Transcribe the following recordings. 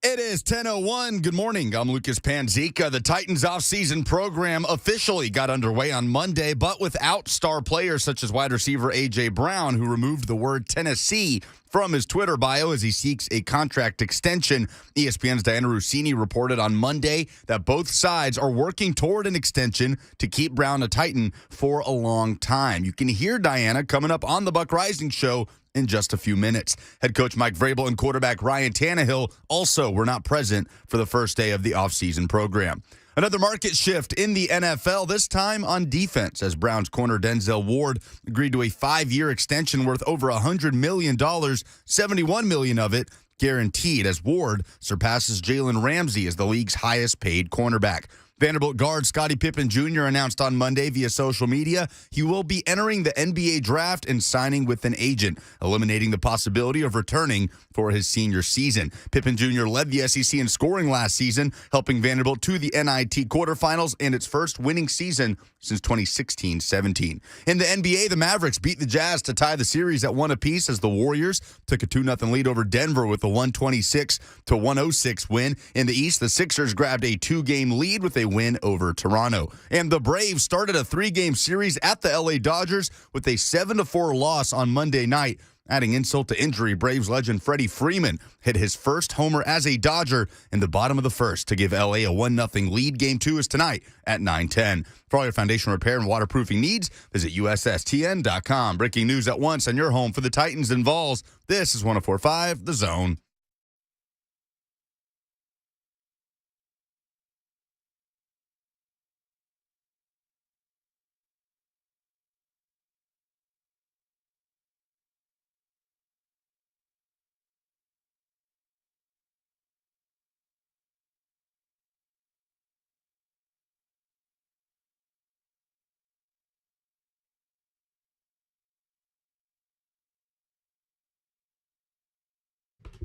It is 10:01. Good morning. I'm Lucas Panzica. The Titans offseason program officially got underway on Monday, but without star players such as wide receiver A.J. Brown, who removed the word Tennessee from his Twitter bio as he seeks a contract extension. ESPN's Dianna Russini reported on Monday that both sides are working toward an extension to keep Brown a Titan for a long time. You can hear Dianna coming up on the Buck Reising Show in just a few minutes. Head coach Mike Vrabel and quarterback Ryan Tannehill also were not present for the first day of the offseason program. Another market shift in the NFL, this time on defense, as Browns corner Denzel Ward agreed to a 5-year extension worth over $100 million, $71 million of it guaranteed, as Ward surpasses Jalen Ramsey as the league's highest paid cornerback. Vanderbilt guard Scottie Pippen Jr. announced on Monday via social media he will be entering the NBA draft and signing with an agent, eliminating the possibility of returning for his senior season. Pippen Jr. led the SEC in scoring last season, helping Vanderbilt to the NIT quarterfinals and its first winning season since 2016-17. In the NBA, the Mavericks beat the Jazz to tie the series at 1 apiece as the Warriors took a 2-0 lead over Denver with a 126-106 win. In the East, the Sixers grabbed a 2-game lead with a win over Toronto. And the Braves started a 3-game series at the LA Dodgers with a 7-4 loss on Monday night. Adding insult to injury, Braves legend Freddie Freeman hit his first homer as a Dodger in the bottom of the first to give LA a 1-0 lead. Game 2 is tonight at 9:10. For all your foundation repair and waterproofing needs, visit USSTN.com. Breaking news at once on your home for the Titans and Vols. This is 104.5 The Zone.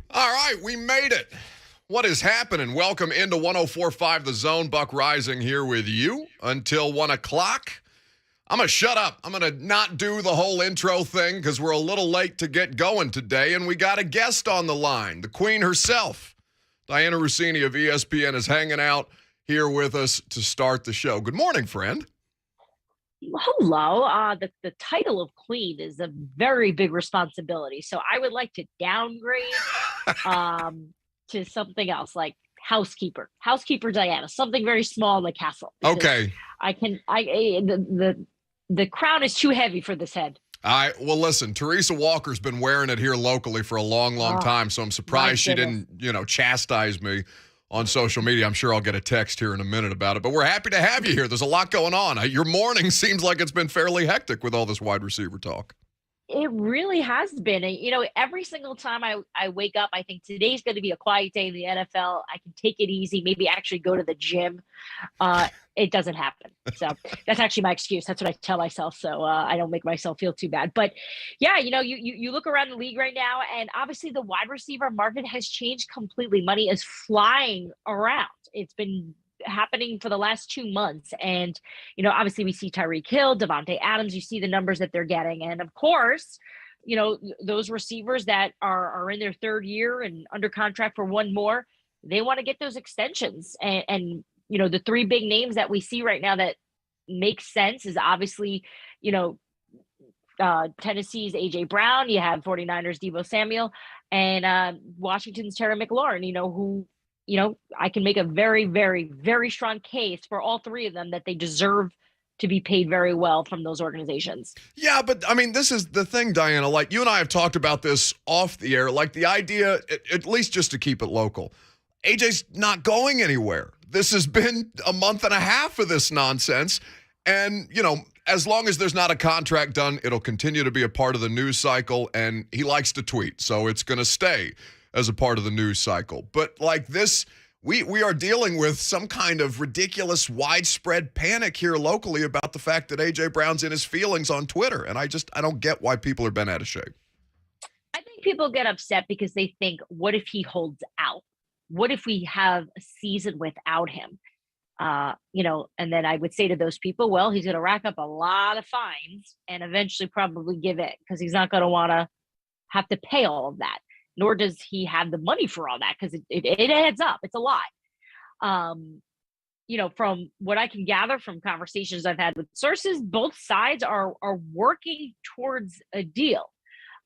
All right, we made it. What is happening? Welcome into 104.5 The Zone. Buck Reising here with you until 1 o'clock. I'm going to shut up. I'm going to not do the whole intro thing because we're a little late to get going today, and we got a guest on the line, the queen herself. Dianna Russini of ESPN is hanging out here with us to start the show. Good morning, friend. Hello. The title of queen is a very big responsibility. So I would like to downgrade to something else, like housekeeper Diana, something very small in the castle. Okay. The crown is too heavy for this head. Well, listen, Teresa Walker's been wearing it here locally for a long time, so I'm surprised she didn't, chastise me on social media. I'm sure I'll get a text here in a minute about it, but we're happy to have you here. There's a lot going on. Your morning seems like it's been fairly hectic with all this wide receiver talk. It really has been. Every single time I wake up, I think today's going to be a quiet day in the NFL. I can take it easy, maybe actually go to the gym. It doesn't happen. So that's actually my excuse. That's what I tell myself. So I don't make myself feel too bad. But yeah, you look around the league right now, and obviously the wide receiver market has changed completely. Money is flying around. It's been happening for the last 2 months. And, obviously we see Tyreek Hill, Devontae Adams, you see the numbers that they're getting. And of course, those receivers that are in their third year and under contract for one more, they want to get those extensions. And the 3 big names that we see right now that make sense is obviously, Tennessee's A.J. Brown, you have 49ers Deebo Samuel, and Washington's Terry McLaurin, who I can make a very, very, very strong case for all 3 of them that they deserve to be paid very well from those organizations. Yeah, but this is the thing, Diana. Like, you and I have talked about this off the air. Like, the idea, at least just to keep it local, AJ's not going anywhere. This has been a month and a half of this nonsense. And, as long as there's not a contract done, it'll continue to be a part of the news cycle. And he likes to tweet, so it's going to stay as a part of the news cycle. But like this, we are dealing with some kind of ridiculous widespread panic here locally about the fact that A.J. Brown's in his feelings on Twitter. And I don't get why people are bent out of shape. I think people get upset because they think, what if he holds out? What if we have a season without him? And then I would say to those people, well, he's going to rack up a lot of fines and eventually probably give in because he's not going to want to have to pay all of that. nor does he have the money for all that, because it adds up. It's a lot. From what I can gather from conversations I've had with sources, both sides are working towards a deal.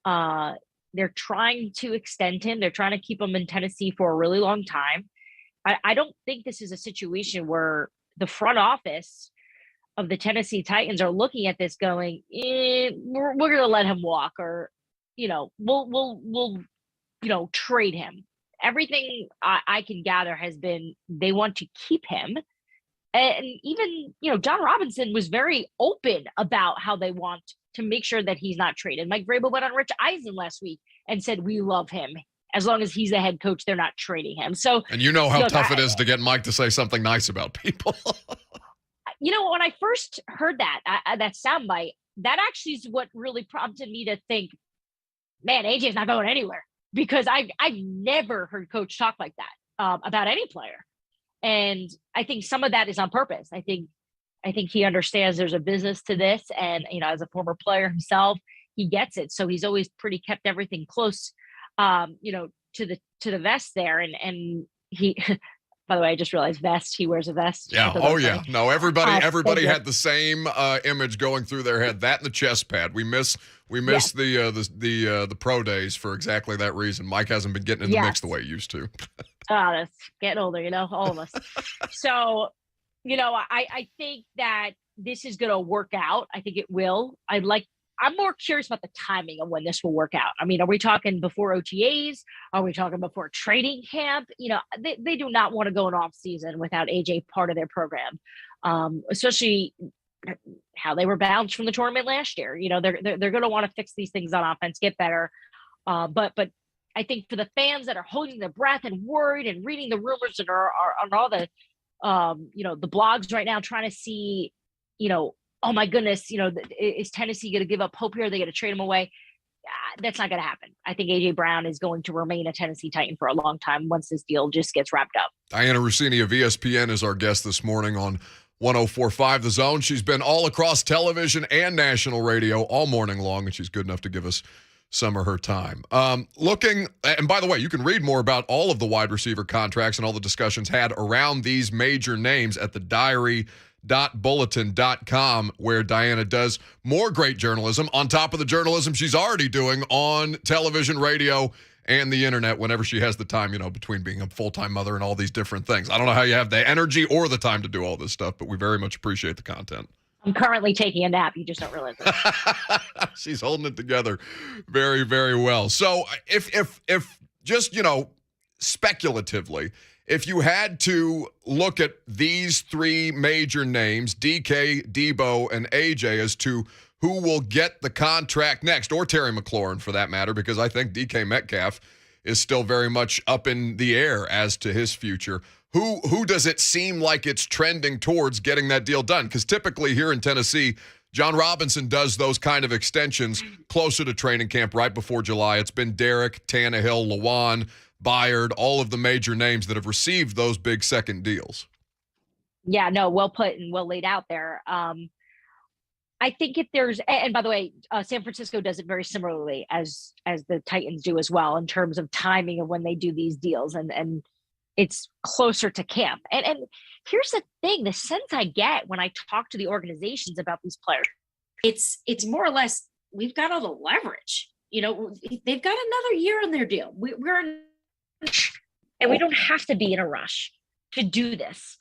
They're trying to extend him. They're trying to keep him in Tennessee for a really long time. I don't think this is a situation where the front office of the Tennessee Titans are looking at this going, we're going to let him walk, or, we'll trade him. Everything I can gather has been they want to keep him. And even, John Robinson was very open about how they want to make sure that he's not traded. Mike Vrabel went on Rich Eisen last week and said, we love him. As long as he's the head coach, they're not trading him. So, and you know how tough it is to get Mike to say something nice about people. When I first heard that soundbite, that actually is what really prompted me to think, man, AJ's not going anywhere, because I've never heard coach talk like that about any player. And I think some of that is on purpose. I think he understands there's a business to this, and as a former player himself, he gets it. So he's always pretty kept everything close, to the vest there. And he, by the way, I just realized vest. He wears a vest. Yeah. Oh yeah. No, everybody had the same image going through their head. That and the chest pad. We miss the pro days for exactly that reason. Mike hasn't been getting in the mix the way he used to. That's getting older, all of us. So, I think that this is going to work out. I think it will. I'm more curious about the timing of when this will work out. I mean, are we talking before OTAs? Are we talking before training camp? They do not want to go an off season without AJ part of their program, especially how they were bounced from the tournament last year. They're going to want to fix these things on offense, get better. But I think for the fans that are holding their breath and worried and reading the rumors and are on all the, the blogs right now, trying to see, oh my goodness, is Tennessee going to give up hope here? Are they going to trade him away? That's not going to happen. I think AJ Brown is going to remain a Tennessee Titan for a long time once this deal just gets wrapped up. Dianna Russini of ESPN is our guest this morning on 104.5 The Zone. She's been all across television and national radio all morning long, and she's good enough to give us some of her time. And by the way, you can read more about all of the wide receiver contracts and all the discussions had around these major names at the diary.bulletin.com, where Dianna does more great journalism on top of the journalism she's already doing on television, radio, and the internet whenever she has the time, between being a full-time mother and all these different things. I don't know how you have the energy or the time to do all this stuff, but we very much appreciate the content. I'm currently taking a nap. You just don't realize it. She's holding it together very, very well. So if just, speculatively, if you had to look at these three major names, DK, Debo, and AJ, as to who will get the contract next, or Terry McLaurin for that matter, because I think DK Metcalf is still very much up in the air as to his future. Who does it seem like it's trending towards getting that deal done? Because typically here in Tennessee, John Robinson does those kind of extensions closer to training camp right before July. It's been Derek, Tannehill, Lewan, Byard, all of the major names that have received those big second deals. Yeah, no, well put and well laid out there. I think if there's, and by the way, San Francisco does it very similarly as the Titans do as well in terms of timing of when they do these deals, and it's closer to camp. And here's the thing, the sense I get when I talk to the organizations about these players, it's more or less, we've got all the leverage. They've got another year on their deal. And we don't have to be in a rush to do this.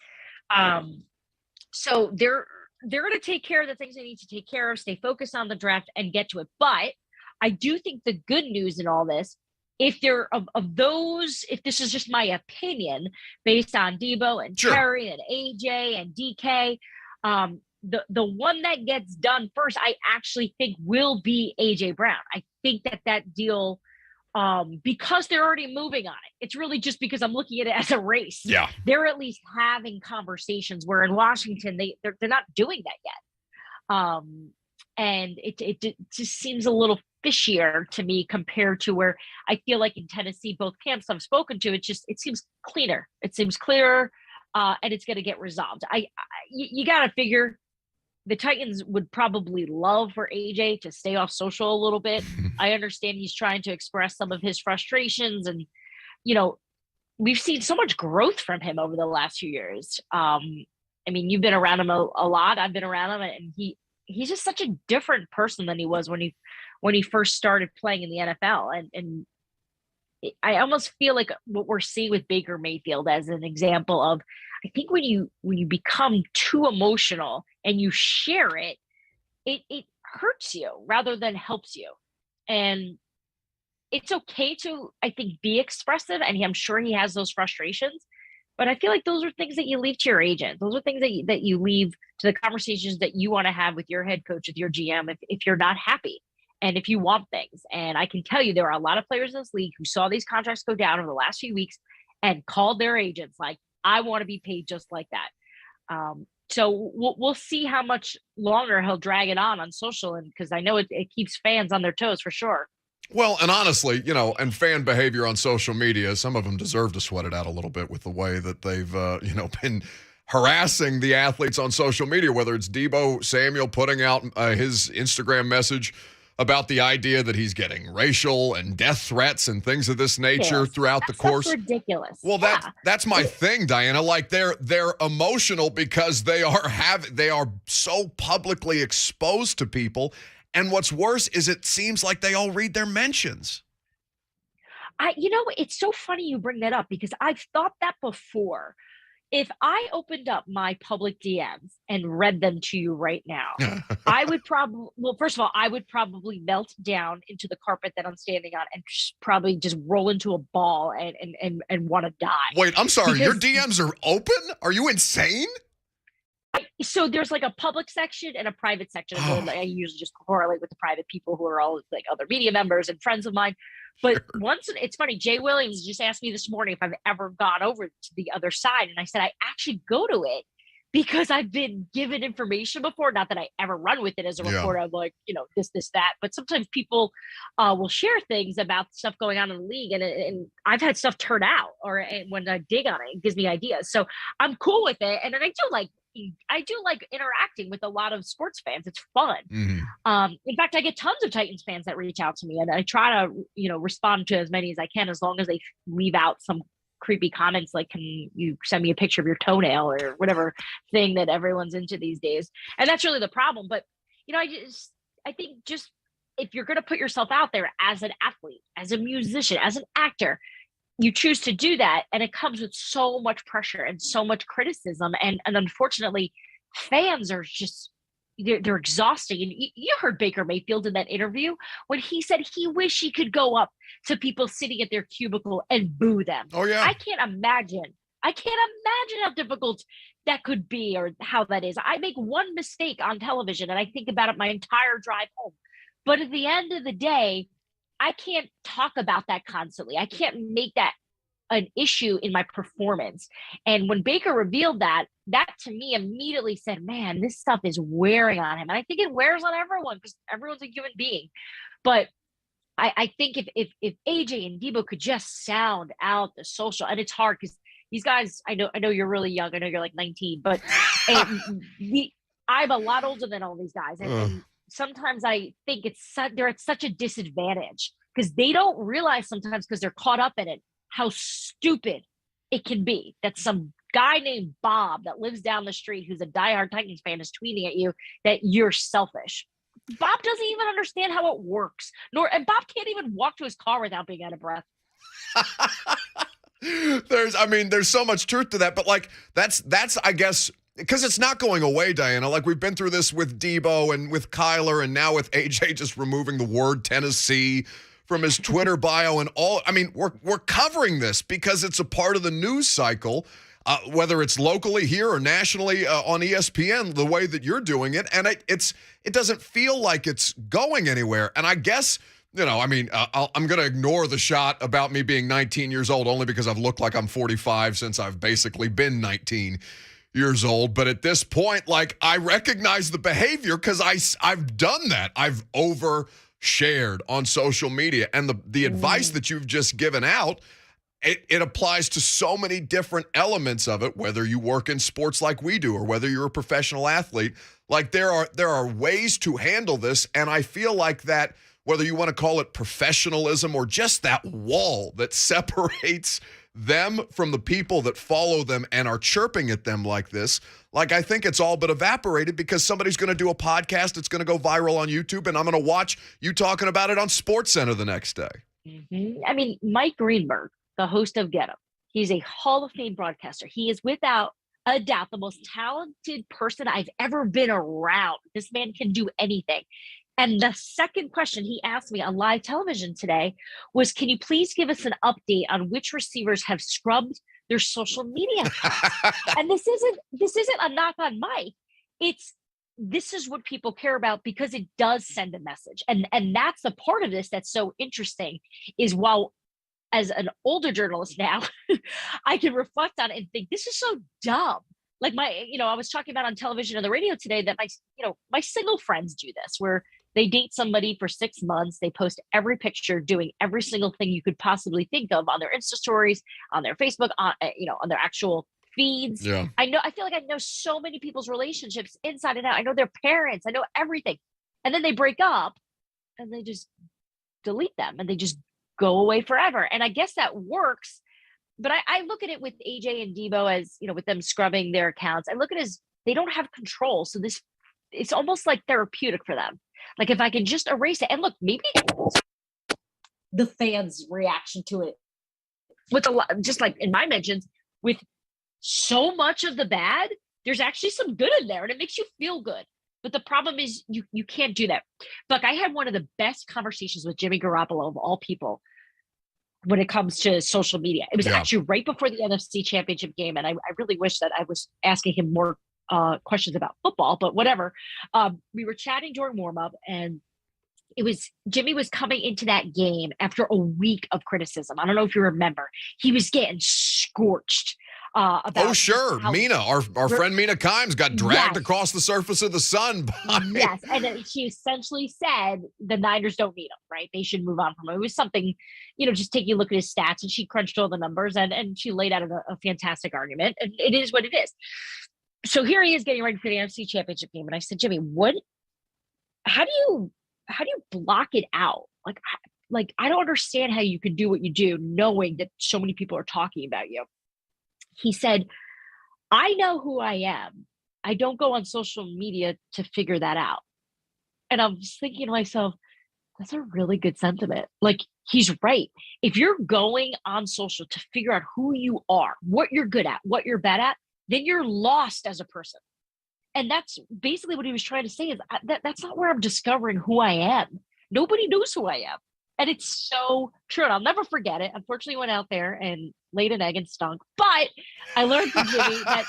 So they're going to take care of the things they need to take care of, stay focused on the draft and get to it. But I do think the good news in all this, if they're of those, if this is just my opinion based on Debo and Sure. Terry and AJ and DK, the one that gets done first, I actually think will be AJ Brown. I think that deal, because they're already moving on it. It's really just because I'm looking at it as a race. Yeah. They're at least having conversations, where in Washington, they're not doing that yet. And it just seems a little fishier to me compared to where I feel like in Tennessee, both camps I've spoken to, it seems cleaner. It seems clearer, and it's going to get resolved. You got to figure the Titans would probably love for AJ to stay off social a little bit, I understand he's trying to express some of his frustrations, and we've seen so much growth from him over the last few years. I mean, you've been around him a lot. I've been around him, and he's just such a different person than he was when he first started playing in the NFL. And I almost feel like what we're seeing with Baker Mayfield as an example of, I think when you become too emotional and you share it, it hurts you rather than helps you. And it's okay to, I think, be expressive, and I'm sure he has those frustrations. But I feel like those are things that you leave to your agent. Those are things that you leave to the conversations that you want to have with your head coach, with your GM, if you're not happy and if you want things. And I can tell you there are a lot of players in this league who saw these contracts go down over the last few weeks and called their agents like, I want to be paid just like that. So we'll see how much longer he'll drag it on social, and because I know it keeps fans on their toes for sure. Well, and honestly, and fan behavior on social media, some of them deserve to sweat it out a little bit with the way that they've, been harassing the athletes on social media, whether it's Deebo Samuel putting out his Instagram message about the idea that he's getting racial and death threats and things of this nature throughout the course. That's ridiculous. Well, that's my thing, Dianna. Like they're emotional because they are so publicly exposed to people. And what's worse is it seems like they all read their mentions. It's so funny you bring that up because I've thought that before. If I opened up my public DMs and read them to you right now, I would first of all, I would probably melt down into the carpet that I'm standing on and probably just roll into a ball and want to die. Wait, I'm sorry. Your DMs are open? Are you insane? So there's like a public section and a private section. I usually just correlate with the private people who are all like other media members and friends of mine. But it's funny, Jay Williams just asked me this morning if I've ever gone over to the other side. And I said, I actually go to it because I've been given information before. Not that I ever run with it as a reporter. I'm like, this, that. But sometimes people will share things about stuff going on in the league. And I've had stuff turn out, or when I dig on it, it gives me ideas. So I'm cool with it. And then I do like interacting with a lot of sports fans. It's fun. Mm-hmm. In fact, I get tons of Titans fans that reach out to me, and I try to, respond to as many as I can, as long as they leave out some creepy comments like, can you send me a picture of your toenail or whatever thing that everyone's into these days. And that's really the problem. But, I think just if you're going to put yourself out there as an athlete, as a musician, as an actor, you choose to do that, and it comes with so much pressure and so much criticism, and unfortunately fans are just they're exhausting. And you heard Baker Mayfield in that interview when he said he wished he could go up to people sitting at their cubicle and boo them. Oh yeah. I can't imagine how difficult that could be, or how that is. I make one mistake on television and I think about it my entire drive home. But at the end of the day, I can't talk about that constantly. I can't make that an issue in my performance. And when Baker revealed that to me immediately said, man, this stuff is wearing on him. And I think it wears on everyone because everyone's a human being. But I think if AJ and Deebo could just sound out the social, and it's hard because these guys, I know you're really young. I know you're like 19, but I'm a lot older than all these guys. And sometimes I think they're at such a disadvantage because they don't realize sometimes, because they're caught up in it, how stupid it can be that some guy named Bob that lives down the street, who's a diehard Titans fan, is tweeting at you that you're selfish. Bob doesn't even understand how it works, and Bob can't even walk to his car without being out of breath. There's so much truth to that, but like that's I guess, because it's not going away, Dianna. Like, we've been through this with Deebo and with Kyler, and now with AJ just removing the word Tennessee from his Twitter bio and all. I mean, we're covering this because it's a part of the news cycle, whether it's locally here or nationally on ESPN, the way that you're doing it. And it doesn't feel like it's going anywhere. And I guess, I'm going to ignore the shot about me being 19 years old only because I've looked like I'm 45 since I've basically been 19 years old. But at this point, like, I recognize the behavior because I've done that. I've overshared on social media. And the advice that you've just given out, it applies to so many different elements of it, whether you work in sports like we do or whether you're a professional athlete. Like, there are ways to handle this. And I feel like that whether you want to call it professionalism or just that wall that separates them from the people that follow them and are chirping at them like this. Like, I think it's all but evaporated because somebody's going to do a podcast. It's going to go viral on YouTube, and I'm going to watch you talking about it on SportsCenter the next day. Mm-hmm. I mean, Mike Greenberg, the host of Get Up, he's a Hall of Fame broadcaster. He is without a doubt the most talented person I've ever been around. This man can do anything. And the second question he asked me on live television today was, can you please give us an update on which receivers have scrubbed their social media accounts? And this isn't a knock on Mike. This is what people care about because it does send a message. And that's the part of this that's so interesting is while as an older journalist now, I can reflect on it and think this is so dumb. Like I was talking about on television and the radio today that my single friends do this where they date somebody for 6 months. They post every picture doing every single thing you could possibly think of on their Insta stories, on their Facebook, on their actual feeds. Yeah. I feel like I know so many people's relationships inside and out. I know their parents. I know everything. And then they break up and they just delete them and they just go away forever. And I guess that works. But I look at it with AJ and Debo as, with them scrubbing their accounts. I look at it as they don't have control. So it's almost like therapeutic for them. Like if I can just erase it and look, maybe the fans' reaction to it with a lot, just like in my mentions, with so much of the bad, there's actually some good in there and it makes you feel good. But the problem is you can't do that. Buck, I had one of the best conversations with Jimmy Garoppolo of all people when it comes to social media. It was actually right before the NFC Championship game. And I really wish that I was asking him more questions about football, but whatever. We were chatting during warmup and Jimmy was coming into that game after a week of criticism. I don't know if you remember. He was getting scorched. Oh, sure. Mina, our friend Mina Kimes got dragged across the surface of the sun. Yes. And then she essentially said the Niners don't need him, right? They should move on from him. It was something, just taking a look at his stats, and she crunched all the numbers and she laid out a fantastic argument. And it is what it is. So here he is getting ready for the NFC Championship game. And I said, Jimmy, how do you block it out? Like, I don't understand how you can do what you do knowing that so many people are talking about you. He said, I know who I am. I don't go on social media to figure that out. And I'm just thinking to myself, that's a really good sentiment. Like, he's right. If you're going on social to figure out who you are, what you're good at, what you're bad at, then you're lost as a person. And that's basically what he was trying to say is that's not where I'm discovering who I am. Nobody knows who I am. And it's so true. And I'll never forget it. Unfortunately, went out there and laid an egg and stunk. But I learned from Jimmy that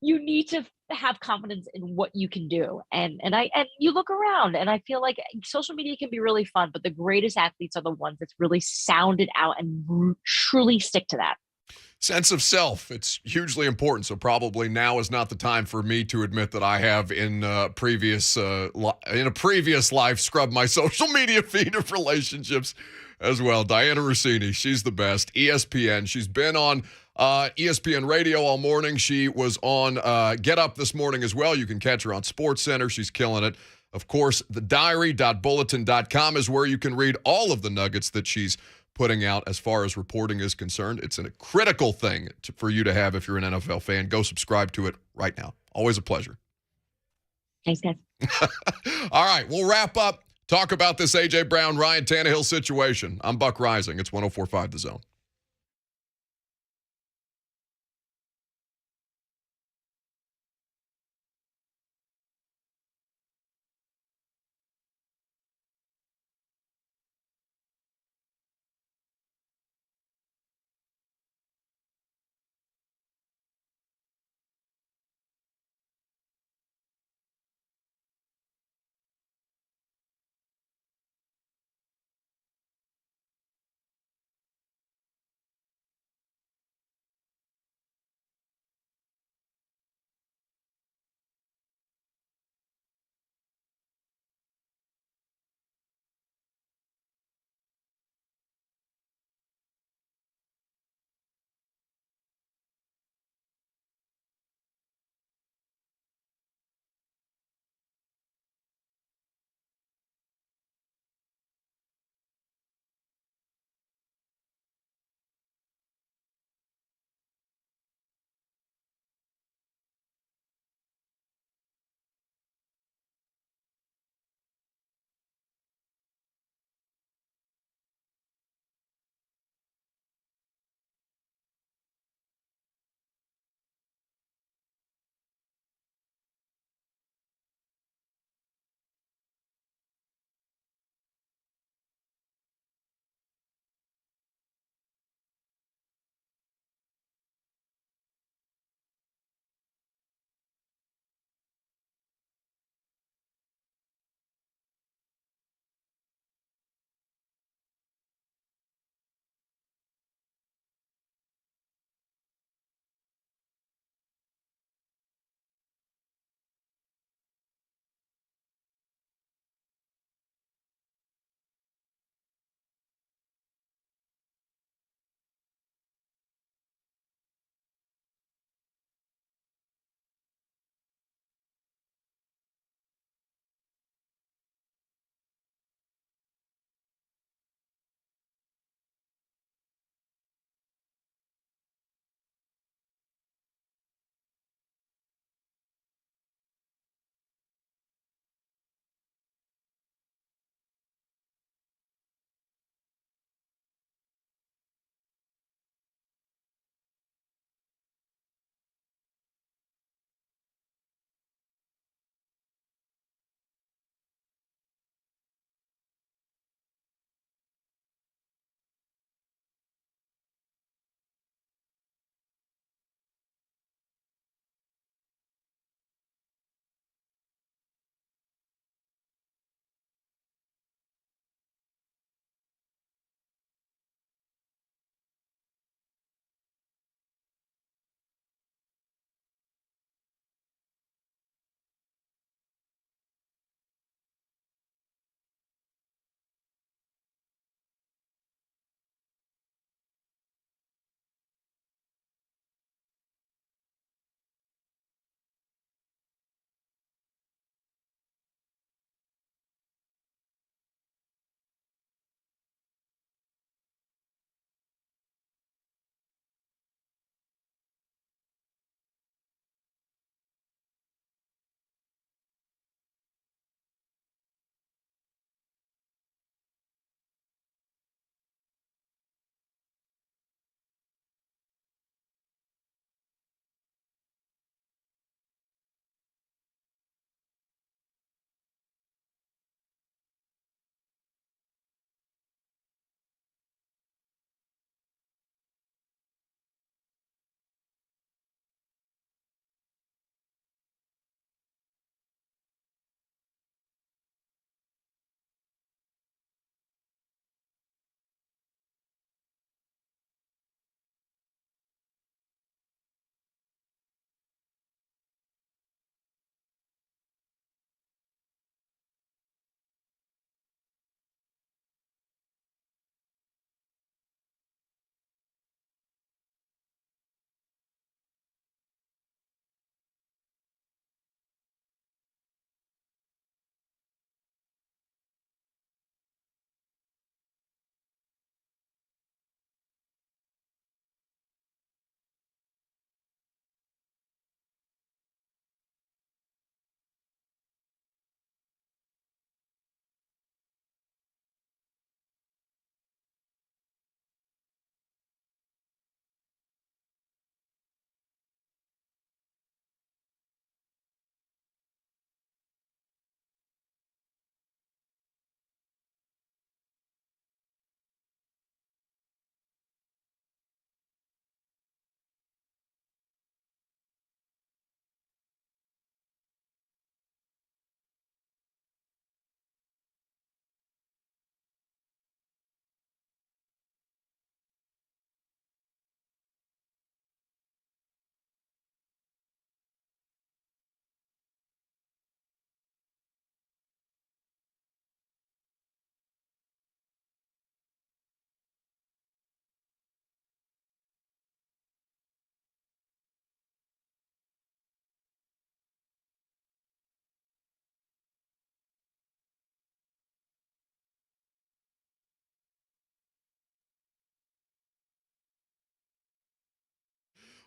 you need to have confidence in what you can do. And you look around and I feel like social media can be really fun, but the greatest athletes are the ones that's really sounded out and truly stick to that. Sense of self. It's hugely important. So probably now is not the time for me to admit that I have in a previous life scrubbed my social media feed of relationships as well. Dianna Russini, she's the best. ESPN. She's been on ESPN radio all morning. She was on Get Up this morning as well. You can catch her on SportsCenter. She's killing it. Of course, the diary.bulletin.com is where you can read all of the nuggets that she's putting out as far as reporting is concerned. It's a critical thing for you to have if you're an NFL fan. Go subscribe to it right now. Always a pleasure. Thanks, guys. All right, we'll wrap up. Talk about this A.J. Brown, Ryan Tannehill situation. I'm Buck Reising. It's 104.5 The Zone.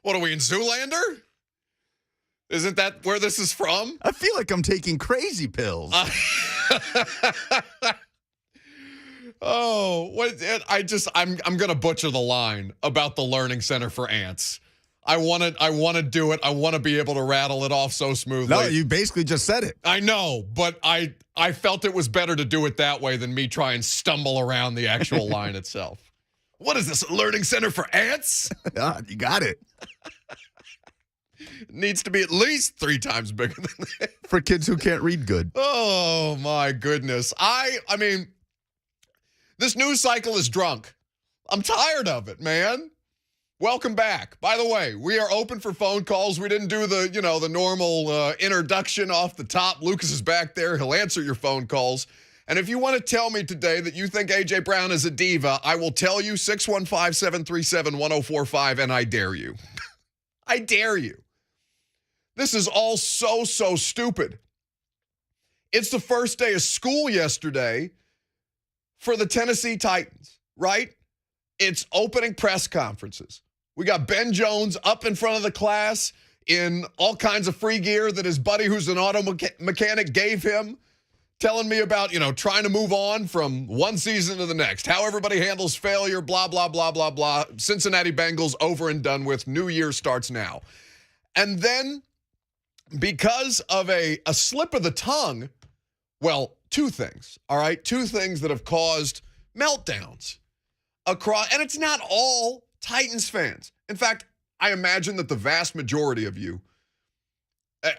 What are we in Zoolander? Isn't that where this is from? I feel like I'm taking crazy pills. Oh, I'm going to butcher the line about the Learning Center for Ants. I want to do it. I want to be able to rattle it off so smoothly. No, you basically just said it. I know, but I felt it was better to do it that way than me try and stumble around the actual line itself. What is this, a Learning Center for Ants? You got it. It needs to be at least 3 times bigger than that. For kids who can't read good. Oh, my goodness. I mean, this news cycle is drunk. I'm tired of it, man. Welcome back. By the way, we are open for phone calls. We didn't do the normal introduction off the top. Lucas is back there. He'll answer your phone calls. And if you want to tell me today that you think A.J. Brown is a diva, I will tell you 615-737-1045, and I dare you. I dare you. This is all so stupid. It's the first day of school yesterday for the Tennessee Titans, right? It's opening press conferences. We got Ben Jones up in front of the class in all kinds of free gear that his buddy who's an auto mechanic gave him, telling me about, trying to move on from one season to the next, how everybody handles failure, blah, blah, blah, blah, blah. Cincinnati Bengals over and done with. New year starts now. And then because of a slip of the tongue, well, 2 things, all right? 2 things that have caused meltdowns across, and it's not all Titans fans. In fact, I imagine that the vast majority of you,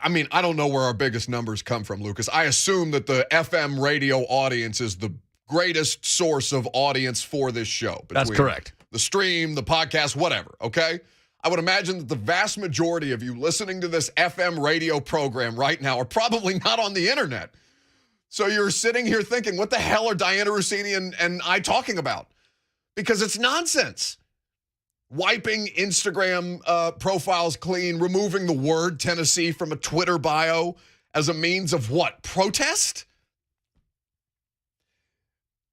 I mean, I don't know where our biggest numbers come from, Lucas. I assume that the FM radio audience is the greatest source of audience for this show. That's correct. The stream, the podcast, whatever, okay? I would imagine that the vast majority of you listening to this FM radio program right now are probably not on the internet. So you're sitting here thinking, what the hell are Dianna Russini and I talking about? Because it's nonsense. Wiping Instagram profiles clean, removing the word Tennessee from a Twitter bio as a means of what? Protest?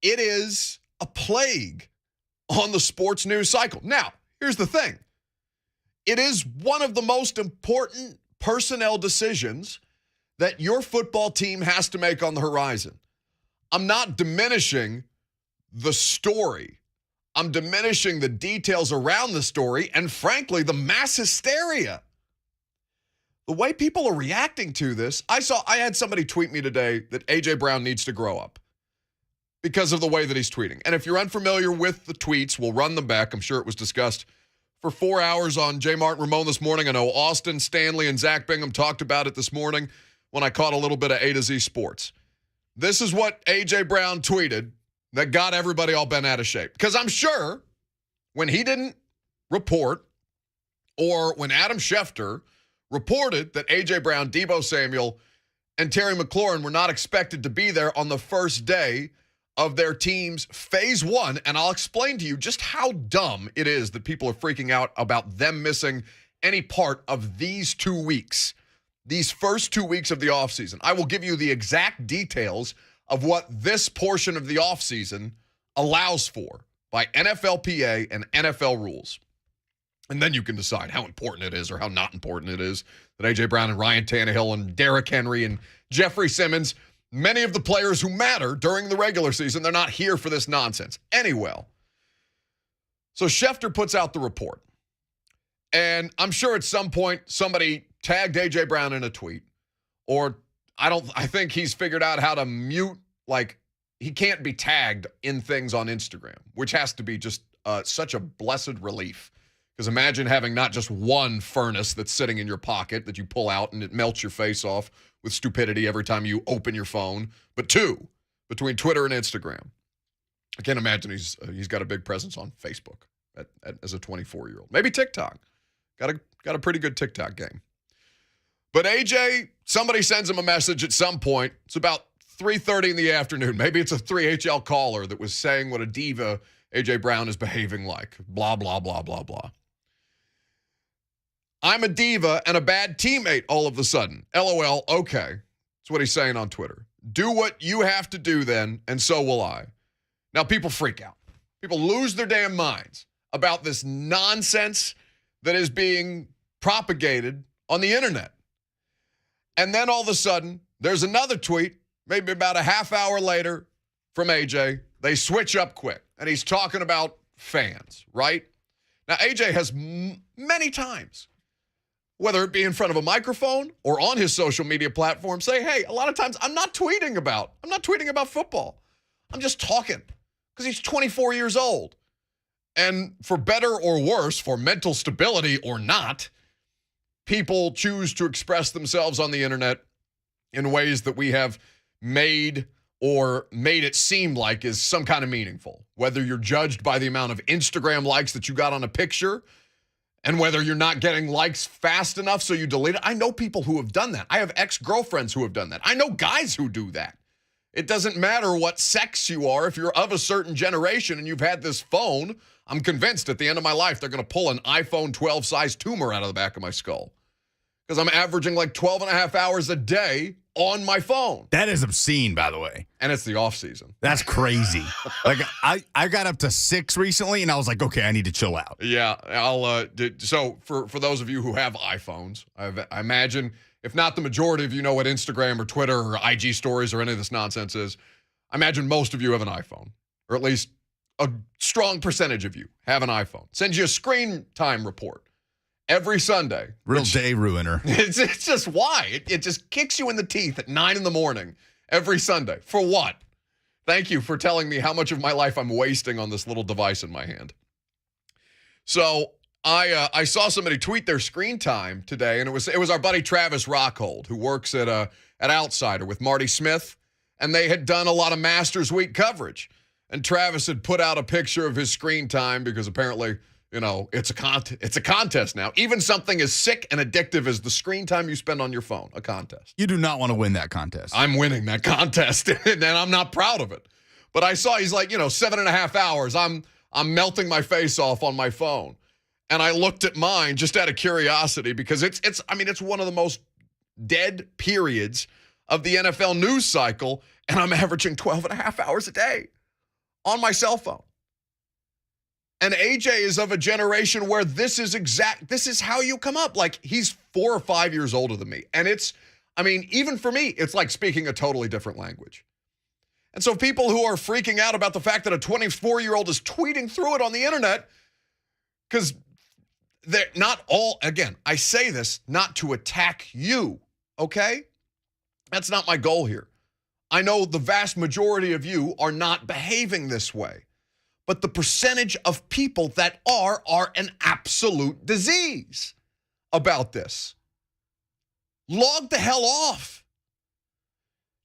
It is a plague on the sports news cycle. Now, here's the thing. It is one of the most important personnel decisions that your football team has to make on the horizon. I'm not diminishing the story. I'm diminishing the details around the story and, frankly, the mass hysteria. The way people are reacting to this, I had somebody tweet me today that A.J. Brown needs to grow up because of the way that he's tweeting. And if you're unfamiliar with the tweets, we'll run them back. I'm sure it was discussed for 4 hours on J. Martin Ramon this morning. I know Austin, Stanley, and Zach Bingham talked about it this morning when I caught a little bit of A to Z Sports. This is what A.J. Brown tweeted that got everybody all bent out of shape. Because I'm sure when he didn't report, or when Adam Schefter reported that A.J. Brown, Deebo Samuel, and Terry McLaurin were not expected to be there on the first day of their team's phase 1, and I'll explain to you just how dumb it is that people are freaking out about them missing any part of these 2 weeks, these first 2 weeks of the offseason. I will give you the exact details of what this portion of the offseason allows for by NFLPA and NFL rules. And then you can decide how important it is or how not important it is that A.J. Brown and Ryan Tannehill and Derrick Henry and Jeffrey Simmons, many of the players who matter during the regular season, they're not here for this nonsense. Anyway, so Schefter puts out the report. And I'm sure at some point somebody tagged A.J. Brown in a tweet, or I think he's figured out how to mute, like, he can't be tagged in things on Instagram, which has to be just such a blessed relief. Because imagine having not just one furnace that's sitting in your pocket that you pull out and it melts your face off with stupidity every time you open your phone, but 2 between Twitter and Instagram. I can't imagine he's got a big presence on Facebook as a 24-year-old. Maybe TikTok. Got a pretty good TikTok game. But AJ, somebody sends him a message at some point. It's about 3:30 in the afternoon. Maybe it's a 3HL caller that was saying what a diva A.J. Brown is behaving like. Blah, blah, blah, blah, blah. I'm a diva and a bad teammate all of a sudden. LOL, okay. That's what he's saying on Twitter. Do what you have to do then, and so will I. Now, people freak out. People lose their damn minds about this nonsense that is being propagated on the internet. And then all of a sudden, there's another tweet, maybe about a half hour later from AJ. They switch up quick, and he's talking about fans, right? Now, AJ has many times, whether it be in front of a microphone or on his social media platform, say, hey, a lot of times I'm not tweeting about football. I'm just talking, because he's 24 years old. And for better or worse, for mental stability or not, people choose to express themselves on the internet in ways that we have made it seem like is some kind of meaningful. Whether you're judged by the amount of Instagram likes that you got on a picture, and whether you're not getting likes fast enough so you delete it. I know people who have done that. I have ex-girlfriends who have done that. I know guys who do that. It doesn't matter what sex you are. If you're of a certain generation and you've had this phone, I'm convinced at the end of my life they're going to pull an iPhone 12 size tumor out of the back of my skull. Because I'm averaging like 12 and a half hours a day on my phone. That is obscene, by the way. And it's the offseason. That's crazy. Like, I got up to 6 recently, and I was like, okay, I need to chill out. Yeah, so for those of you who have iPhones, I imagine, if not the majority of you know what Instagram or Twitter or IG stories or any of this nonsense is, I imagine most of you have an iPhone, or at least a strong percentage of you have an iPhone. Sends you a screen time report every Sunday. Real day ruiner. It's just why. It just kicks you in the teeth at 9 in the morning every Sunday. For what? Thank you for telling me how much of my life I'm wasting on this little device in my hand. So I saw somebody tweet their screen time today, and it was our buddy Travis Rockhold, who works at Outsider with Marty Smith, and they had done a lot of Masters Week coverage. And Travis had put out a picture of his screen time because apparently, you know, it's a contest now. Even something as sick and addictive as the screen time you spend on your phone, a contest. You do not want to win that contest. I'm winning that contest, and I'm not proud of it. But I saw he's like, 7.5 hours. I'm melting my face off on my phone. And I looked at mine just out of curiosity because it's one of the most dead periods of the NFL news cycle, and I'm averaging 12.5 hours a day on my cell phone. And AJ is of a generation where this is how you come up. Like, he's 4 or 5 years older than me. And even for me, it's like speaking a totally different language. And so people who are freaking out about the fact that a 24-year-old is tweeting through it on the internet, because they're not all, again, I say this not to attack you, okay? That's not my goal here. I know the vast majority of you are not behaving this way. But the percentage of people that are an absolute disease about this. Log the hell off.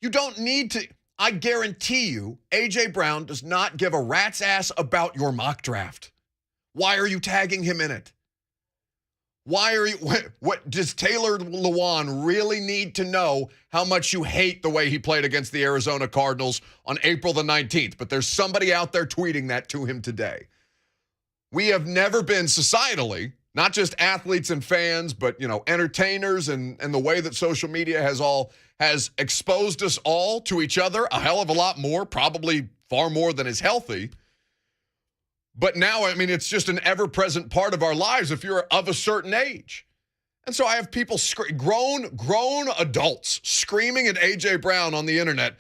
You don't need to. I guarantee you, A.J. Brown does not give a rat's ass about your mock draft. Why are you tagging him in it? What does Taylor Lewan really need to know how much you hate the way he played against the Arizona Cardinals on April the 19th? But there's somebody out there tweeting that to him today. We have never been societally, not just athletes and fans, but, entertainers and the way that social media has exposed us all to each other a hell of a lot more, probably far more than is healthy. But now, it's just an ever-present part of our lives if you're of a certain age. And so I have people, grown adults, screaming at A.J. Brown on the internet,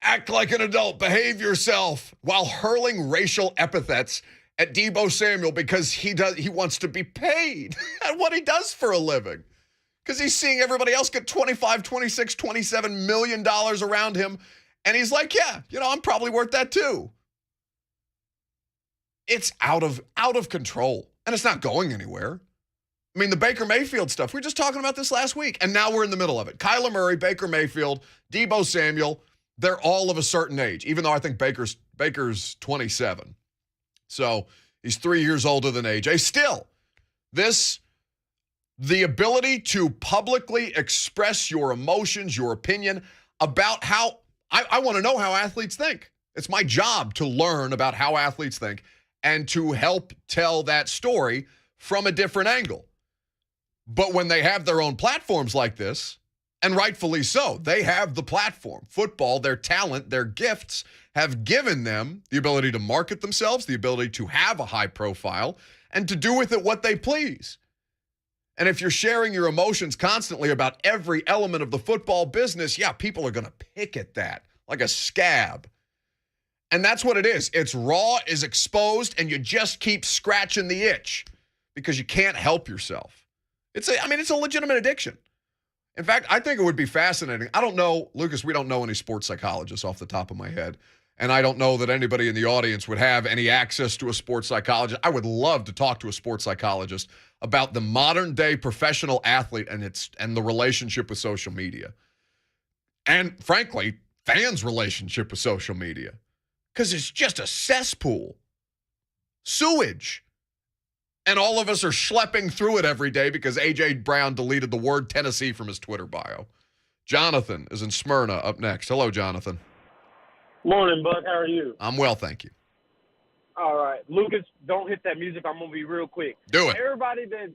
act like an adult, behave yourself, while hurling racial epithets at Deebo Samuel because he wants to be paid at what he does for a living. Because he's seeing everybody else get $25, $26, $27 million around him. And he's like, yeah, I'm probably worth that too. It's out of control, and it's not going anywhere. The Baker Mayfield stuff, we were just talking about this last week, and now we're in the middle of it. Kyler Murray, Baker Mayfield, Deebo Samuel, they're all of a certain age, even though I think Baker's 27. So he's 3 years older than AJ. Still, the ability to publicly express your emotions, your opinion about how, I want to know how athletes think. It's my job to learn about how athletes think and to help tell that story from a different angle. But when they have their own platforms like this, and rightfully so, they have the platform. Football, their talent, their gifts have given them the ability to market themselves, the ability to have a high profile, and to do with it what they please. And if you're sharing your emotions constantly about every element of the football business, yeah, people are going to pick at that like a scab. And that's what it is. It's raw, is exposed, and you just keep scratching the itch because you can't help yourself. It's a legitimate addiction. In fact, I think it would be fascinating. I don't know, Lucas, we don't know any sports psychologists off the top of my head. And I don't know that anybody in the audience would have any access to a sports psychologist. I would love to talk to a sports psychologist about the modern day professional athlete and the relationship with social media. And frankly, fans' relationship with social media. Because it's just a cesspool. Sewage. And all of us are schlepping through it every day because A.J. Brown deleted the word Tennessee from his Twitter bio. Jonathan is in Smyrna up next. Hello, Jonathan. Morning, Buck. How are you? I'm well, thank you. All right. Lucas, don't hit that music. I'm going to be real quick. Do it. Everybody that's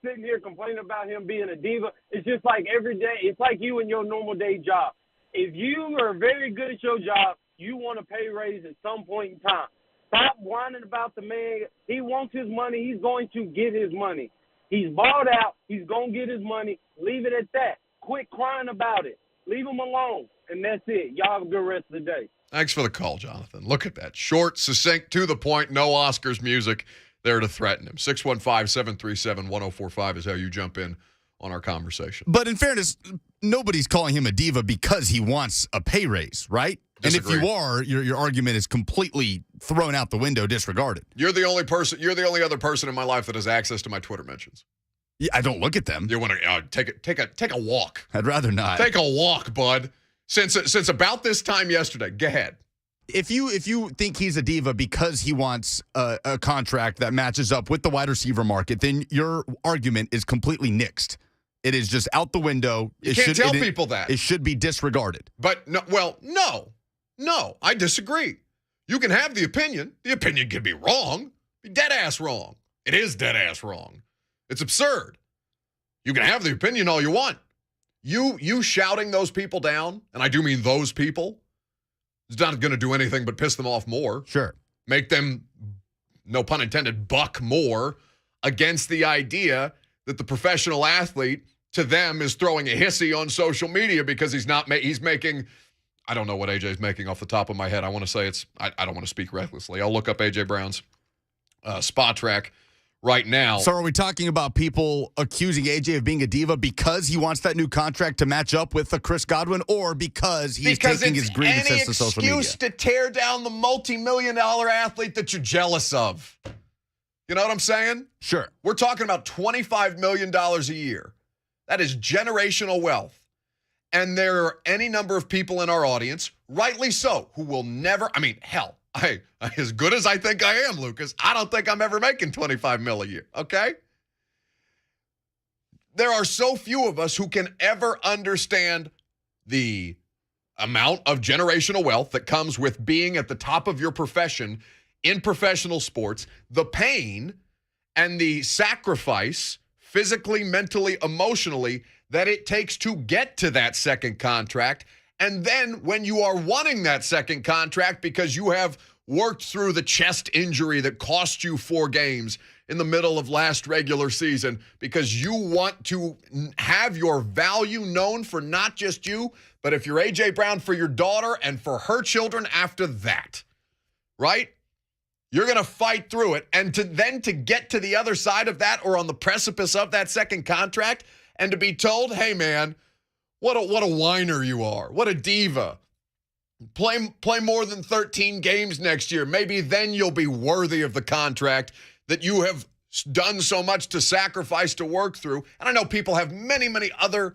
sitting here complaining about him being a diva, it's just like every day. It's like you and your normal day job. If you are very good at your job, you want a pay raise at some point in time. Stop whining about the man. He wants his money. He's going to get his money. He's balled out. He's going to get his money. Leave it at that. Quit crying about it. Leave him alone. And that's it. Y'all have a good rest of the day. Thanks for the call, Jonathan. Look at that. Short, succinct, to the point, no Oscars music there to threaten him. 615-737-1045 is how you jump in on our conversation. But in fairness, nobody's calling him a diva because he wants a pay raise, right? Disagree. And if you are, your argument is completely thrown out the window, disregarded. You're the only other person in my life that has access to my Twitter mentions. Yeah, I don't look at them. You want to take a walk. I'd rather not. Take a walk, bud. Since about this time yesterday. Go ahead. If you think he's a diva because he wants a contract that matches up with the wide receiver market, then your argument is completely nixed. It is just out the window. You can't tell people that. It should be disregarded. But no, I disagree. You can have the opinion. The opinion can be wrong. Be dead ass wrong. It is dead ass wrong. It's absurd. You can have the opinion all you want. You shouting those people down, and I do mean those people, is not going to do anything but piss them off more. Sure. Make them, no pun intended, buck more against the idea that the professional athlete to them is throwing a hissy on social media because he's making, I don't know what AJ's making off the top of my head. I want to say I don't want to speak recklessly. I'll look up AJ Brown's spot track right now. So are we talking about people accusing AJ of being a diva because he wants that new contract to match up with Chris Godwin, or because he's taking his grievances to social media? Because it's any excuse to tear down the multi-million-dollar athlete that you're jealous of. You know what I'm saying? Sure. We're talking about $25 million a year. That is generational wealth. And there are any number of people in our audience, rightly so, who will never, hell, as good as I think I am, Lucas, I don't think I'm ever making $25 million a year, okay? There are so few of us who can ever understand the amount of generational wealth that comes with being at the top of your profession in professional sports, the pain and the sacrifice, physically, mentally, emotionally, that it takes to get to that second contract. And then when you are wanting that second contract because you have worked through the chest injury that cost you 4 games in the middle of last regular season, because you want to have your value known for not just you, but if you're A.J. Brown, for your daughter and for her children after that, right? You're going to fight through it. And to get to the other side of that, or on the precipice of that second contract, and to be told, hey, man, what a whiner you are. What a diva. Play more than 13 games next year. Maybe then you'll be worthy of the contract that you have done so much to sacrifice to work through. And I know people have many, many other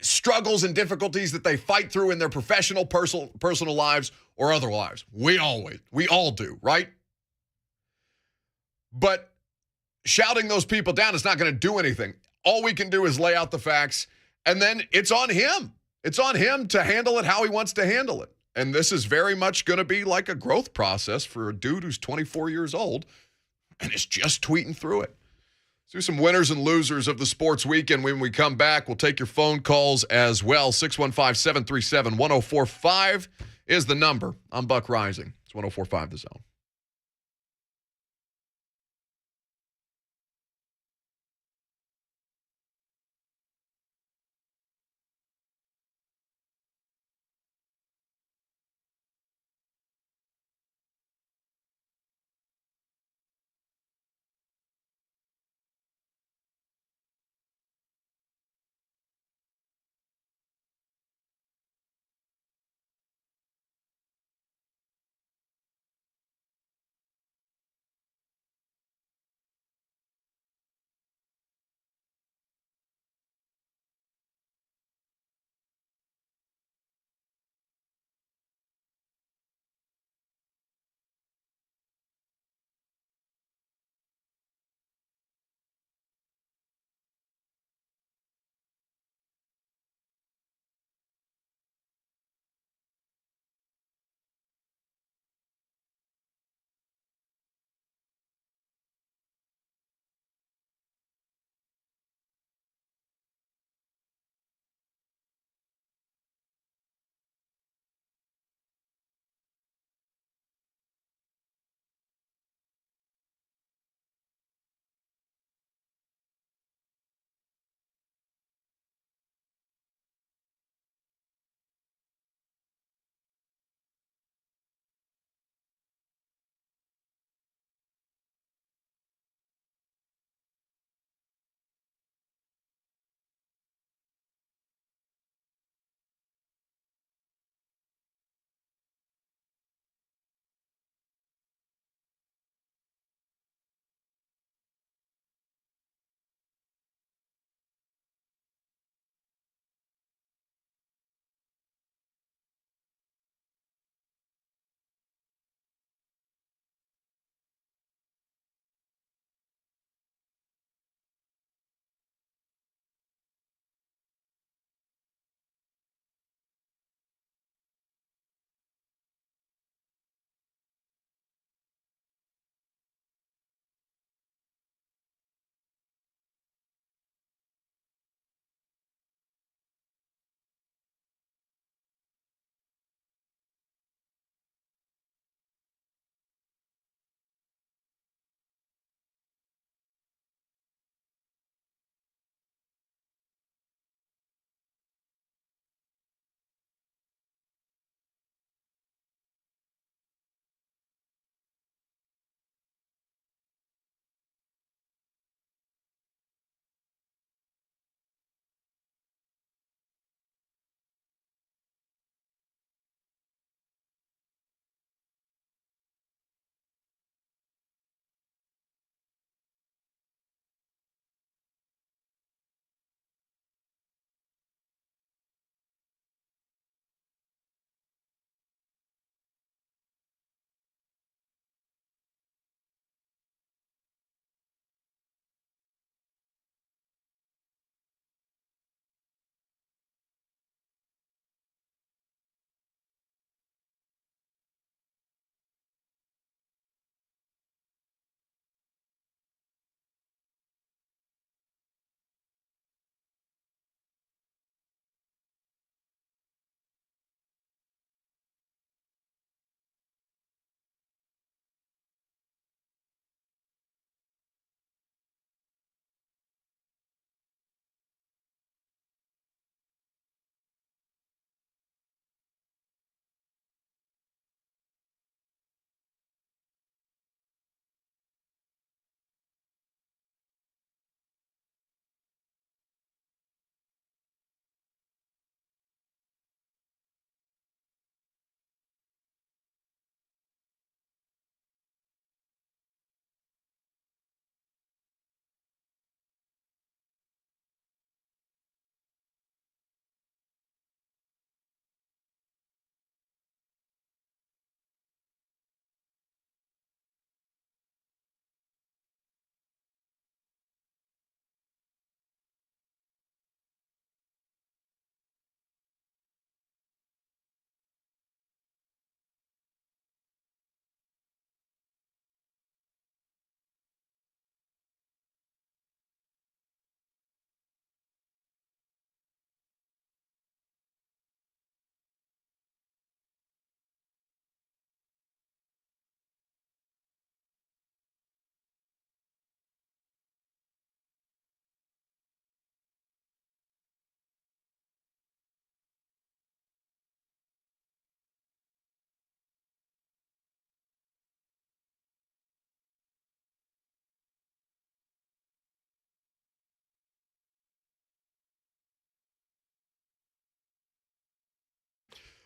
struggles and difficulties that they fight through in their professional, personal lives or other lives. We all do, right? But shouting those people down is not going to do anything. All we can do is lay out the facts, and then it's on him. It's on him to handle it how he wants to handle it. And this is very much going to be like a growth process for a dude who's 24 years old and is just tweeting through it. Let's do some winners and losers of the sports weekend. When we come back, we'll take your phone calls as well. 615-737-1045 is the number. I'm Buck Reising. It's 1045 The Zone.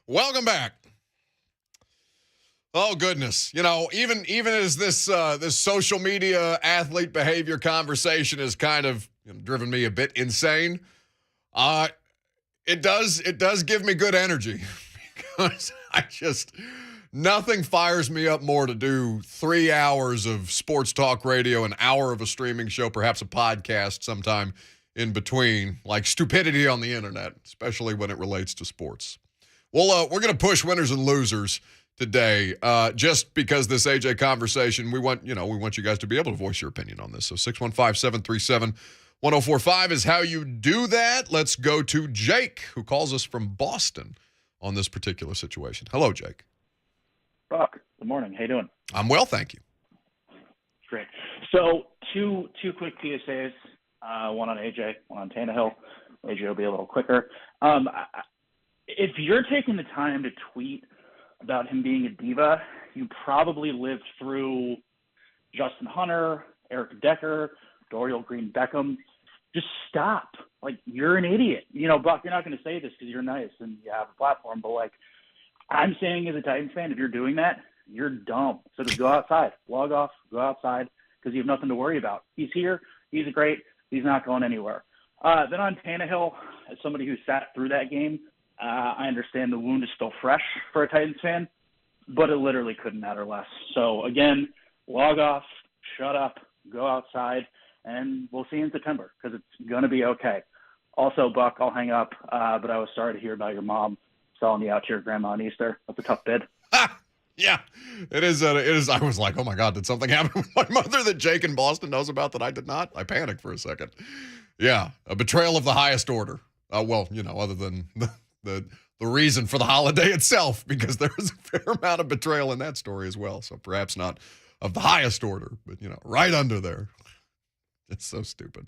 Welcome back. Oh, goodness. You know, even as this social media athlete behavior conversation has kind of driven me a bit insane, it does give me good energy because nothing fires me up more to do 3 hours of sports talk radio, an hour of a streaming show, perhaps a podcast sometime in between, like stupidity on the internet, especially when it relates to sports. Well, we're going to push winners and losers today, just because this AJ conversation, we want you guys to be able to voice your opinion on this. So 615-737-1045 is how you do that. Let's go to Jake, who calls us from Boston on this particular situation. Hello, Jake. Buck, good morning. How you doing? I'm well, thank you. Great. So two quick PSAs, one on AJ, one on Tannehill. AJ will be a little quicker. If you're taking the time to tweet about him being a diva, you probably lived through Justin Hunter, Eric Decker, Dorial Green Beckham. Just stop. Like, you're an idiot. You know, Buck, you're not going to say this because you're nice and you have a platform, but, like, I'm saying as a Titans fan, if you're doing that, you're dumb. So just go outside. Log off. Go outside because you have nothing to worry about. He's here. He's great. He's not going anywhere. Then on Tannehill, as somebody who sat through that game, I understand the wound is still fresh for a Titans fan, but it literally couldn't matter less. So, again, log off, shut up, go outside, and we'll see you in September because it's going to be okay. Also, Buck, I'll hang up, but I was sorry to hear about your mom selling you out to your grandma on Easter. That's a tough bid. Yeah, it is. I was like, oh, my God, did something happen with my mother that Jake in Boston knows about that I did not? I panicked for a second. Yeah, a betrayal of the highest order. Well, other than the reason for the holiday itself, because there was a fair amount of betrayal in that story as well. So perhaps not of the highest order, but, right under there. It's so stupid.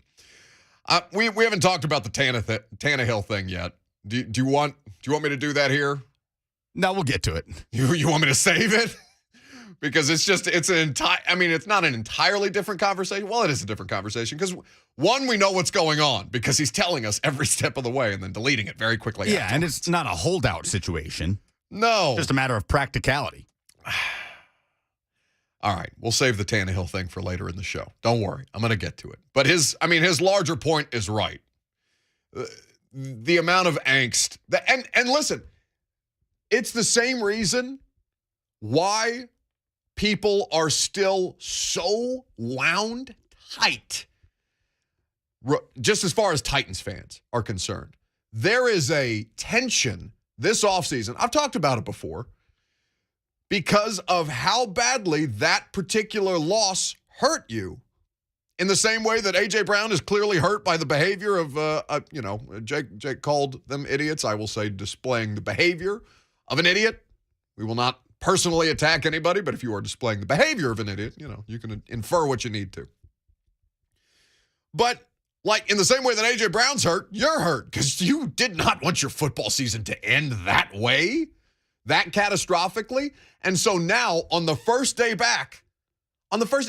We haven't talked about the Tannehill thing yet. Do you want me to do that here? No, we'll get to it. You want me to save it? Because it's not an entirely different conversation. Well, it is a different conversation because, one, we know what's going on because he's telling us every step of the way and then deleting it very quickly. Yeah, and it's not a holdout situation. No. Just a matter of practicality. All right, we'll save the Tannehill thing for later in the show. Don't worry, I'm going to get to it. But his larger point is right. The amount of angst and listen, it's the same reason why people are still so wound tight, just as far as Titans fans are concerned. There is a tension this offseason. I've talked about it before because of how badly that particular loss hurt you. In the same way that A.J. Brown is clearly hurt by the behavior of, Jake called them idiots. I will say displaying the behavior of an idiot. We will not personally attack anybody, but if you are displaying the behavior of an idiot, you can infer what you need to. But, like, in the same way that A.J. Brown's hurt, you're hurt because you did not want your football season to end that way, that catastrophically. And so now, on the first day back,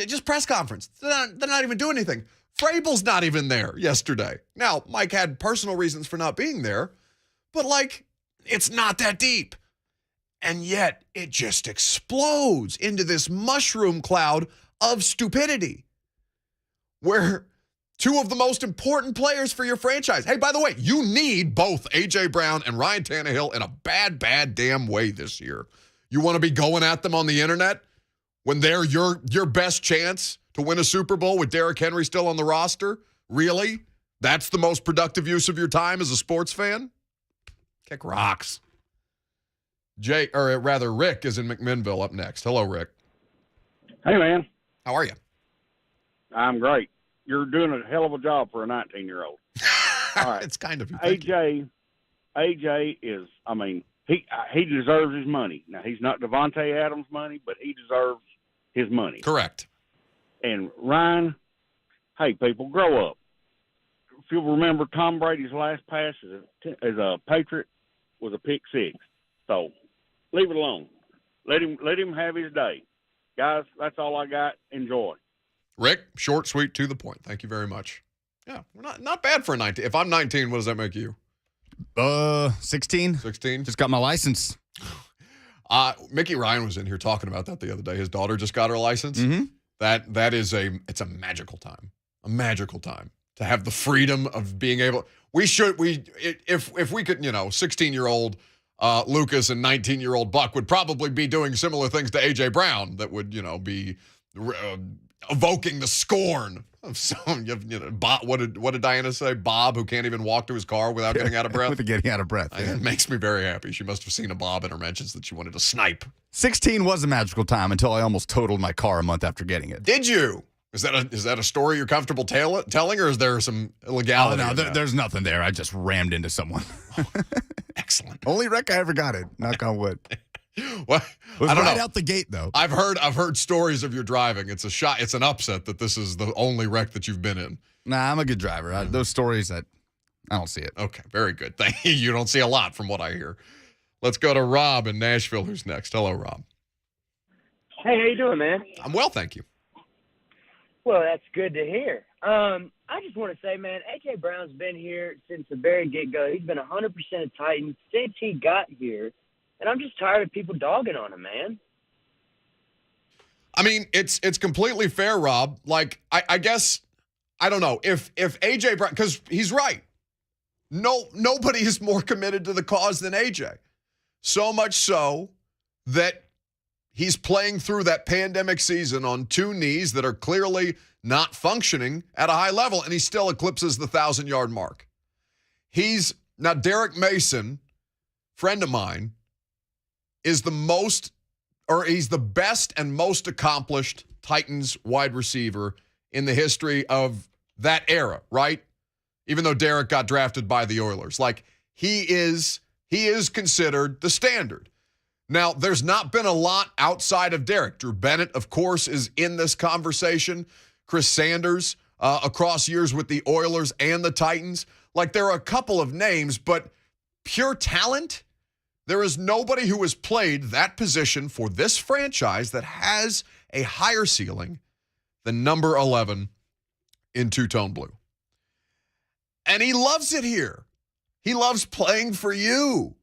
just press conference, they're not even doing anything. Vrabel's not even there yesterday. Now, Mike had personal reasons for not being there, but, like, it's not that deep. And yet, it just explodes into this mushroom cloud of stupidity where two of the most important players for your franchise. Hey, by the way, you need both A.J. Brown and Ryan Tannehill in a bad, bad damn way this year. You want to be going at them on the internet when they're your best chance to win a Super Bowl with Derrick Henry still on the roster? Really? That's the most productive use of your time as a sports fan? Kick rocks. Rick is in McMinnville up next. Hello, Rick. Hey, man. How are you? I'm great. You're doing a hell of a job for a 19-year-old. All right. It's kind of you. AJ is, he deserves his money. Now, he's not Devontae Adams' money, but he deserves his money. Correct. And Ryan, hey, people, grow up. If you'll remember, Tom Brady's last pass as a Patriot was a pick six. So leave it alone. Let him have his day. Guys, that's all I got. Enjoy. Rick, short, sweet, to the point. Thank you very much. Yeah, we're not bad for a 19. If I'm 19, what does that make you? 16. 16? Just got my license. Mickey Ryan was in here talking about that the other day. His daughter just got her license. Mm-hmm. It's a magical time. A magical time to have the freedom of being able. If we could, 16-year-old Lucas and 19-year-old Buck would probably be doing similar things to AJ Brown that would, be evoking the scorn of some. Bob, what did Dianna say? Bob, who can't even walk to his car without getting out of breath. With getting out of breath. It makes me very happy. She must have seen a Bob interventions that she wanted to snipe. 16 was a magical time until I almost totaled my car a month after getting it. Did you? Is that a story you're comfortable telling, or is there some illegality? Oh, no, there's nothing there. I just rammed into someone. Excellent. Only wreck I ever got it. Knock on wood. Well, It was I don't right know. out the gate, though. I've heard stories of your driving. It's an upset that this is the only wreck that you've been in. Nah, I'm a good driver. Those stories, I don't see it. Okay, very good. Thank you. You don't see a lot from what I hear. Let's go to Rob in Nashville, who's next. Hello, Rob. Hey, how you doing, man? I'm well, thank you. Well, that's good to hear. I just want to say, man, A.J. Brown's been here since the very get-go. He's been 100% a Titan since he got here, and I'm just tired of people dogging on him, man. I mean, it's completely fair, Rob. Like, I guess, I don't know, if A.J. Brown, because he's right. Nobody is more committed to the cause than A.J. So much so that he's playing through that pandemic season on two knees that are clearly not functioning at a high level, and he still eclipses the 1,000-yard mark. Now, Derek Mason, friend of mine, is he's the best and most accomplished Titans wide receiver in the history of that era, right? Even though Derek got drafted by the Oilers. Like, he is considered the standard. Now, there's not been a lot outside of Derek. Drew Bennett, of course, is in this conversation. Chris Sanders, across years with the Oilers and the Titans. Like, there are a couple of names, but pure talent, there is nobody who has played that position for this franchise that has a higher ceiling than number 11 in two-tone blue. And he loves it here. He loves playing for you.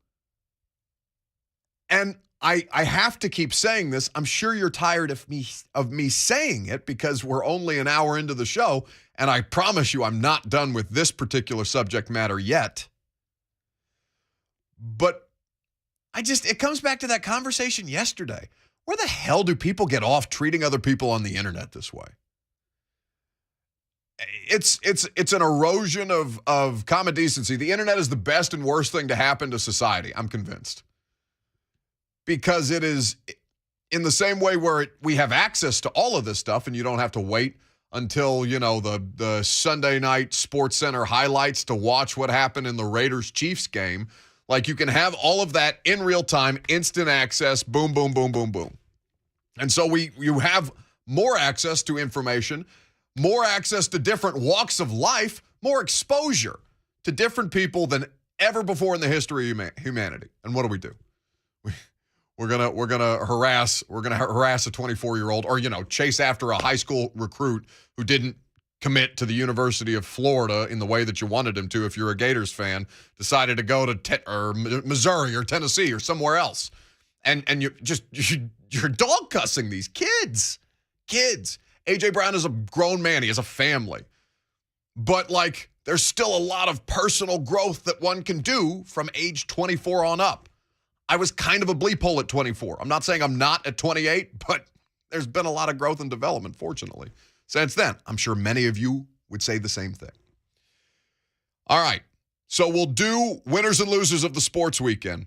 And I have to keep saying this. I'm sure you're tired of me saying it because we're only an hour into the show, and I promise you I'm not done with this particular subject matter yet. But it comes back to that conversation yesterday. Where the hell do people get off treating other people on the internet this way? It's an erosion of common decency. The internet is the best and worst thing to happen to society, I'm convinced. Because it is in the same way where we have access to all of this stuff and you don't have to wait until, the Sunday night Sports Center highlights to watch what happened in the Raiders-Chiefs game. Like, you can have all of that in real time, instant access, boom, boom, boom, boom, boom. And so you have more access to information, more access to different walks of life, more exposure to different people than ever before in the history of humanity. And what do? We're gonna harass a 24-year-old or chase after a high school recruit who didn't commit to the University of Florida in the way that you wanted him to if you're a Gators fan, decided to go to Missouri or Tennessee or somewhere else. And you're dog cussing these kids. AJ Brown is a grown man. He has a family. But there's still a lot of personal growth that one can do from age 24 on up. I was kind of a bleep hole at 24. I'm not saying I'm not at 28, but there's been a lot of growth and development, fortunately, since then. I'm sure many of you would say the same thing. All right, so we'll do winners and losers of the sports weekend.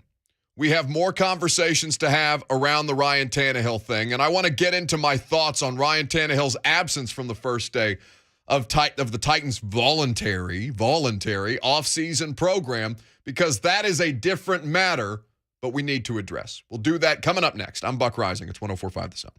We have more conversations to have around the Ryan Tannehill thing, and I want to get into my thoughts on Ryan Tannehill's absence from the first day of the Titans' voluntary offseason program, because that is a different matter, but we need to address. We'll do that coming up next. I'm Buck Reising. It's 104.5 The Zone.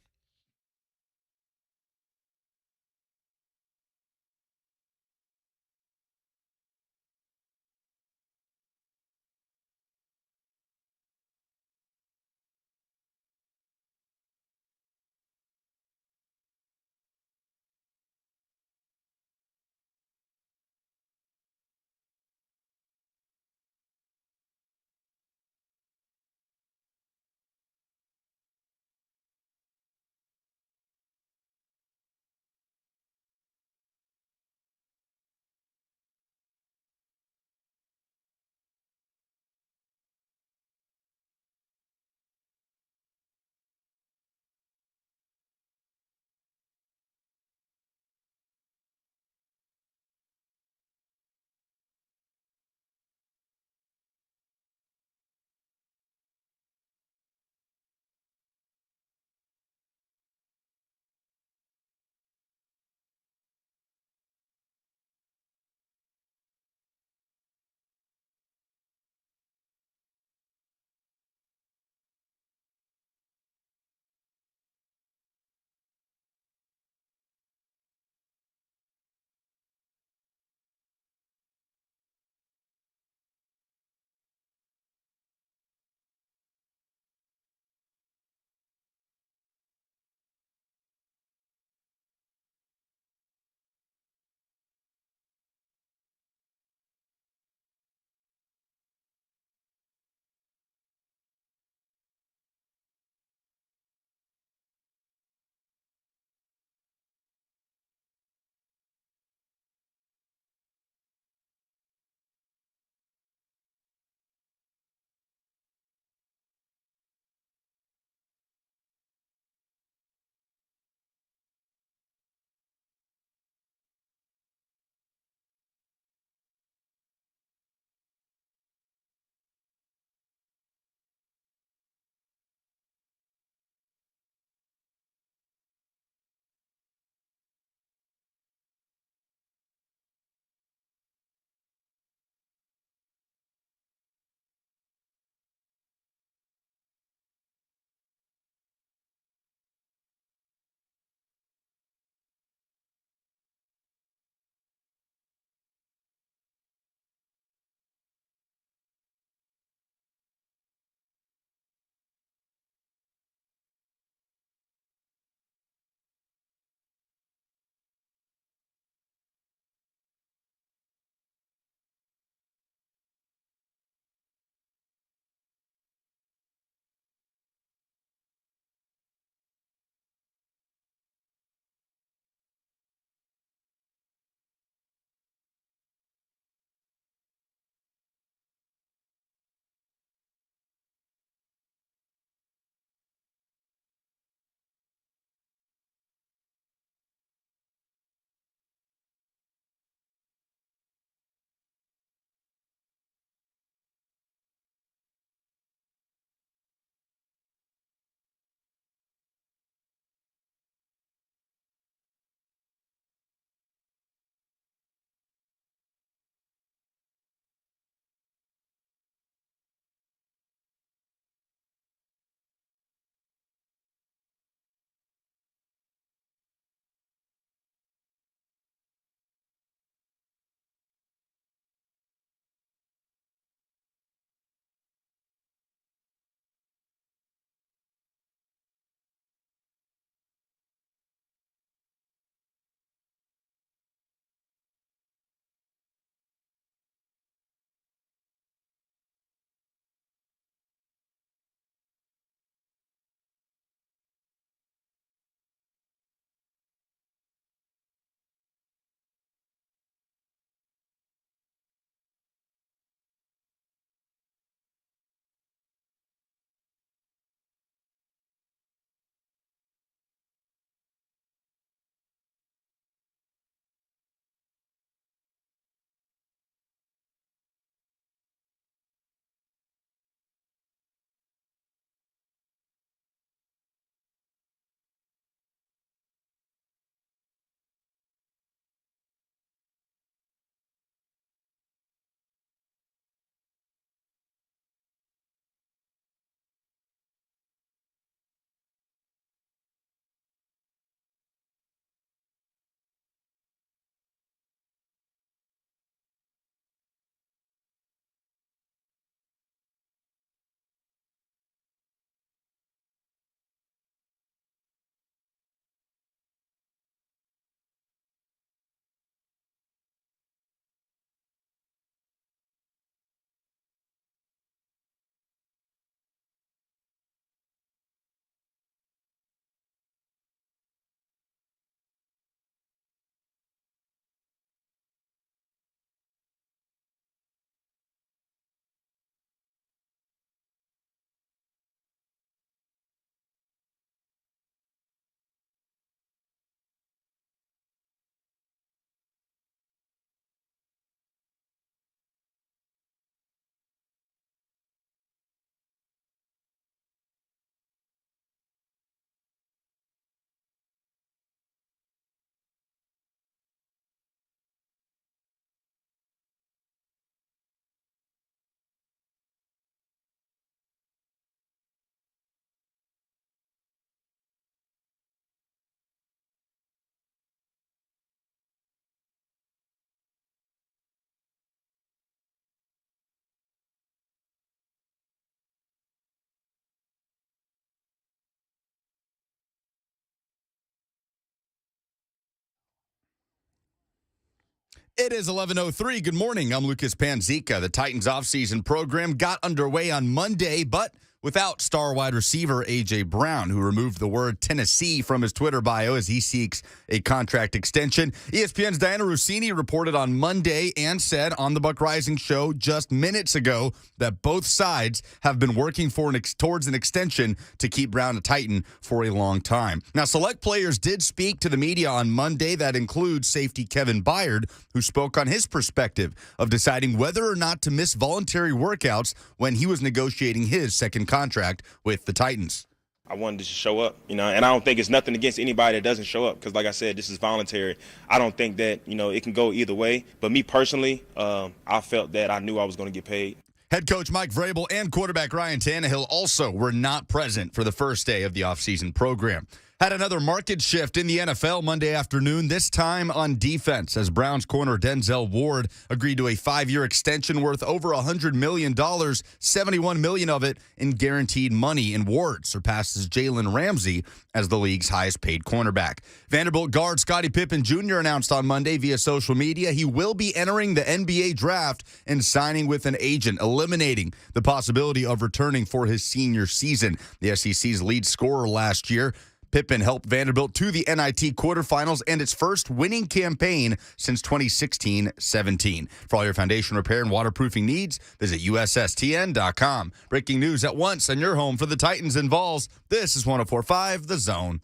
It is 11:03. Good morning. I'm Lucas Panzica. The Titans offseason program got underway on Monday, but without star wide receiver A.J. Brown, who removed the word Tennessee from his Twitter bio as he seeks a contract extension. ESPN's Dianna Russini reported on Monday and said on the Buck Reising Show just minutes ago that both sides have been working towards an extension to keep Brown a Titan for a long time. Now, select players did speak to the media on Monday. That includes safety Kevin Byard, who spoke on his perspective of deciding whether or not to miss voluntary workouts when he was negotiating his second contract with the Titans. I wanted to show up, and I don't think it's nothing against anybody that doesn't show up because, like I said, this is voluntary. I don't think that, it can go either way. But me personally, I felt that I knew I was going to get paid. Head coach Mike Vrabel and quarterback Ryan Tannehill also were not present for the first day of the offseason program. Had another market shift in the NFL Monday afternoon, this time on defense, as Browns corner Denzel Ward agreed to a 5-year extension worth over $100 million, $71 million of it in guaranteed money. And Ward surpasses Jalen Ramsey as the league's highest-paid cornerback. Vanderbilt guard Scottie Pippen Jr. announced on Monday via social media he will be entering the NBA draft and signing with an agent, eliminating the possibility of returning for his senior season. The SEC's lead scorer last year, Pippen helped Vanderbilt to the NIT quarterfinals and its first winning campaign since 2016-17. For all your foundation repair and waterproofing needs, visit USSTN.com. Breaking news at once on your home for the Titans and Vols. This is 104.5 The Zone.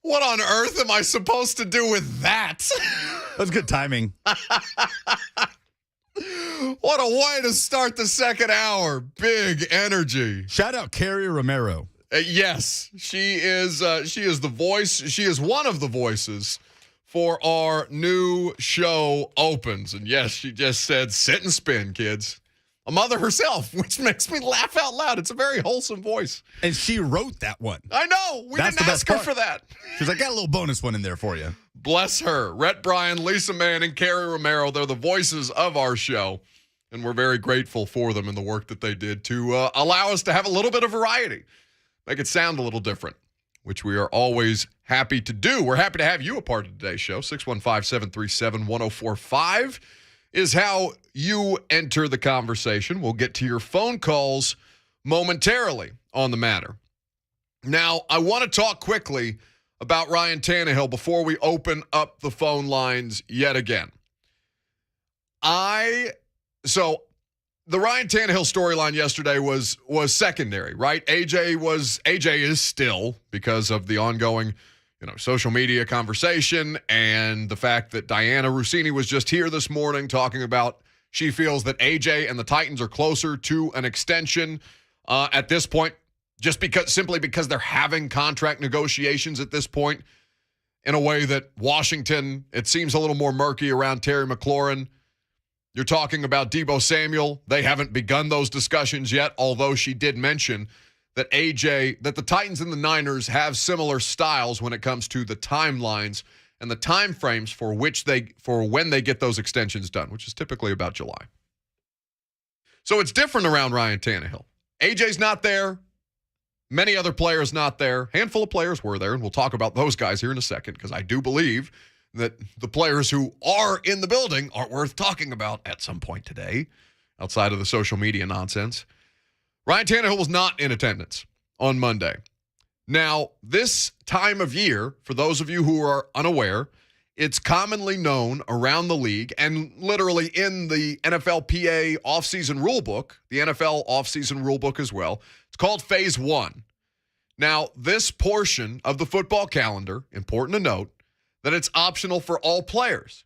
What on earth am I supposed to do with that? That was good timing. What a way to start the second hour. Big energy. Shout out Carrie Romero. Yes, she is the voice. She is one of the voices for our new show Opens. And yes, she just said, sit and spin, kids. A mother herself, which makes me laugh out loud. It's a very wholesome voice. And she wrote that one. I know. We That's didn't ask her part. for that. She's like, got a little bonus one in there for you. Bless her. Rhett Bryan, Lisa Manning, Carrie Romero, they're the voices of our show. And we're very grateful for them and the work that they did to allow us to have a little bit of variety. Make it sound a little different, which we are always happy to do. We're happy to have you a part of today's show. 615-737-1045 is how you enter the conversation. We'll get to your phone calls momentarily on the matter. Now, I want to talk quickly about Ryan Tannehill before we open up the phone lines yet again. So the Ryan Tannehill storyline yesterday was secondary, right? AJ is still, because of the ongoing social media conversation and the fact that Dianna Russini was just here this morning talking about she feels that AJ and the Titans are closer to an extension at this point, simply because they're having contract negotiations at this point in a way that Washington, it seems a little more murky around Terry McLaurin. You're talking about Deebo Samuel. They haven't begun those discussions yet, although she did mention that that the Titans and the Niners have similar styles when it comes to the timelines and the time frames for when they get those extensions done, which is typically about July. So it's different around Ryan Tannehill. AJ's not there. Many other players not there. Handful of players were there, and we'll talk about those guys here in a second because I do believe that the players who are in the building are worth talking about at some point today, outside of the social media nonsense. Ryan Tannehill was not in attendance on Monday. Now, this time of year, for those of you who are unaware, it's commonly known around the league and literally in the NFLPA offseason rulebook, the NFL offseason rulebook as well. It's called Phase 1. Now, this portion of the football calendar, important to note, that it's optional for all players.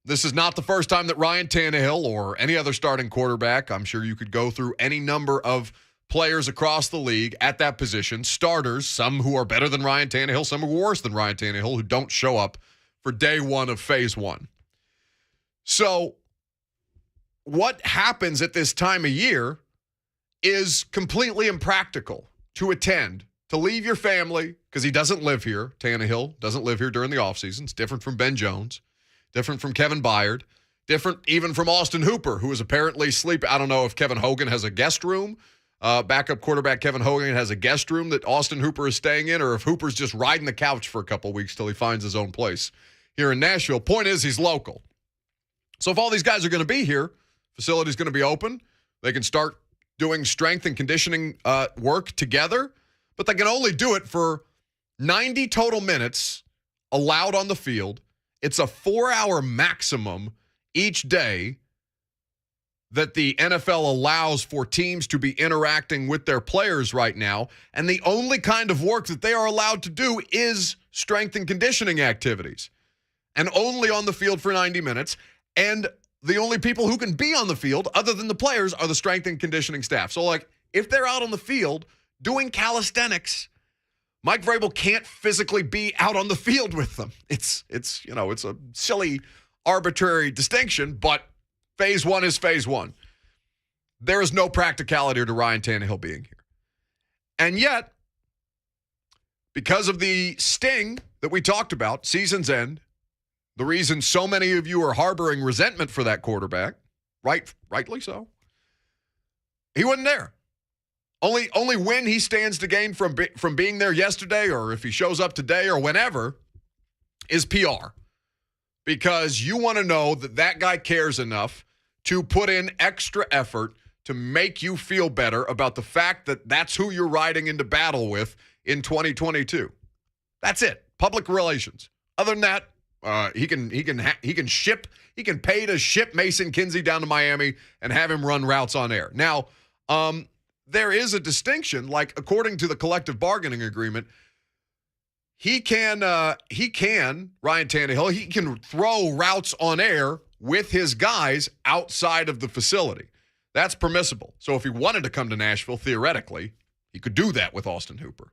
This is not the first time that Ryan Tannehill or any other starting quarterback, I'm sure you could go through any number of players across the league at that position, starters, some who are better than Ryan Tannehill, some who are worse than Ryan Tannehill, who don't show up for day one of Phase 1. So what happens at this time of year is completely impractical to attend to leave your family, because he doesn't live here. Tannehill doesn't live here during the offseason. It's different from Ben Jones, different from Kevin Byard, different even from Austin Hooper, who is apparently sleeping. I don't know if Kevin Hogan has a guest room. Backup quarterback Kevin Hogan has a guest room that Austin Hooper is staying in, or if Hooper's just riding the couch for a couple weeks till he finds his own place here in Nashville. Point is, he's local. So if all these guys are going to be here, facility's going to be open. They can start doing strength and conditioning work together, but they can only do it for 90 total minutes allowed on the field. It's a 4-hour maximum each day that the NFL allows for teams to be interacting with their players right now, and the only kind of work that they are allowed to do is strength and conditioning activities, and only on the field for 90 minutes, and the only people who can be on the field, other than the players, are the strength and conditioning staff. So, like, if they're out on the field doing calisthenics, Mike Vrabel can't physically be out on the field with them. It's a silly, arbitrary distinction, but phase one is phase one. There is no practicality to Ryan Tannehill being here. And yet, because of the sting that we talked about, season's end, the reason so many of you are harboring resentment for that quarterback, rightly so, he wasn't there. Only when he stands to gain from being there yesterday, or if he shows up today or whenever, is PR. Because you want to know that guy cares enough to put in extra effort to make you feel better about the fact that that's who you're riding into battle with in 2022. That's it. Public relations. Other than that, he can pay to ship Mason Kinsey down to Miami and have him run routes on air. Now, there is a distinction. Like, according to the collective bargaining agreement, Ryan Tannehill, he can throw routes on air with his guys outside of the facility. That's permissible. So if he wanted to come to Nashville, theoretically, he could do that with Austin Hooper.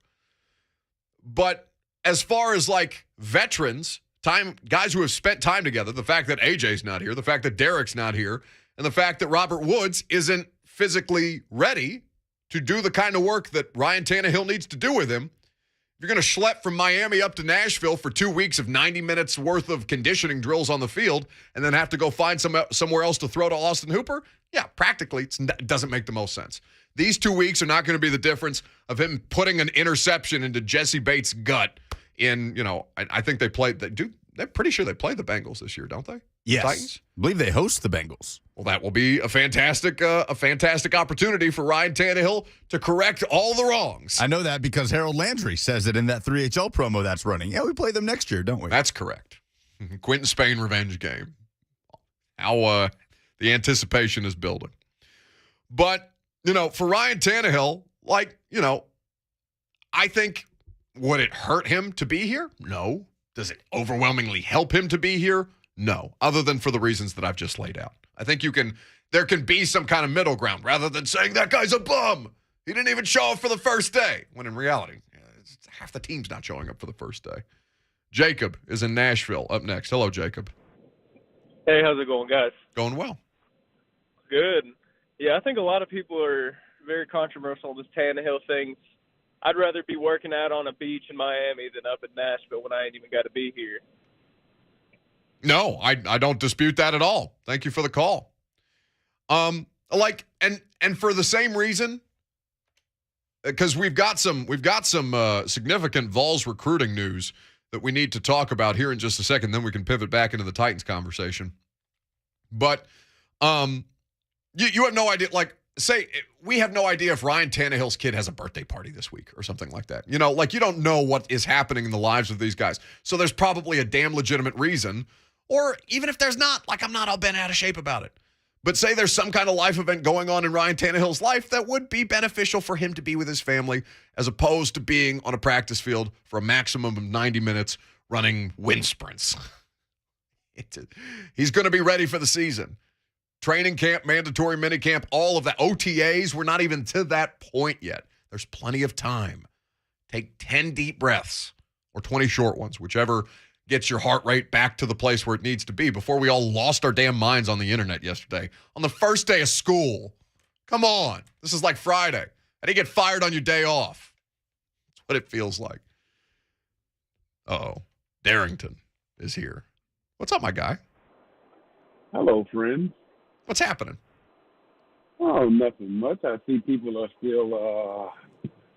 But as far as, like, veterans, guys who have spent time together, the fact that AJ's not here, the fact that Derek's not here, and the fact that Robert Woods isn't physically ready to do the kind of work that Ryan Tannehill needs to do with him, if you're going to schlep from Miami up to Nashville for 2 weeks of 90 minutes worth of conditioning drills on the field and then have to go find somewhere else to throw to Austin Hooper, yeah, practically it doesn't make the most sense. These 2 weeks are not going to be the difference of him putting an interception into Jesse Bates' gut in, I think they played, they're pretty sure they played the Bengals this year, don't they? Yes. Titans? I believe they host the Bengals. Well, that will be a fantastic opportunity for Ryan Tannehill to correct all the wrongs. I know that because Harold Landry says it in that 3HL promo that's running. Yeah, we play them next year, don't we? That's correct. Quentin Spain revenge game. How the anticipation is building. But, for Ryan Tannehill, I think, would it hurt him to be here? No. Does it overwhelmingly help him to be here? No, other than for the reasons that I've just laid out. I think there can be some kind of middle ground rather than saying that guy's a bum. He didn't even show up for the first day, when in reality, half the team's not showing up for the first day. Jacob is in Nashville up next. Hello, Jacob. Hey, how's it going, guys? Going well. Good. Yeah, I think a lot of people are very controversial on this Tannehill thing. I'd rather be working out on a beach in Miami than up in Nashville when I ain't even got to be here. No, I don't dispute that at all. Thank you for the call. And for the same reason, because we've got some significant Vols recruiting news that we need to talk about here in just a second. Then we can pivot back into the Titans conversation. But you have no idea. Say we have no idea if Ryan Tannehill's kid has a birthday party this week or something like that. You don't know what is happening in the lives of these guys. So there's probably a damn legitimate reason. Or even if there's not, I'm not all bent out of shape about it. But say there's some kind of life event going on in Ryan Tannehill's life that would be beneficial for him to be with his family as opposed to being on a practice field for a maximum of 90 minutes running wind sprints. He's going to be ready for the season. Training camp, mandatory minicamp, all of that. OTAs, we're not even to that point yet. There's plenty of time. Take 10 deep breaths or 20 short ones, whichever gets your heart rate back to the place where it needs to be before we all lost our damn minds on the internet yesterday. On the first day of school. Come on. This is like Friday. How do you get fired on your day off? what it feels like. Uh-oh. Darrington is here. What's up, my guy? Hello, friend. What's happening? Oh, nothing much. I see people are still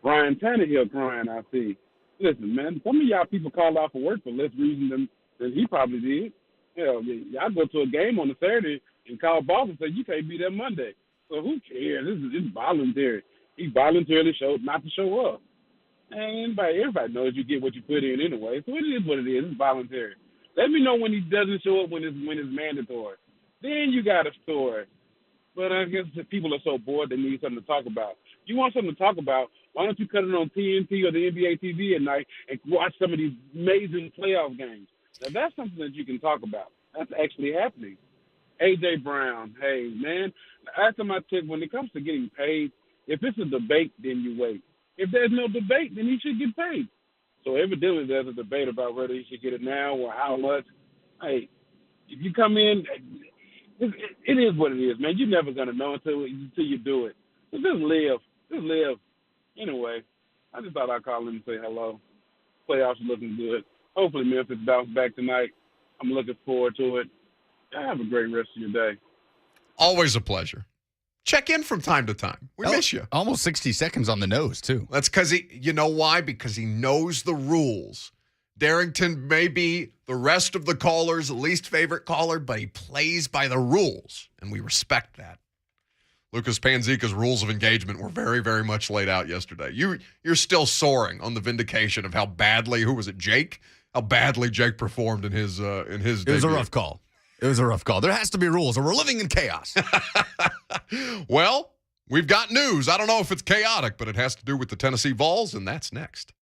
Ryan Tannehill crying, I see. Listen, man, some of y'all people call out for work for less reason than he probably did. Hell, y'all go to a game on a Saturday and call boss and say you can't be there Monday. So who cares? It's voluntary. He voluntarily showed not to show up. And everybody knows you get what you put in anyway. So it is what it is. It's voluntary. Let me know when he doesn't show up when it's mandatory. Then you got a story. But I guess the people are so bored they need something to talk about. You want something to talk about, why don't you cut it on TNT or the NBA TV at night and watch some of these amazing playoff games? Now, that's something that you can talk about. That's actually happening. A.J. Brown, hey, man, after my tip, when it comes to getting paid, if it's a debate, then you wait. If there's no debate, then he should get paid. So evidently there's a debate about whether he should get it now or how much. Hey, if you come in, it is what it is, man. You're never going to know until you do it. So just live. Just live. Anyway, I just thought I'd call in and say hello. Playoffs are looking good. Hopefully Memphis bounce back tonight. I'm looking forward to it. Have a great rest of your day. Always a pleasure. Check in from time to time. We miss you. Almost 60 seconds on the nose, too. That's because you know why? Because he knows the rules. Darrington may be the rest of the callers' least favorite caller, but he plays by the rules, and we respect that. Lucas Panzica's rules of engagement were very, very much laid out yesterday. You're still soaring on the vindication of how badly, who was it, Jake? How badly Jake performed in his debut. It was a rough call. It was a rough call. There has to be rules, or we're living in chaos. Well, we've got news. I don't know if it's chaotic, but it has to do with the Tennessee Vols, and that's next.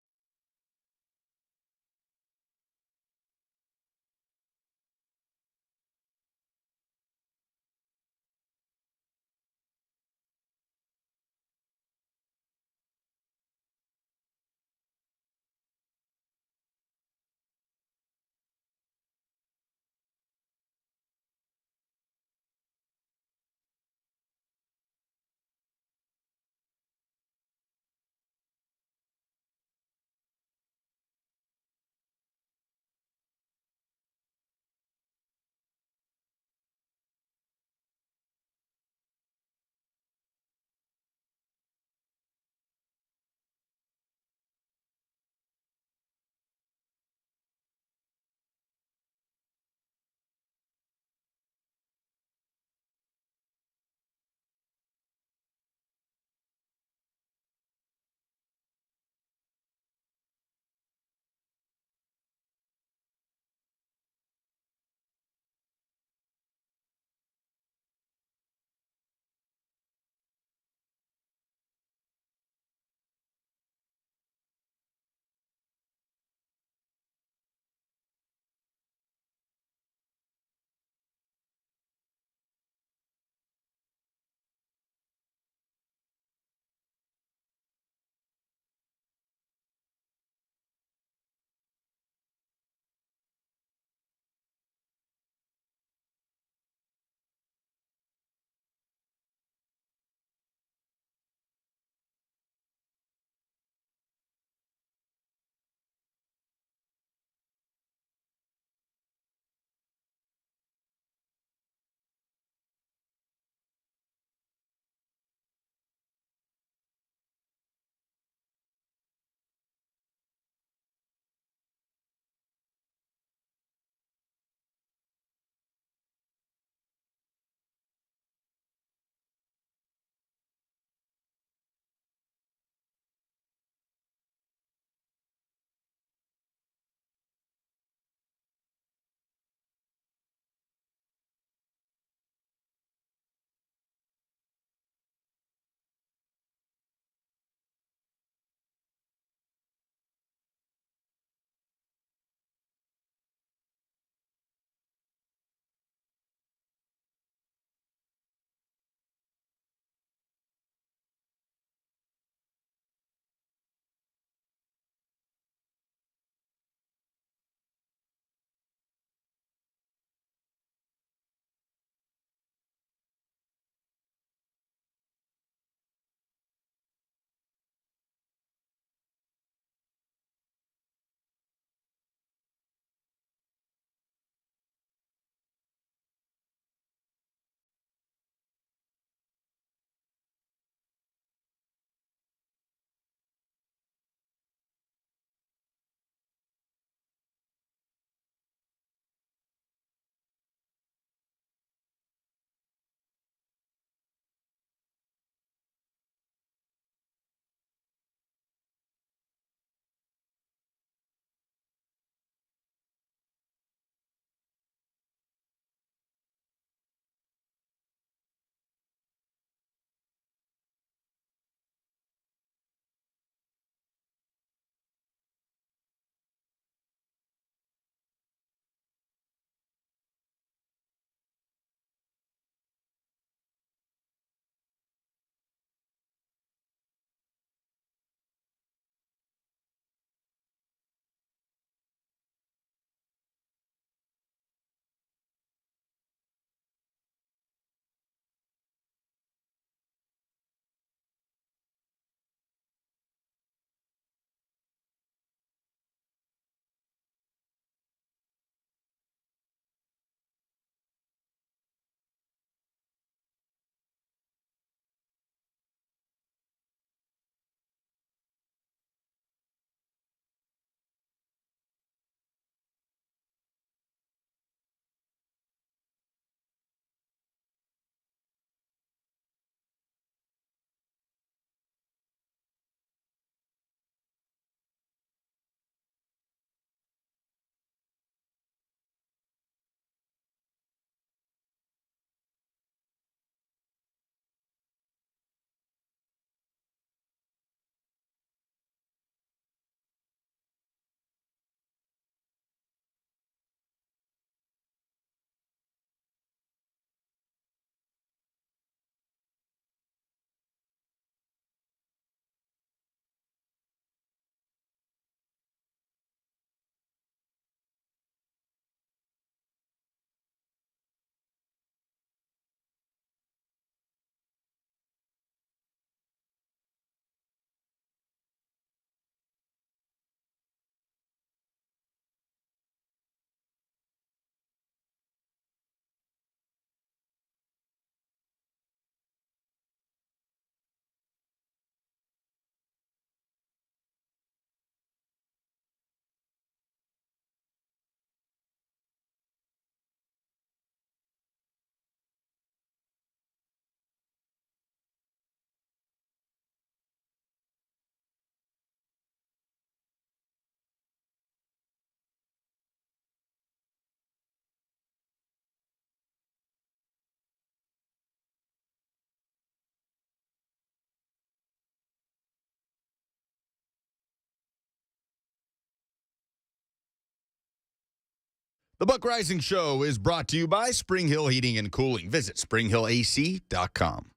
The Buck Reising Show is brought to you by Spring Hill Heating and Cooling. Visit springhillac.com.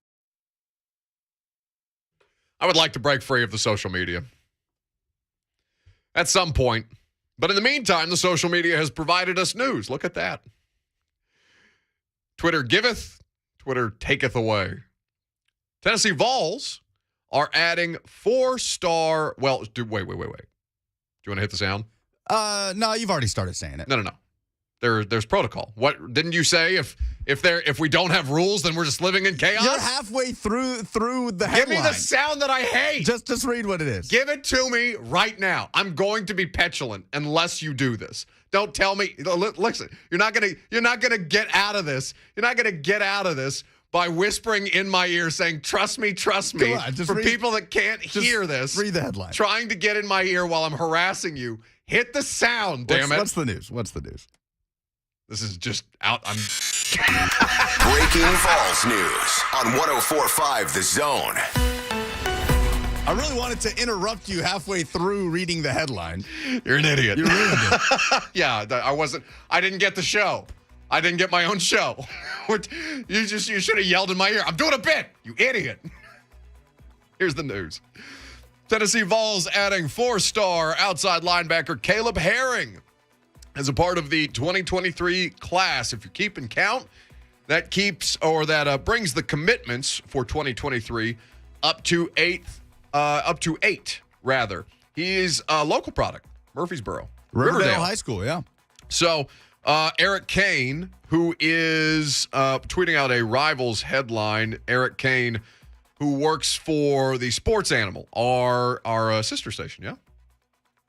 I would like to break free of the social media at some point. But in the meantime, the social media has provided us news. Look at that. Twitter giveth, Twitter taketh away. Tennessee Vols are adding 4-star. Well, wait. Do you want to hit the sound? No, you've already started saying it. No. There's protocol. What didn't you say? If we don't have rules, then we're just living in chaos. You're halfway through the headline. Give me the sound that I hate. Just read what it is. Give it to me right now. I'm going to be petulant unless you do this. Don't tell me. Listen, you're not gonna get out of this. You're not gonna get out of this by whispering in my ear saying, "Trust me, trust me." On, For people that can't hear this, read the headline. Trying to get in my ear while I'm harassing you. Hit the sound, damn it. What's the news? This is just out. I'm breaking Vols news on 104.5 The Zone. I really wanted to interrupt you halfway through reading the headline. You're an idiot. You ruined it. Yeah, I didn't get the show. I didn't get my own show. You should have yelled in my ear. I'm doing a bit, you idiot. Here's the news. Tennessee Vols adding 4-star outside linebacker Caleb Herring as a part of the 2023 class. If you're keeping count, that brings the commitments for 2023 up to 8 rather. He's a local product, Murfreesboro. Riverdale High School, yeah. So Eric Kane, who is tweeting out a Rivals headline, Eric Kane, who works for the Sports Animal, our sister station, yeah?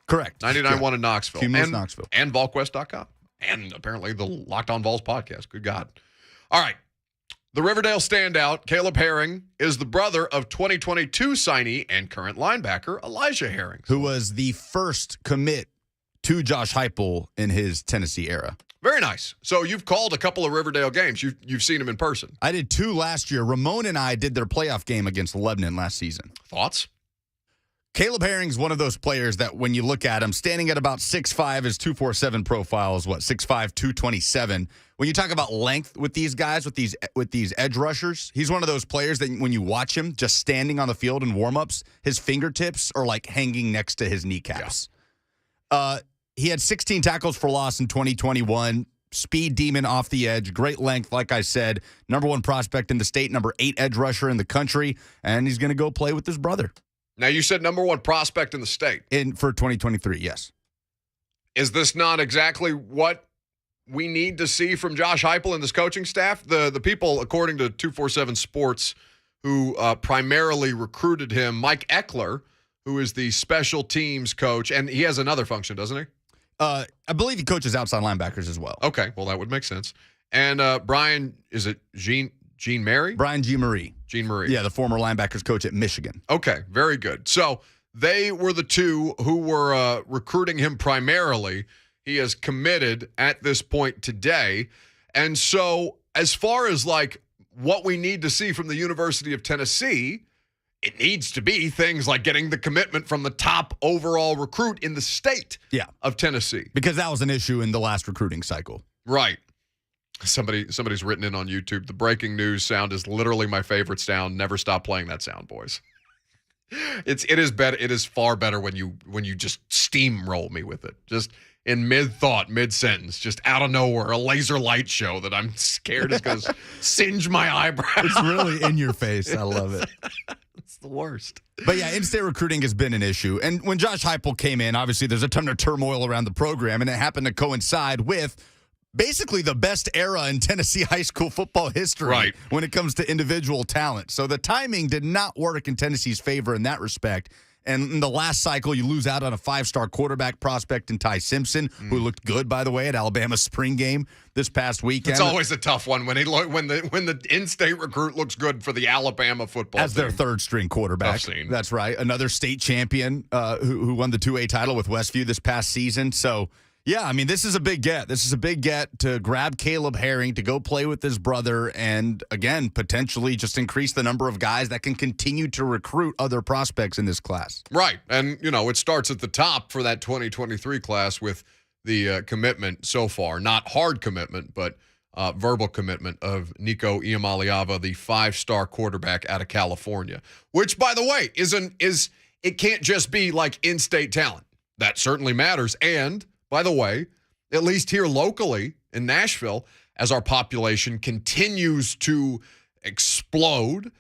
Correct. 99.1 in Knoxville. Cumulus Knoxville. And VolQuest.com. And apparently the Locked On Vols podcast. Good God. All right. The Riverdale standout, Caleb Herring, is the brother of 2022 signee and current linebacker Elijah Herring, who was the first commit to Josh Heupel in his Tennessee era. Very nice. So you've called a couple of Riverdale games. You've seen him in person. I did 2 last year. Ramon and I did their playoff game against Lebanon last season. Thoughts? Caleb Herring's one of those players that when you look at him, standing at about 6'5", his 247 profile is 6'5", 227. When you talk about length with these guys, with these edge rushers, he's one of those players that when you watch him just standing on the field in warmups, his fingertips are like hanging next to his kneecaps. Yeah. He had 16 tackles for loss in 2021. Speed demon off the edge, great length, like I said, number 1 prospect in the state, number 8 edge rusher in the country, and he's going to go play with his brother. Now, you said number 1 prospect in the state. For 2023, yes. Is this not exactly what we need to see from Josh Heupel and this coaching staff? The people, according to 247 Sports, who primarily recruited him, Mike Eckler, who is the special teams coach, and he has another function, doesn't he? I believe he coaches outside linebackers as well. Okay, well, that would make sense. And Brian, is it Jean Mary? Brian G. Marie. Jean Marie. Yeah, the former linebackers coach at Michigan. Okay, very good. So they were the 2 who were recruiting him primarily. He has committed at this point today. And so as far as what we need to see from the University of Tennessee, it needs to be things like getting the commitment from the top overall recruit in the state of Tennessee. Because that was an issue in the last recruiting cycle. Right. Somebody's written in on YouTube. The breaking news sound is literally my favorite sound. Never stop playing that sound, boys. It is better. It is far better when you just steamroll me with it. Just in mid-thought, mid-sentence, just out of nowhere, a laser light show that I'm scared is going to singe my eyebrows. It's really in your face. I love it. It's the worst. But yeah, in-state recruiting has been an issue. And when Josh Heupel came in, obviously there's a ton of turmoil around the program, and it happened to coincide with basically the best era in Tennessee high school football history when it comes to individual talent. So the timing did not work in Tennessee's favor in that respect. And in the last cycle, you lose out on a 5-star quarterback prospect in Ty Simpson, who looked good, by the way, at Alabama's spring game this past weekend. It's always a tough one when the in-state recruit looks good for the Alabama football as team. their 3rd-string quarterback. That's right. Another state champion who won the 2A title with Westview this past season. So, yeah, I mean, this is a big get. This is a big get to grab Caleb Herring to go play with his brother and, again, potentially just increase the number of guys that can continue to recruit other prospects in this class. Right. And, it starts at the top for that 2023 class with the commitment so far. Not hard commitment, but verbal commitment of Nico Iamaleava, the 5-star quarterback out of California. Which, by the way, it can't just be like in-state talent. That certainly matters. And, by the way, at least here locally in Nashville, as our population continues to explode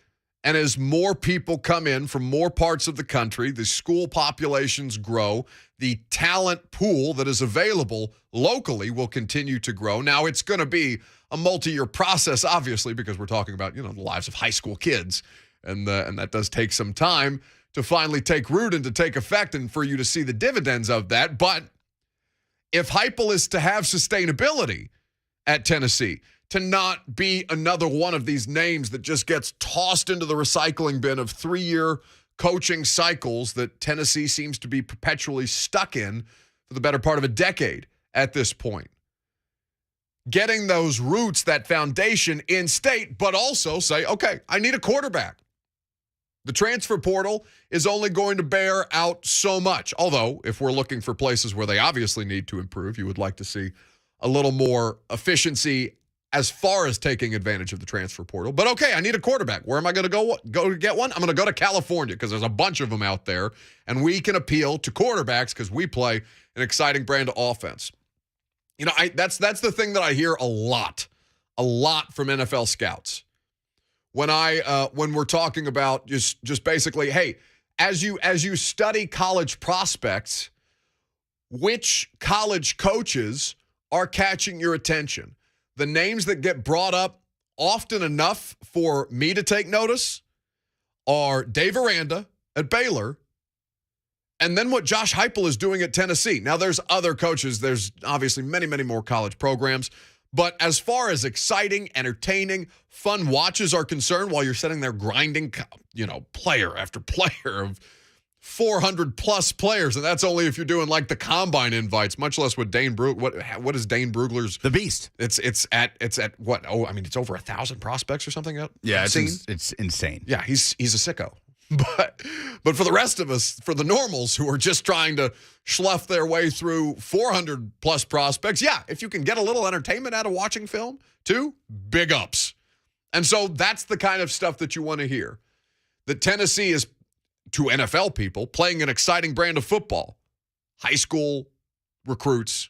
and as more people come in from more parts of the country, the school populations grow, the talent pool that is available locally will continue to grow. Now, it's going to be a multi-year process, obviously, because we're talking about, the lives of high school kids, and that does take some time to finally take root and to take effect and for you to see the dividends of that. But if Heupel is to have sustainability at Tennessee, to not be another one of these names that just gets tossed into the recycling bin of 3-year coaching cycles that Tennessee seems to be perpetually stuck in for the better part of a decade at this point. Getting those roots, that foundation in state, but also say, okay, I need a quarterback. The transfer portal is only going to bear out so much. Although, if we're looking for places where they obviously need to improve, you would like to see a little more efficiency as far as taking advantage of the transfer portal. But okay, I need a quarterback. Where am I going to go to get one? I'm going to go to California because there's a bunch of them out there, and we can appeal to quarterbacks because we play an exciting brand of offense. That's the thing that I hear a lot from NFL scouts. When we're talking about just basically, hey, as you study college prospects, which college coaches are catching your attention? The names that get brought up often enough for me to take notice are Dave Aranda at Baylor, and then what Josh Heupel is doing at Tennessee. Now, there's other coaches. There's obviously many, many more college programs. But as far as exciting, entertaining, fun watches are concerned, while you're sitting there grinding, player after player of 400-plus players, and that's only if you're doing like the combine invites, much less with Dane Brugler. What is Dane Brugler's? The Beast. It's at what? Oh, I mean, it's over 1,000 prospects or something. Yeah, it's insane. Yeah, he's a sicko. But for the rest of us, for the normals who are just trying to schluff their way through 400-plus prospects, yeah, if you can get a little entertainment out of watching film, too, big ups. And so that's the kind of stuff that you want to hear. That Tennessee is, to NFL people, playing an exciting brand of football. High school recruits,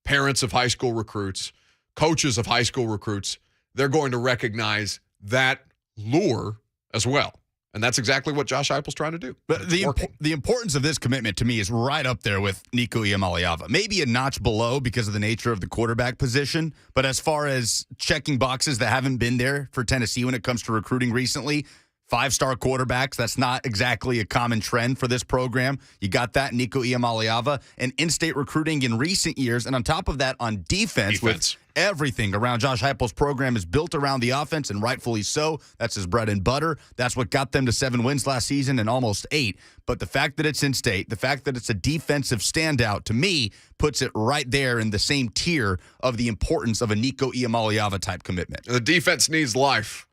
parents of high school recruits, coaches of high school recruits, they're going to recognize that lure as well. And that's exactly what Josh Heupel's trying to do. But the importance of this commitment to me is right up there with Nico Iamaleava. Maybe a notch below because of the nature of the quarterback position. But as far as checking boxes that haven't been there for Tennessee when it comes to recruiting recently, 5-star quarterbacks, that's not exactly a common trend for this program. You got that, Nico Iamaleava, and in-state recruiting in recent years. And on top of that, on defense. With everything around Josh Heupel's program is built around the offense, and rightfully so. That's his bread and butter. That's what got them to 7 wins last season and almost 8. But the fact that it's in-state, the fact that it's a defensive standout, to me, puts it right there in the same tier of the importance of a Nico Iamaleava type commitment. The defense needs life.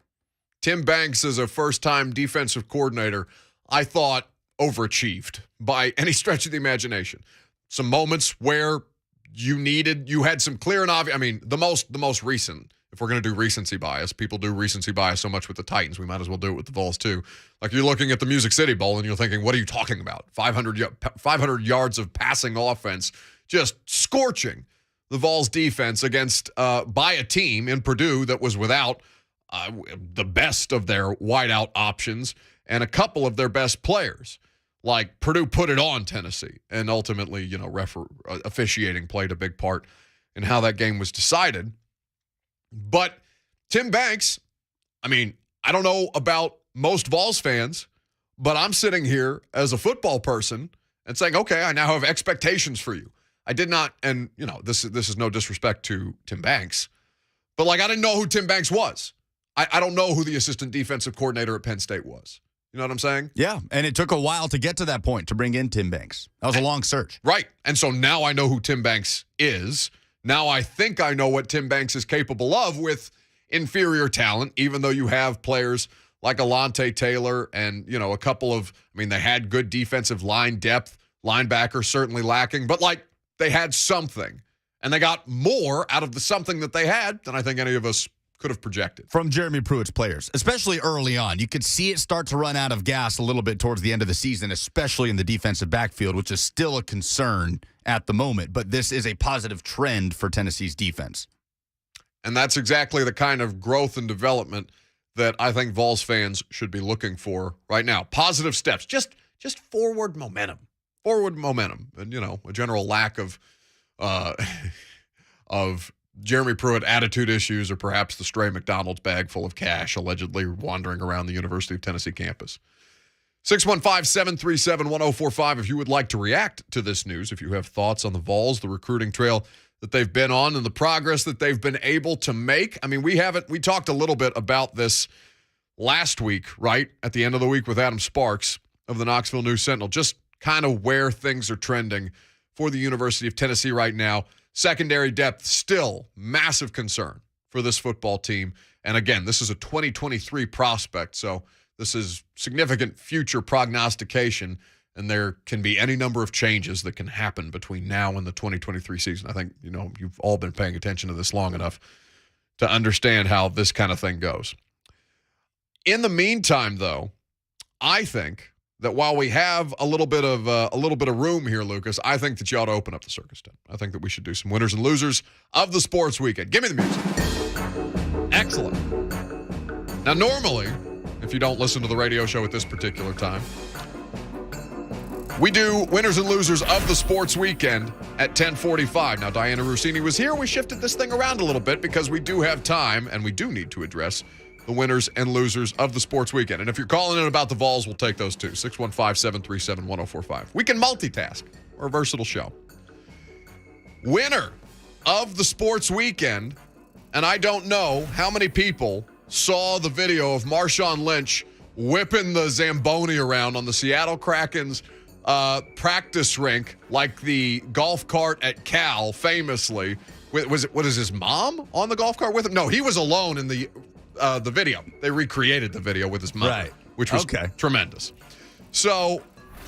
Tim Banks, as a first-time defensive coordinator, I thought overachieved by any stretch of the imagination. Some moments where you had some clear and obvious. I mean, the most recent, if we're going to do recency bias, people do recency bias so much with the Titans, we might as well do it with the Vols too. Like, you're looking at the Music City Bowl and you're thinking, what are you talking about? 500 yards of passing offense, just scorching the Vols defense against by a team in Purdue that was without the best of their wideout options and a couple of their best players. Like, Purdue put it on Tennessee, and ultimately, officiating played a big part in how that game was decided. But Tim Banks, I mean, I don't know about most Vols fans, but I'm sitting here as a football person and saying, okay, I now have expectations for you. I did not, and this is no disrespect to Tim Banks, but I didn't know who Tim Banks was. I don't know who the assistant defensive coordinator at Penn State was. You know what I'm saying? Yeah, and it took a while to get to that point to bring in Tim Banks. That was a long search. Right, and so now I know who Tim Banks is. Now I think I know what Tim Banks is capable of with inferior talent, even though you have players like Alontae Taylor and, a couple of, they had good defensive line depth, linebacker certainly lacking, but they had something, and they got more out of the something that they had than I think any of us could have projected. From Jeremy Pruitt's players, especially early on. You could see it start to run out of gas a little bit towards the end of the season, especially in the defensive backfield, which is still a concern at the moment. But this is a positive trend for Tennessee's defense. And that's exactly the kind of growth and development that I think Vols fans should be looking for right now. Positive steps, just forward momentum. Forward momentum. And, a general lack of Jeremy Pruitt attitude issues, or perhaps the stray McDonald's bag full of cash allegedly wandering around the University of Tennessee campus. 615-737-1045 if you would like to react to this news, if you have thoughts on the Vols, the recruiting trail that they've been on, and the progress that they've been able to make. I mean, we talked a little bit about this last week, right? At the end of the week with Adam Sparks of the Knoxville News-Sentinel, just kind of where things are trending for the University of Tennessee right now. Secondary depth, still massive concern for this football team. And again, this is a 2023 prospect, so this is significant future prognostication, and there can be any number of changes that can happen between now and the 2023 season. I think, you've all been paying attention to this long enough to understand how this kind of thing goes. In the meantime, though, I think that while we have a little bit of room here, Lucas, I think that you ought to open up the circus tent. I think that we should do some winners and losers of the sports weekend. Give me the music. Excellent. Now, normally, if you don't listen to the radio show at this particular time, we do winners and losers of the sports weekend at 10:45. Now, Dianna Russini was here. We shifted this thing around a little bit because we do have time, and we do need to address the winners and losers of the sports weekend. And if you're calling in about the Vols, we'll take those too. 615-737-1045. We can multitask. We're a versatile show. Winner of the sports weekend, and I don't know how many people saw the video of Marshawn Lynch whipping the Zamboni around on the Seattle Kraken's practice rink like the golf cart at Cal, famously. What is his mom on the golf cart with him? No, he was alone in the video. They recreated the video with his mother, right, which was tremendous. So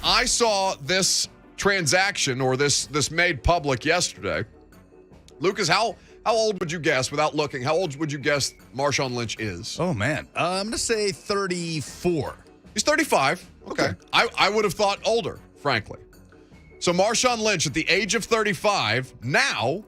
I saw this transaction, or this made public yesterday. Lucas, how old would you guess, without looking, how old would you guess Marshawn Lynch is? Oh, man. I'm going to say 34. He's 35. Okay. I would have thought older, frankly. So Marshawn Lynch, at the age of 35, now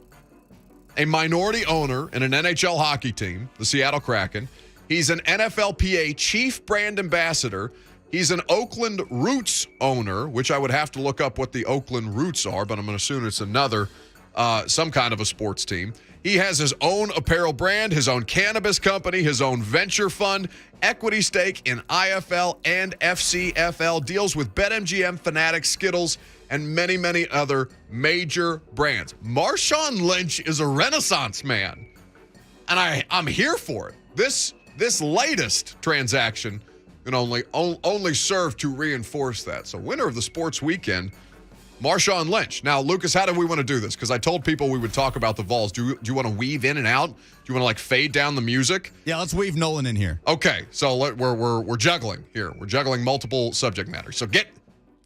a minority owner in an NHL hockey team, the Seattle Kraken. He's an NFLPA chief brand ambassador. He's an Oakland Roots owner, which I would have to look up what the Oakland Roots are, but I'm going to assume it's another, some kind of a sports team. He has his own apparel brand, his own cannabis company, his own venture fund, equity stake in IFL and FCFL, deals with BetMGM, Fanatics, Skittles, and many, many other major brands. Marshawn Lynch is a renaissance man, and I'm here for it. This latest transaction can only serve to reinforce that. So winner of the sports weekend, Marshawn Lynch. Now, Lucas, how do we want to do this? Because I told people we would talk about the Vols. Do you want to weave in and out? Do you want to fade down the music? Yeah, let's weave Nolan in here. Okay, so we're juggling here. We're juggling multiple subject matters. So get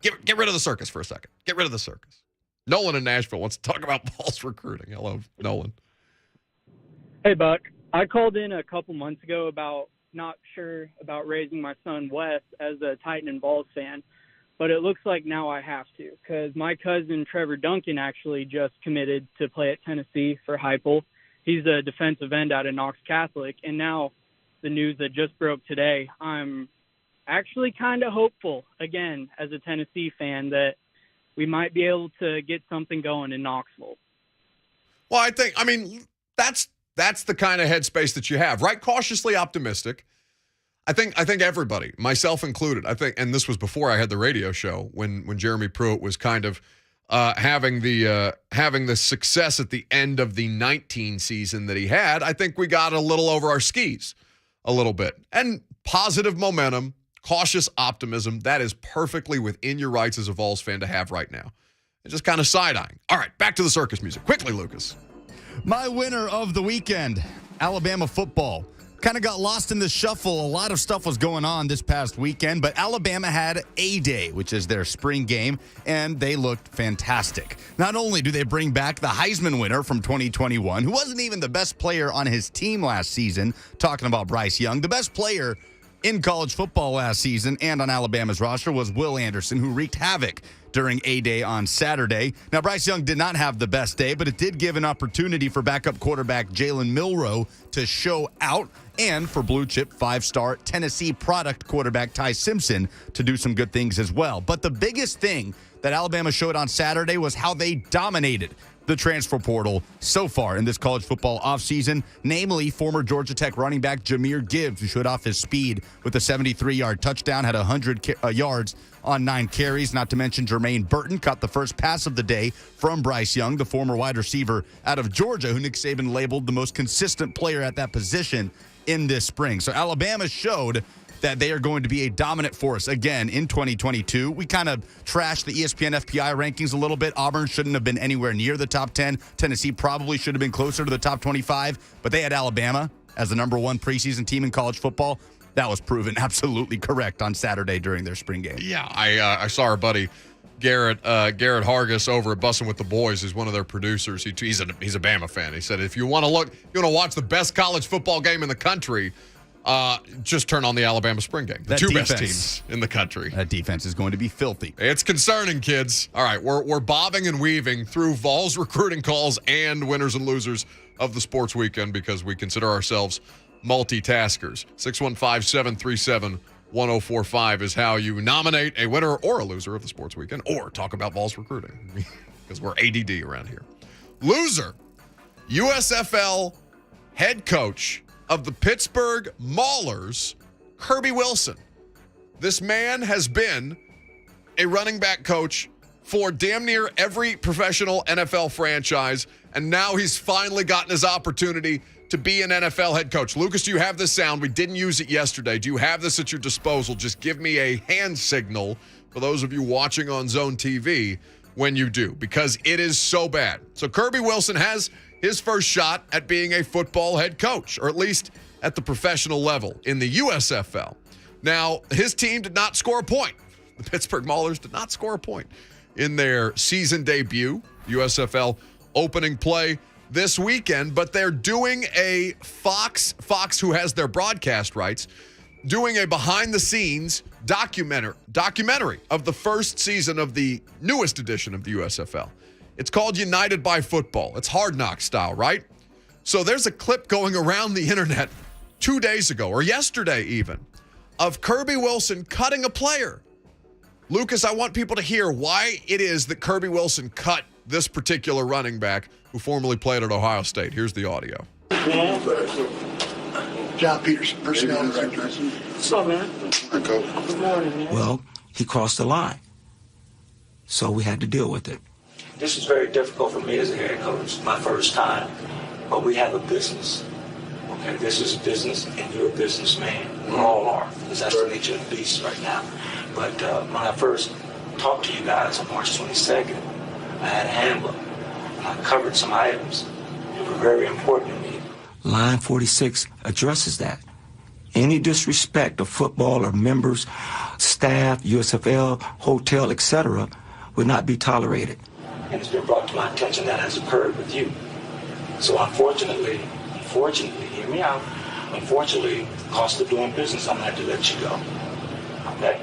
rid of the circus for a second. Get rid of the circus. Nolan in Nashville wants to talk about Vols recruiting. Hello, Nolan. Hey, Buck. I called in a couple months ago about not sure about raising my son Wes as a Titan and Vols fan, but it looks like now I have to, because my cousin Trevor Duncan actually just committed to play at Tennessee for Heupel. He's a defensive end out of Knox Catholic, and now the news that just broke today, I'm actually kind of hopeful, again, as a Tennessee fan, that we might be able to get something going in Knoxville. Well, that's the kind of headspace that you have, right? Cautiously optimistic. I think everybody, myself included, and this was before I had the radio show, when Jeremy Pruitt was kind of having the success at the end of the 19 season that he had. I think we got a little over our skis a little bit. And positive momentum, cautious optimism, that is perfectly within your rights as a Vols fan to have right now. And just kind of side-eyeing. All right, back to the circus music. Quickly, Lucas. My winner of the weekend, Alabama football. kind of got lost in the shuffle. A lot of stuff was going on this past weekend, but Alabama had A-Day, which is their spring game, and they looked fantastic. Not only do they bring back the Heisman winner from 2021, who wasn't even the best player on his team last season, talking about Bryce Young, the best player in college football last season and on Alabama's roster was Will Anderson, who wreaked havoc during A-Day on Saturday. Now, Bryce Young did not have the best day, but it did give an opportunity for backup quarterback Jalen Milroe to show out and for blue-chip five-star Tennessee product quarterback Ty Simpson to do some good things as well. But the biggest thing that Alabama showed on Saturday was how they dominated the transfer portal so far in this college football offseason, namely former Georgia Tech running back Jahmyr Gibbs, who showed off his speed with a 73-yard touchdown, had 100 yards on 9 carries, not to mention Jermaine Burton caught the first pass of the day from Bryce Young, the former wide receiver out of Georgia, who Nick Saban labeled the most consistent player at that position in this spring. So Alabama showed that they are going to be a dominant force again in 2022. We kind of trashed the ESPN FPI rankings a little bit. Auburn shouldn't have been anywhere near the top 10. Tennessee probably should have been closer to the top 25, but they had Alabama as the number 1 preseason team in college football. That was proven absolutely correct on Saturday during their spring game. Yeah, I saw our buddy Garrett Hargis over at Bussin' with the Boys. He's one of their producers. He's a Bama fan. He said, if you want to watch the best college football game in the country, just turn on the Alabama spring game. The two best teams in the country. That defense is going to be filthy. It's concerning, kids. All right, we're bobbing and weaving through Vols recruiting calls and winners and losers of the sports weekend because we consider ourselves multitaskers. 615-737-1045 is how you nominate a winner or a loser of the sports weekend or talk about Vols recruiting because we're ADD around here. Loser, USFL head coach of the Pittsburgh Maulers, Kirby Wilson. This man has been a running back coach for damn near every professional NFL franchise, and now he's finally gotten his opportunity to be an NFL head coach. Lucas, do you have this sound? We didn't use it yesterday. Do you have this at your disposal? Just give me a hand signal for those of you watching on Zone TV when you do, because it is so bad. So Kirby Wilson has his first shot at being a football head coach, or at least at the professional level in the USFL. Now, his team did not score a point. The Pittsburgh Maulers did not score a point in their season debut, USFL opening play this weekend, but they're doing a Fox, who has their broadcast rights, doing a behind-the-scenes documentary of the first season of the newest edition of the USFL. It's called United by Football. It's Hard Knock style, right? So there's a clip going around the internet 2 days ago, or yesterday even, of Kirby Wilson cutting a player. Lucas, I want people to hear why it is that Kirby Wilson cut this particular running back who formerly played at Ohio State. Here's the audio. John Peterson, personnel director. What's up, man? Hi, Coach. Good morning, man. Well, he crossed the line, so we had to deal with it. This is very difficult for me as a head coach, my first time, but we have a business. Okay, this is a business, and you're a businessman. We all are, because that's the nature of the beast right now. But when I first talked to you guys on March 22nd, I had a handbook. I covered some items that were very important to me. Line 46 addresses that. Any disrespect of football or members, staff, USFL, hotel, etc., would not be tolerated. And it's been brought to my attention that has occurred with you. So unfortunately, hear me out, unfortunately, cost of doing business, I'm going to have to let you go. Okay?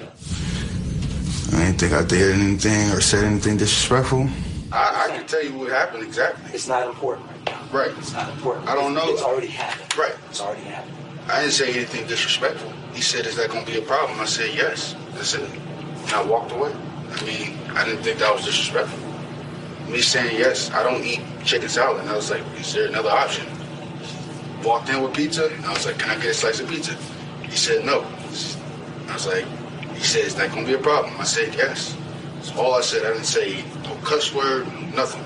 I didn't think I did anything or said anything disrespectful. I can tell you what happened exactly. It's not important right now. Right. It's not important. I don't know. It's already happened. Right. It's already happened. I didn't say anything disrespectful. He said, is that going to be a problem? I said, yes. That's it. And I walked away. I mean, I didn't think that was disrespectful. Me saying yes, I don't eat chicken salad. And I was like, is there another option? Walked in with pizza, and I was like, can I get a slice of pizza? He said no. I was like, he said, is that going to be a problem? I said, yes. That's all I said. I didn't say no cuss word, nothing.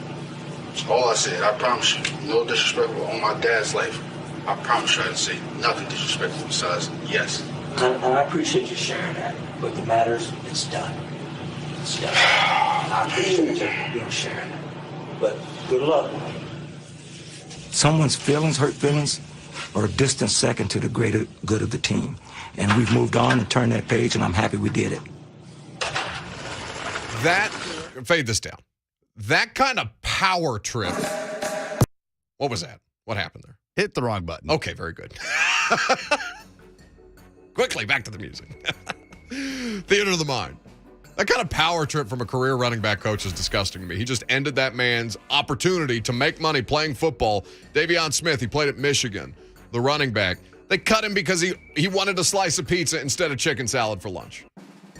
That's all I said. I promise you, no disrespectful on my dad's life. I promise you I didn't say nothing disrespectful besides yes. And I appreciate you sharing that, but the matters, it's done. It's done. And I appreciate you sharing that. But good luck. Someone's feelings, hurt feelings, or a distant second to the greater good of the team. And we've moved on and turned that page, and I'm happy we did it. Fade this down. That kind of power trip. What was that? What happened there? Hit the wrong button. Okay, very good. Quickly, back to the music. Theater of the mind. That kind of power trip from a career running back coach is disgusting to me. He just ended that man's opportunity to make money playing football. Davion Smith, he played at Michigan, the running back. They cut him because he wanted a slice of pizza instead of chicken salad for lunch.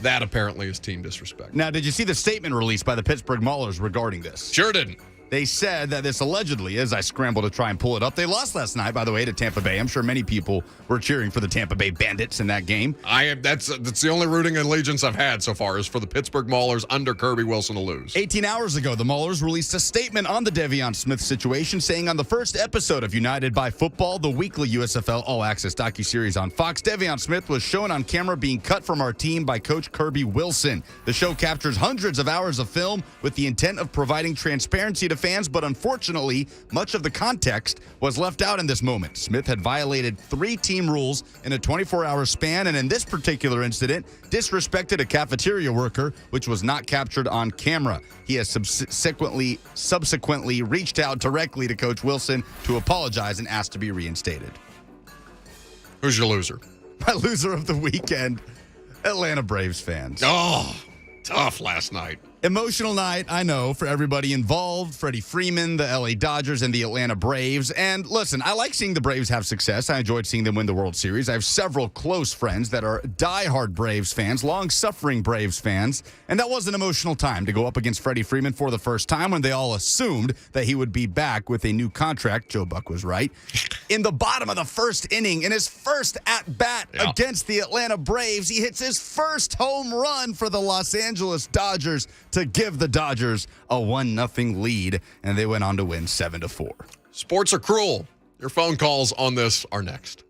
That apparently is team disrespect. Now, did you see the statement released by the Pittsburgh Maulers regarding this? Sure didn't. They said that this allegedly, as I scramble to try and pull it up, they lost last night, by the way, to Tampa Bay. I'm sure many people were cheering for the Tampa Bay Bandits in that game. That's the only rooting allegiance I've had so far is for the Pittsburgh Maulers under Kirby Wilson to lose. 18 hours ago, the Maulers released a statement on the Davion Smith situation, saying on the first episode of United by Football, the weekly USFL All-Access docuseries on Fox, Davion Smith was shown on camera being cut from our team by Coach Kirby Wilson. The show captures hundreds of hours of film with the intent of providing transparency to fans, but unfortunately, much of the context was left out in this moment. Smith had violated 3 team rules in a 24-hour span, and in this particular incident, disrespected a cafeteria worker, which was not captured on camera. He has subsequently reached out directly to Coach Wilson to apologize and ask to be reinstated. Who's your loser? My loser of the weekend, Atlanta Braves fans. Oh, tough last night. Emotional night, I know, for everybody involved. Freddie Freeman, the LA Dodgers, and the Atlanta Braves. And listen, I like seeing the Braves have success. I enjoyed seeing them win the World Series. I have several close friends that are diehard Braves fans, long-suffering Braves fans. And that was an emotional time to go up against Freddie Freeman for the first time when they all assumed that he would be back with a new contract. Joe Buck was right. In the bottom of the first inning, in his first at-bat against the Atlanta Braves, he hits his first home run for the Los Angeles Dodgers to give the Dodgers a 1-0 lead, and they went on to win 7-4. Sports are cruel. Your phone calls on this are next.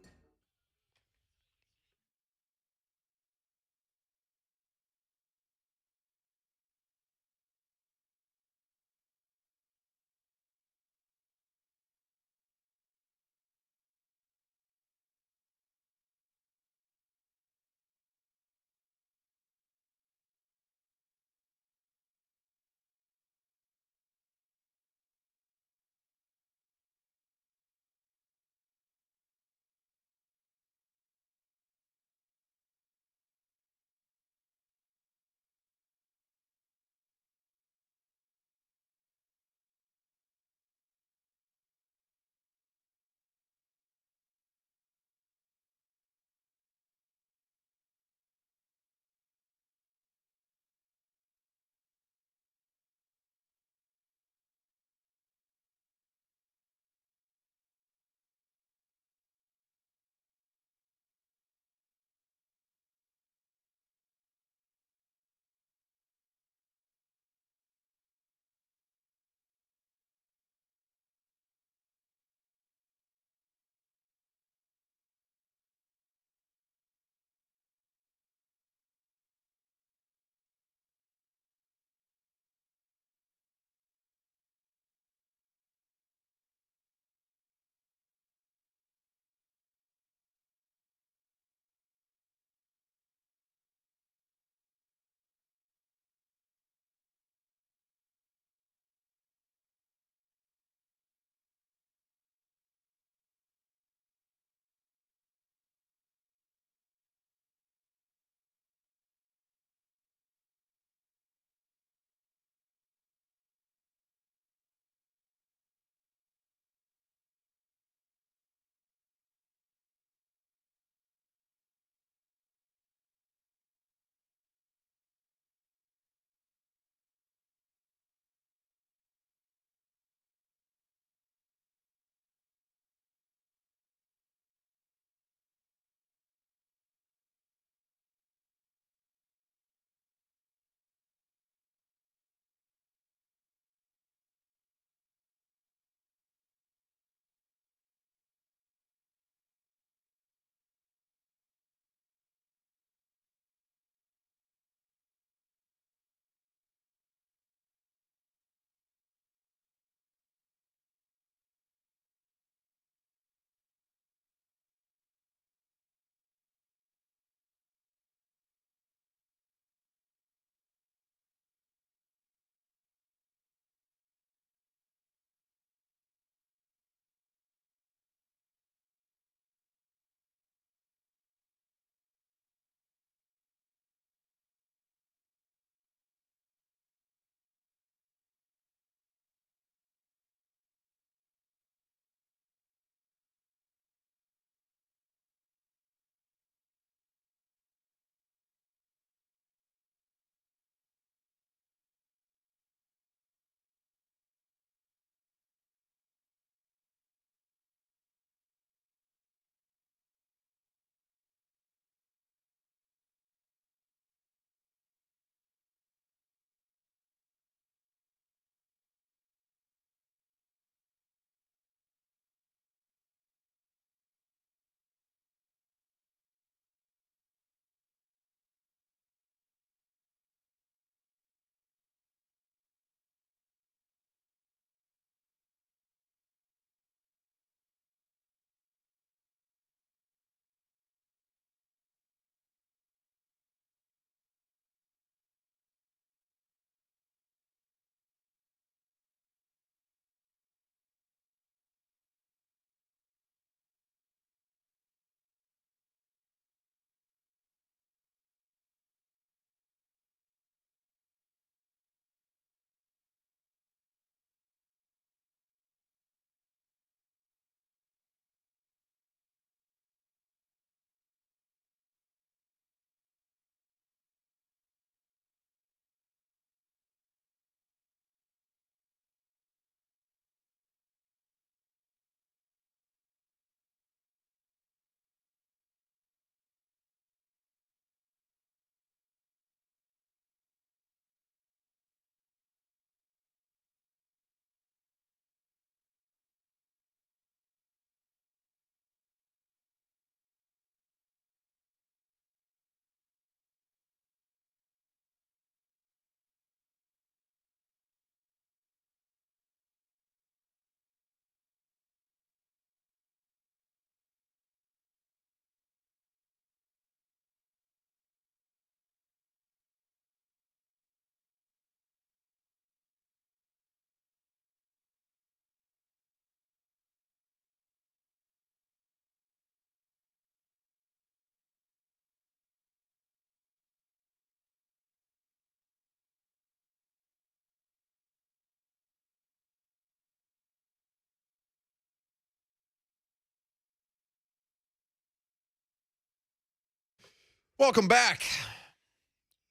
Welcome back.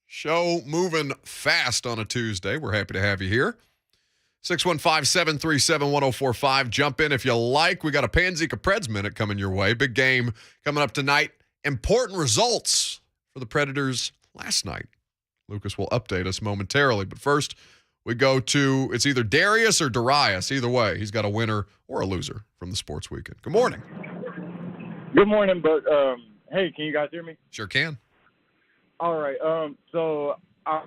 Show moving fast on a Tuesday. We're happy to have you here. 615-737-1045. Jump in if you like. We got a Panzika Preds minute coming your way. Big game coming up tonight. Important results for the Predators last night. Lucas will update us momentarily. But first, we go to, it's either Darius or Darius. Either way, he's got a winner or a loser from the sports weekend. Good morning. Good morning, but hey, can you guys hear me? Sure can. All right. So I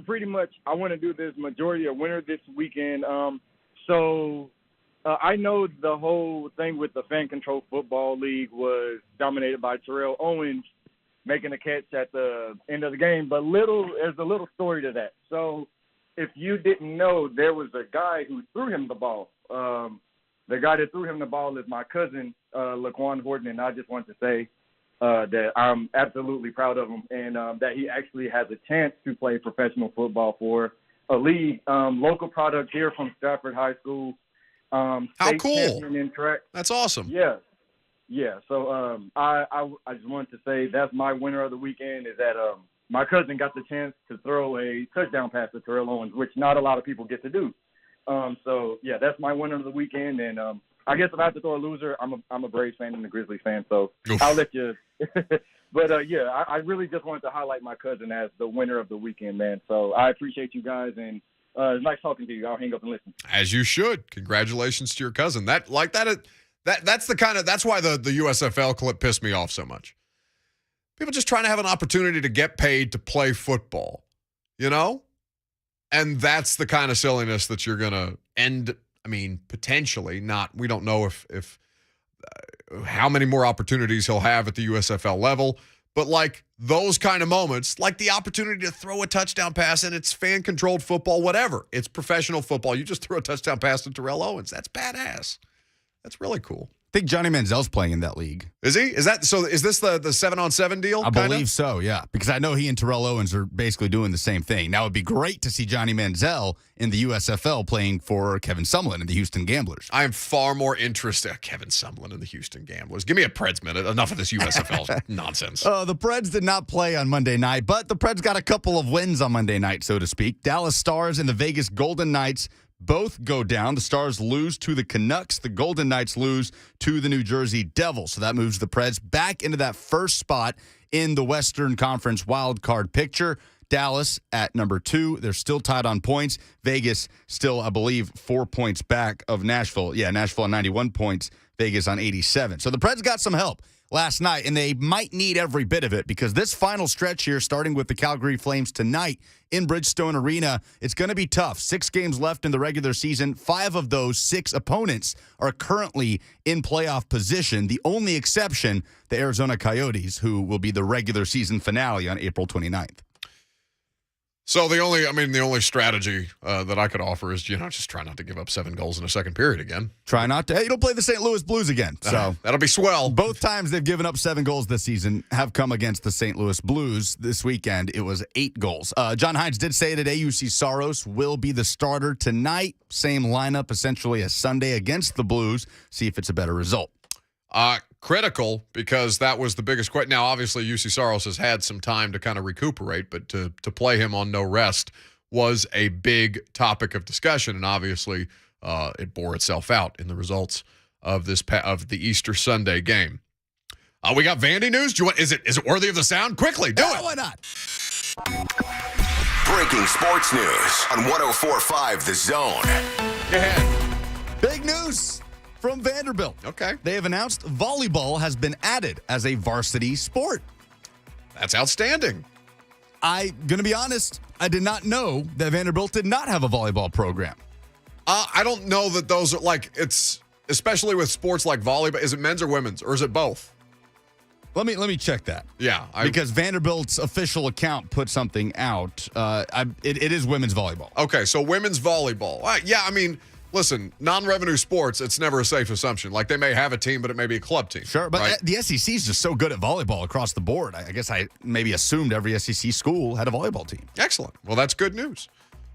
want to do this majority of winner this weekend. I know the whole thing with the fan control football league was dominated by Terrell Owens making a catch at the end of the game, but there's a little story to that. So if you didn't know, there was a guy who threw him the ball. The guy that threw him the ball is my cousin, Laquan Horton, and I just want to say that I'm absolutely proud of him and that he actually has a chance to play professional football for a league. Local product here from Stafford High School. How cool. Champion in track. That's awesome. Yeah. So I just wanted to say that's my winner of the weekend is that my cousin got the chance to throw a touchdown pass to Terrell Owens, which not a lot of people get to do. That's my winner of the weekend. And I guess if I have to throw a loser, I'm a Braves fan and a Grizzlies fan, so Oof. I'll let you. But I really just wanted to highlight my cousin as the winner of the weekend, man. So I appreciate you guys, and it's nice talking to you. I'll hang up and listen. As you should. Congratulations to your cousin. That's why the USFL clip pissed me off so much. People just trying to have an opportunity to get paid to play football, and that's the kind of silliness that you're gonna end. I mean, potentially not. We don't know if how many more opportunities he'll have at the USFL level, but like those kind of moments, like the opportunity to throw a touchdown pass, and it's fan-controlled football, whatever. It's professional football. You just throw a touchdown pass to Terrell Owens. That's badass. That's really cool. I think Johnny Manziel's playing in that league. Is he? Is this the 7-on-7 deal? I believe so, yeah. Because I know he and Terrell Owens are basically doing the same thing. Now, it'd be great to see Johnny Manziel in the USFL playing for Kevin Sumlin and the Houston Gamblers. I am far more interested. Kevin Sumlin and the Houston Gamblers. Give me a Preds minute. Enough of this USFL nonsense. The Preds did not play on Monday night, but the Preds got a couple of wins on Monday night, so to speak. Dallas Stars and the Vegas Golden Knights both go down. The Stars lose to the Canucks. The Golden Knights lose to the New Jersey Devils. So that moves the Preds back into that first spot in the Western Conference wild card picture. Dallas at number 2. They're still tied on points. Vegas still, I believe, 4 points back of Nashville. Yeah, Nashville on 91 points. Vegas on 87. So the Preds got some help last night, and they might need every bit of it because this final stretch here, starting with the Calgary Flames tonight in Bridgestone Arena, it's going to be tough. 6 games left in the regular season. 5 of those 6 opponents are currently in playoff position. The only exception, the Arizona Coyotes, who will be the regular season finale on April 29th. So the only strategy that I could offer is, just try not to give up 7 goals in a second period again. Try not to. Hey, you don't play the St. Louis Blues again. So that'll be swell. Both times they've given up 7 goals this season have come against the St. Louis Blues. This weekend, it was 8 goals. John Hines did say today UC Saros will be the starter tonight. Same lineup essentially as Sunday against the Blues. See if it's a better result. Critical because that was the biggest question. Now, obviously, UC Saros has had some time to kind of recuperate, but to play him on no rest was a big topic of discussion, and obviously it bore itself out in the results of the Easter Sunday game. We got Vandy news. Is it worthy of the sound? Quickly, do it. Why not? Breaking sports news on 104.5 The Zone. Go ahead. Big news from Vanderbilt. Okay. They have announced volleyball has been added as a varsity sport. That's outstanding. I'm going to be honest, I did not know that Vanderbilt did not have a volleyball program. I don't know that those are it's especially with sports like volleyball. Is it men's or women's, or is it both? Let me check that. Yeah. Because Vanderbilt's official account put something out. It is women's volleyball. Okay, so women's volleyball. Listen, non-revenue sports, it's never a safe assumption. Like, they may have a team, but it may be a club team. Sure, but right? The SEC is just so good at volleyball across the board. I guess I maybe assumed every SEC school had a volleyball team. Excellent. Well, that's good news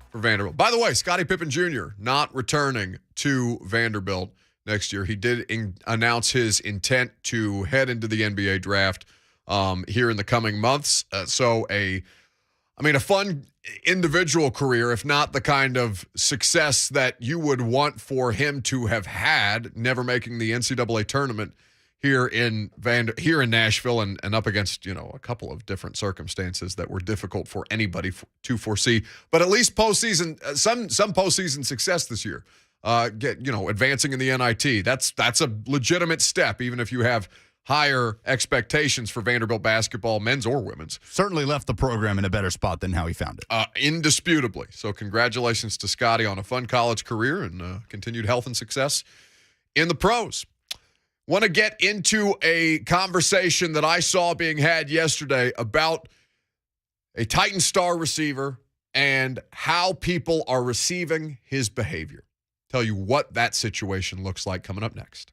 for Vanderbilt. By the way, Scottie Pippen Jr. not returning to Vanderbilt next year. He did announce his intent to head into the NBA draft here in the coming months. A fun individual career, if not the kind of success that you would want for him to have had, never making the NCAA tournament here in Nashville and up against, a couple of different circumstances that were difficult for anybody to foresee. But at least postseason, some postseason success this year. Advancing in the NIT. That's a legitimate step, even if you have higher expectations for Vanderbilt basketball, men's or women's. Certainly left the program in a better spot than how he found it. Indisputably. So congratulations to Scotty on a fun college career and continued health and success in the pros. Want to get into a conversation that I saw being had yesterday about a Titan star receiver and how people are receiving his behavior. Tell you what that situation looks like coming up next.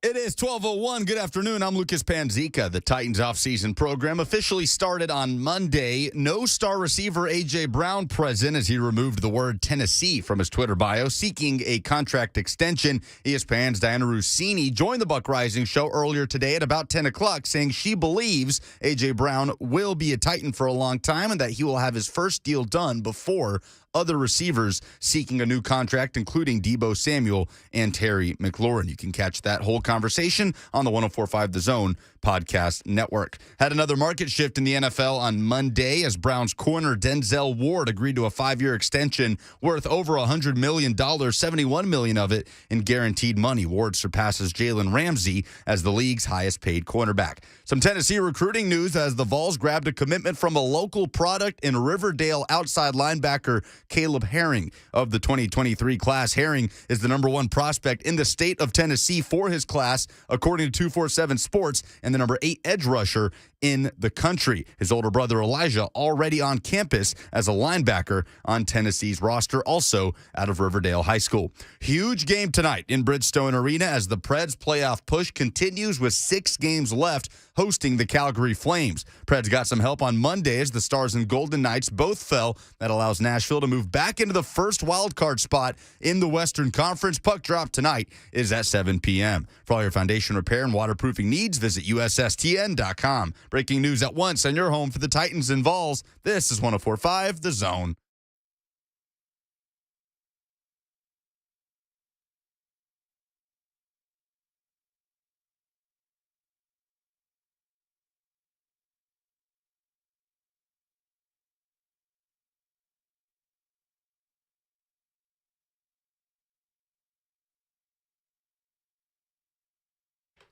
It is 12:01. Good afternoon. I'm Lucas Panzica. The Titans offseason program officially started on Monday. No star receiver A.J. Brown present as he removed the word Tennessee from his Twitter bio, seeking a contract extension. ESPN's Dianna Russini joined the Buck Reising Show earlier today at about 10 o'clock, saying she believes A.J. Brown will be a Titan for a long time and that he will have his first deal done before other receivers seeking a new contract, including Deebo Samuel and Terry McLaurin. You can catch that whole conversation on the 104.5 The Zone podcast network. Had another market shift in the NFL on Monday as Browns corner Denzel Ward agreed to a 5-year extension worth over $100 million, $71 million of it in guaranteed money. Ward surpasses Jalen Ramsey as the league's highest paid cornerback. Some Tennessee recruiting news as the Vols grabbed a commitment from a local product in Riverdale outside linebacker Caleb Herring of the 2023 class. Herring is the number one prospect in the state of Tennessee for his class, according to 247 Sports, and the number 8 edge rusher in the country. His older brother Elijah already on campus as a linebacker on Tennessee's roster, also out of Riverdale High School. Huge game tonight in Bridgestone Arena as the Preds playoff push continues with 6 games left, hosting the Calgary Flames. Preds got some help on Monday as the Stars and Golden Knights both fell. That allows Nashville to move back into the first wildcard spot in the Western Conference. Puck drop tonight is at 7 p.m. For all your foundation repair and waterproofing needs, visit USSTN.com. Breaking news at once on your home for the Titans and Vols. This is 104.5 The Zone.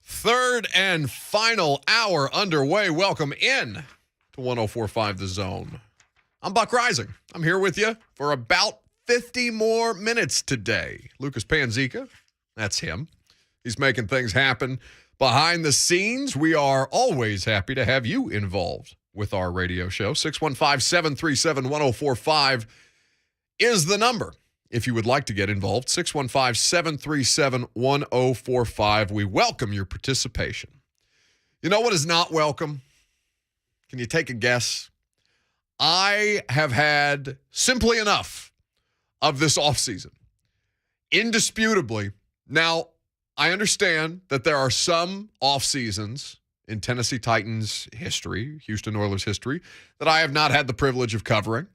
Third and final hour underway. Welcome in to 104.5 The Zone. I'm Buck Reising. I'm here with you for about 50 more minutes today. Lucas Panzica, that's him. He's making things happen behind the scenes. We are always happy to have you involved with our radio show. 615-737-1045 is the number. If you would like to get involved, 615-737-1045. We welcome your participation. You know what is not welcome? Can you take a guess? I have had simply enough of this offseason. Indisputably. Now, I understand that there are some offseasons in Tennessee Titans history, Houston Oilers history, that I have not had the privilege of covering.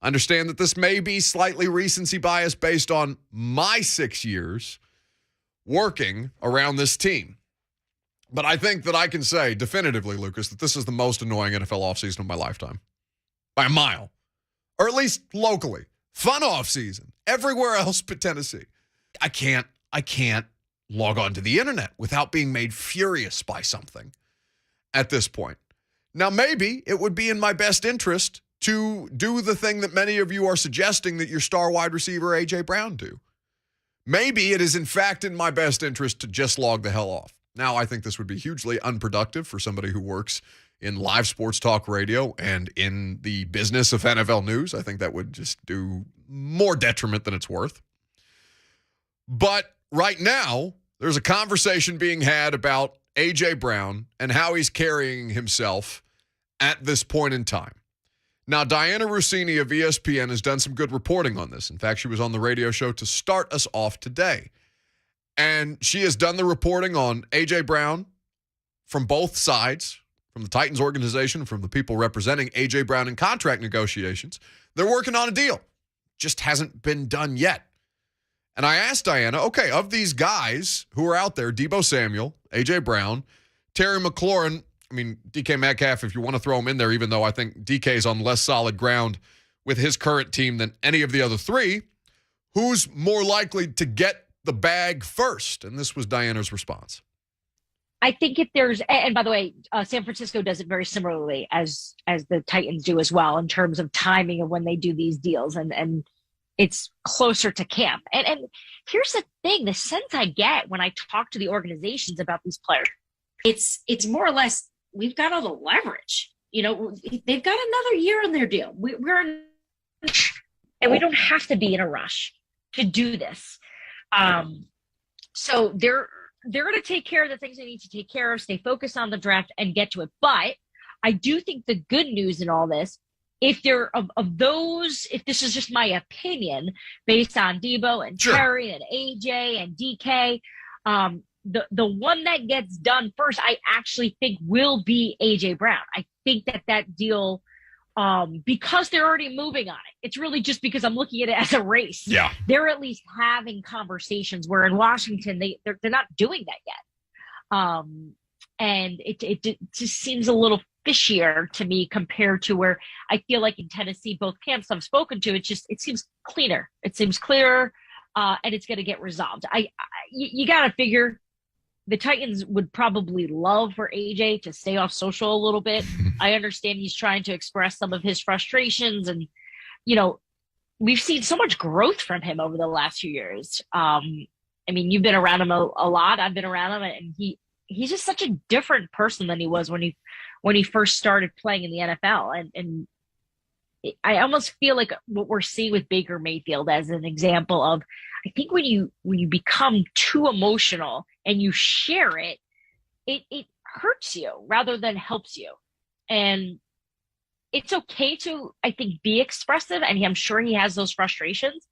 Understand that this may be slightly recency bias based on my 6 years working around this team. But I think that I can say definitively, Lucas, that this is the most annoying NFL offseason of my lifetime. By a mile. Or at least locally. Fun offseason. Everywhere else but Tennessee. I can't log on to the internet without being made furious by something at this point. Now, maybe it would be in my best interest to do the thing that many of you are suggesting that your star wide receiver, A.J. Brown, do. Maybe it is, in fact, in my best interest to just log the hell off. Now, I think this would be hugely unproductive for somebody who works in live sports talk radio and in the business of NFL news. I think that would just do more detriment than it's worth. But right now, there's a conversation being had about A.J. Brown and how he's carrying himself at this point in time. Now, Dianna Russini of ESPN has done some good reporting on this. In fact, she was on the radio show to start us off today. And she has done the reporting on A.J. Brown from both sides, from the Titans organization, from the people representing A.J. Brown in contract negotiations. They're working on a deal. Just hasn't been done yet. And I asked Dianna, okay, of these guys who are out there, Deebo Samuel, A.J. Brown, Terry McLaurin, I mean, DK Metcalf, if you want to throw him in there, even though I think DK is on less solid ground with his current team than any of the other three, who's more likely to get the bag first? And this was Diana's response. I think if there's, and by the way, San Francisco does it very similarly as the Titans do as well in terms of timing of when they do these deals, and it's closer to camp. And here's the thing, the sense I get when I talk to the organizations about these players, it's more or less, we've got all the leverage. You know, they've got another year on their deal. And we don't have to be in a rush to do this. So they're going to take care of the things they need to take care of, stay focused on the draft, and get to it. But I do think the good news in all this, if they're of those, if this is just my opinion based on Debo and Terry and AJ and DK, the one that gets done first, I actually think will be AJ Brown. I think that deal, because they're already moving on it. It's really just because I'm looking at it as a race. Yeah. They're at least having conversations, where in Washington, they're not doing that yet. And it just seems a little fishier to me compared to where I feel like in Tennessee, both camps I've spoken to, it seems cleaner. It seems clearer, and it's going to get resolved. You got to figure the Titans would probably love for AJ to stay off social a little bit. I understand he's trying to express some of his frustrations, and, we've seen so much growth from him over the last few years. I mean, you've been around him a lot. I've been around him, and he's just such a different person than he was when he first started playing in the NFL. And I almost feel like what we're seeing with Baker Mayfield as an example of, I think when you become too emotional and you share it, it hurts you rather than helps you. And it's okay to, I think, be expressive, and I'm sure he has those frustrations,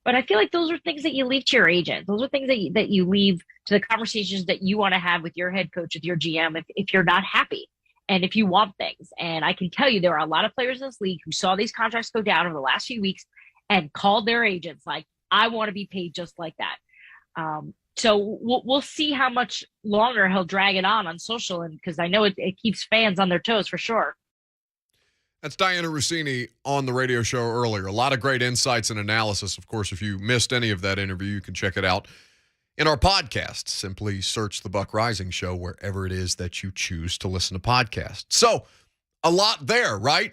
but I feel like those are things that you leave to your agent. Those are things that you leave to the conversations that you want to have with your head coach, with your GM, if you're not happy and if you want things. And I can tell you there are a lot of players in this league who saw these contracts go down over the last few weeks and called their agents like, I want to be paid just like that. So we'll see how much longer he'll drag it on social, and because I know it keeps fans on their toes for sure. That's Dianna Russini on the radio show earlier. A lot of great insights and analysis. Of course, if you missed any of that interview, you can check it out in our podcast. Simply search the Buck Reising Show wherever it is that you choose to listen to podcasts. So, a lot there, right?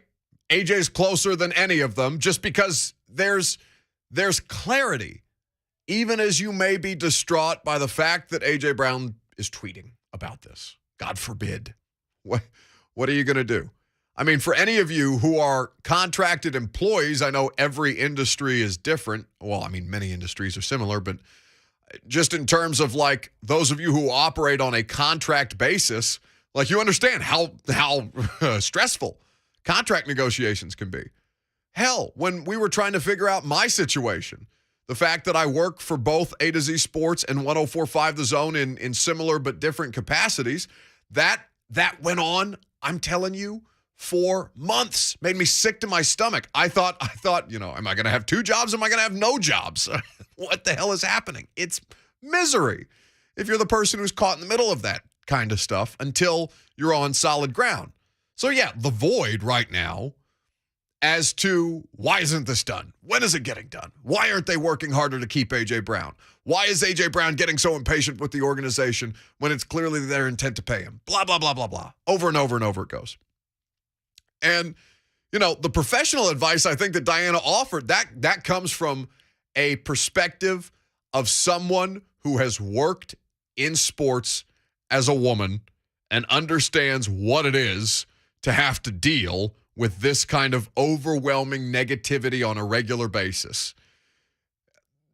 AJ's closer than any of them, just because there's clarity, even as you may be distraught by the fact that AJ Brown is tweeting about this. God forbid. What are you going to do? I mean, for any of you who are contracted employees, I know every industry is different. Well, I mean, many industries are similar, but just in terms of like those of you who operate on a contract basis, like you understand how stressful contract negotiations can be. Hell, when we were trying to figure out my situation, the fact that I work for both A to Z Sports and 104.5 The Zone in similar but different capacities, that went on, I'm telling you, for months. Made me sick to my stomach. I thought, am I going to have two jobs? Am I going to have no jobs? What the hell is happening? It's misery if you're the person who's caught in the middle of that kind of stuff until you're on solid ground. So yeah, the void right now as to why isn't this done? When is it getting done? Why aren't they working harder to keep A.J. Brown? Why is A.J. Brown getting so impatient with the organization when it's clearly their intent to pay him? Blah, blah, blah, blah, blah. Over and over and over it goes. And, the professional advice I think that Dianna offered, that comes from a perspective of someone who has worked in sports as a woman and understands what it is to have to deal with this kind of overwhelming negativity on a regular basis.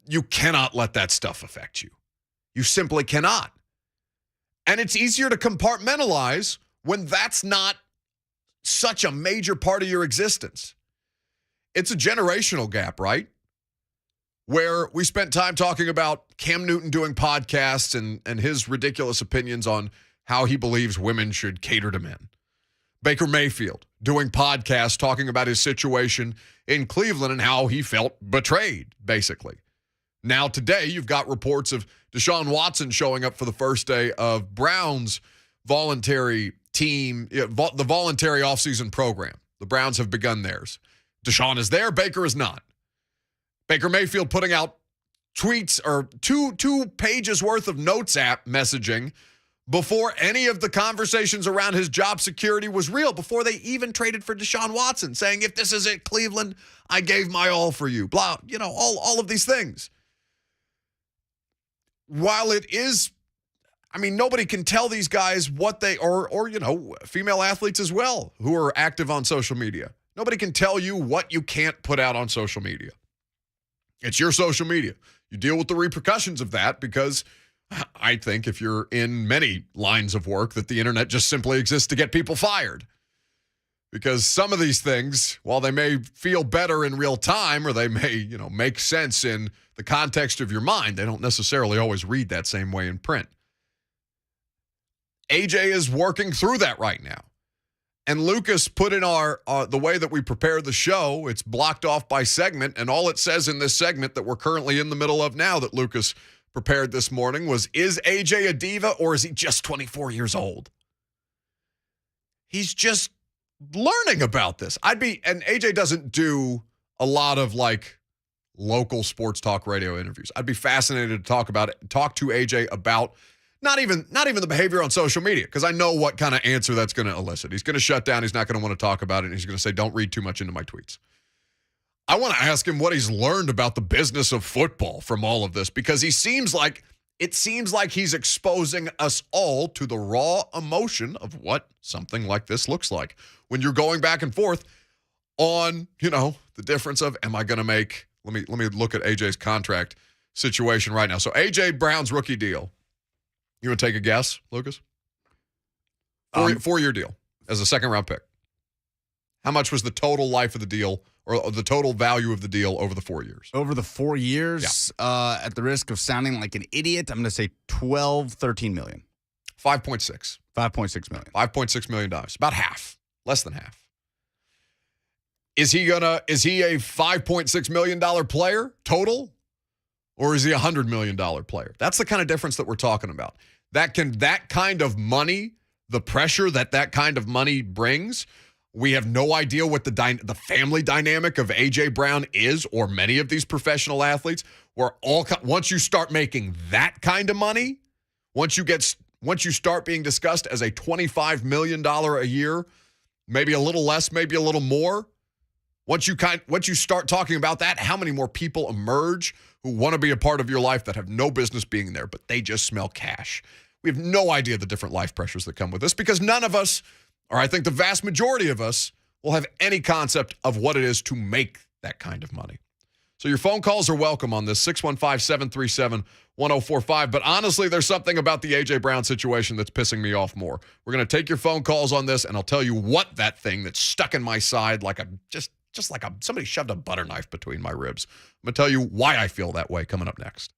You cannot let that stuff affect you. You simply cannot. And it's easier to compartmentalize when that's not such a major part of your existence. It's a generational gap, right? Where we spent time talking about Cam Newton doing podcasts and his ridiculous opinions on how he believes women should cater to men. Baker Mayfield doing podcasts talking about his situation in Cleveland and how he felt betrayed, basically. Now today, you've got reports of Deshaun Watson showing up for the first day of Browns' voluntary team, the voluntary offseason program. The Browns have begun theirs. Deshaun is there. Baker is not. Baker Mayfield putting out tweets or two pages worth of notes app messaging before any of the conversations around his job security was real, before they even traded for Deshaun Watson, saying, if this is it, Cleveland, I gave my all for you. Blah, all of these things. While it is, nobody can tell these guys what they, or female athletes as well who are active on social media. Nobody can tell you what you can't put out on social media. It's your social media. You deal with the repercussions of that because, I think if you're in many lines of work that the internet just simply exists to get people fired. Because some of these things, while they may feel better in real time or they may, make sense in the context of your mind, they don't necessarily always read that same way in print. AJ is working through that right now. And Lucas put in the way that we prepare the show, it's blocked off by segment, and all it says in this segment that we're currently in the middle of now that Lucas prepared this morning was, is AJ a diva or is he just 24 years old? He's just learning about this. And AJ doesn't do a lot of local sports talk radio interviews. I'd be fascinated to talk to AJ about not even the behavior on social media, because I know what kind of answer that's going to elicit. He's going to shut down. He's not going to want to talk about it. And he's going to say, don't read too much into my tweets. I want to ask him what he's learned about the business of football from all of this, because it seems like he's exposing us all to the raw emotion of what something like this looks like when you're going back and forth on, the difference of, am I going to make, let me look at AJ's contract situation right now. So AJ Brown's rookie deal. You want to take a guess, Lucas? 4-year deal as a second-round pick. How much was the total life of the deal or the total value of the deal over the 4 years? Over the 4 years, at the risk of sounding like an idiot, I'm going to say 13 million. 5.6. 5.6 million. $5.6 million. About half. Less than half. Is he a $5.6 million player total? Or is he a $100 million player? That's the kind of difference that we're talking about. That kind of money, the pressure that kind of money brings, we have no idea what the family dynamic of A.J. Brown is, or many of these professional athletes. Once you start making that kind of money, once you start being discussed as a $25 million a year, maybe a little less, maybe a little more, once you start talking about that, how many more people emerge who want to be a part of your life that have no business being there, but they just smell cash? We have no idea the different life pressures that come with this, because none of us, or I think the vast majority of us, will have any concept of what it is to make that kind of money. So your phone calls are welcome on this, 615-737-1045. But honestly, there's something about the A.J. Brown situation that's pissing me off more. We're going to take your phone calls on this, and I'll tell you what that thing that's stuck in my side just like somebody shoved a butter knife between my ribs. I'm going to tell you why I feel that way coming up next.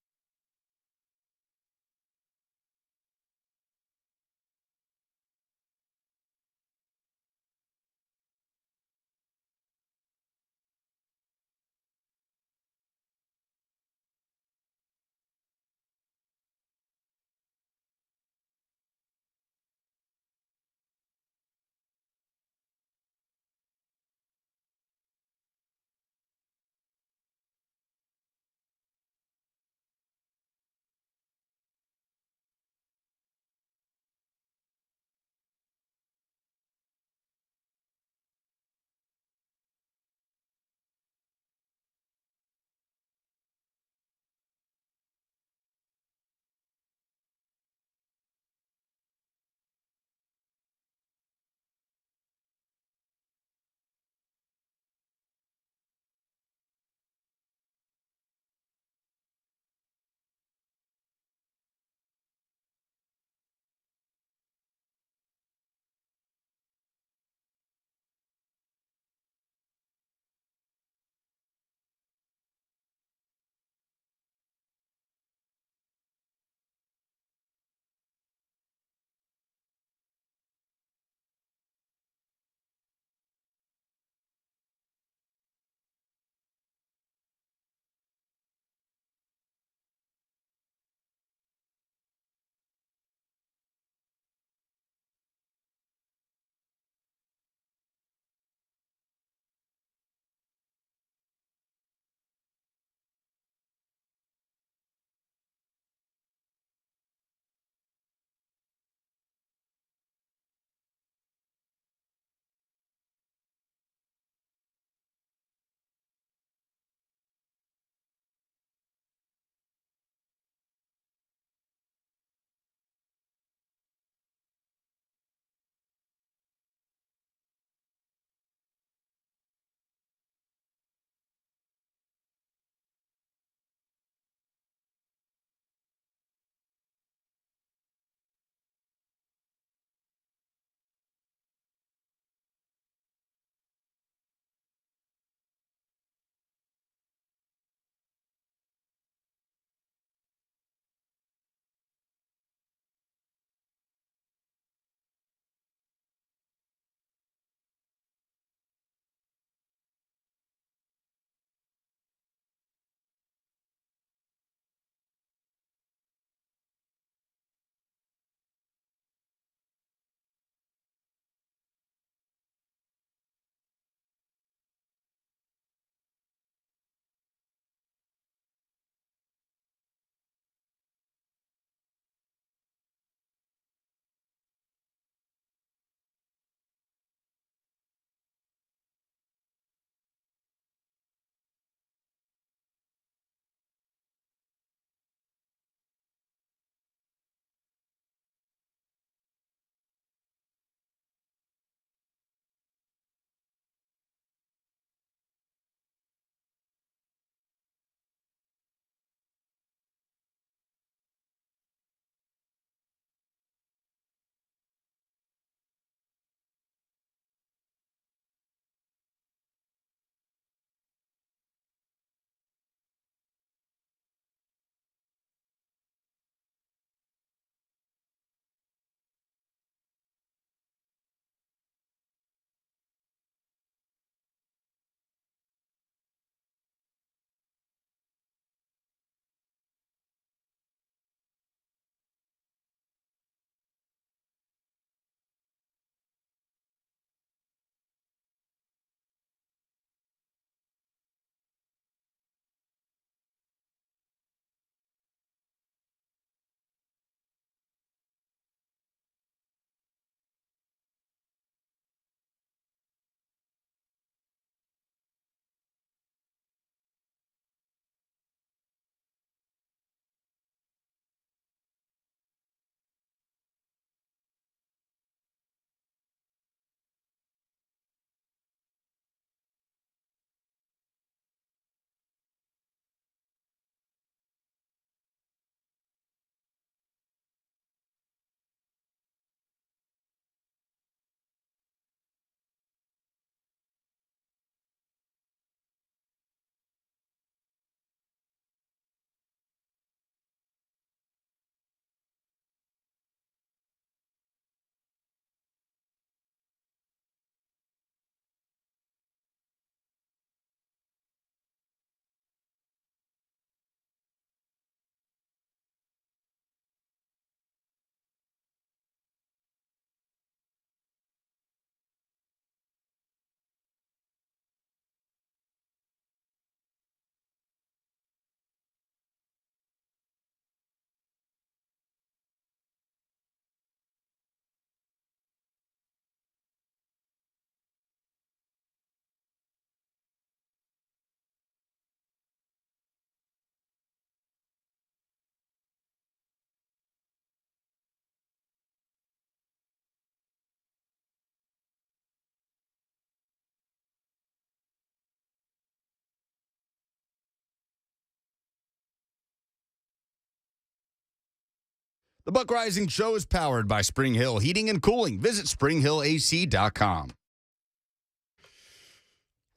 The Buck Reising Show is powered by Spring Hill Heating and Cooling. Visit springhillac.com.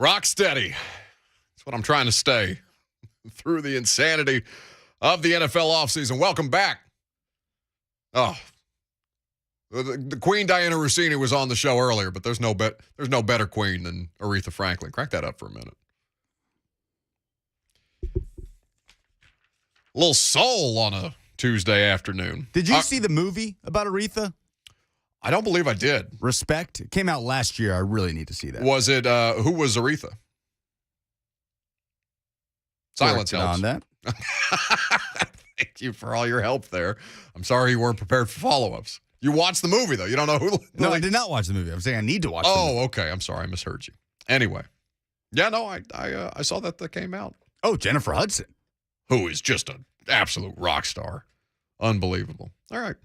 Rock steady. That's what I'm trying to stay through the insanity of the NFL offseason. Welcome back. Oh, the Queen Dianna Russini was on the show earlier, but there's no better queen than Aretha Franklin. Crank that up for a minute. A little soul on a Tuesday afternoon. Did you see the movie about Aretha? I don't believe I did. Respect. It came out last year. I really need to see that. Was it, who was Aretha? Silence helps. On that. Thank you for all your help there. I'm sorry you weren't prepared for follow-ups. You watched the movie, though. You don't know who. No, I did not watch the movie. I'm saying I need to watch the movie. Oh, okay. I'm sorry. I misheard you. Anyway. Yeah, no, I saw that came out. Oh, Jennifer Hudson. Who is just an absolute rock star. Unbelievable. All right.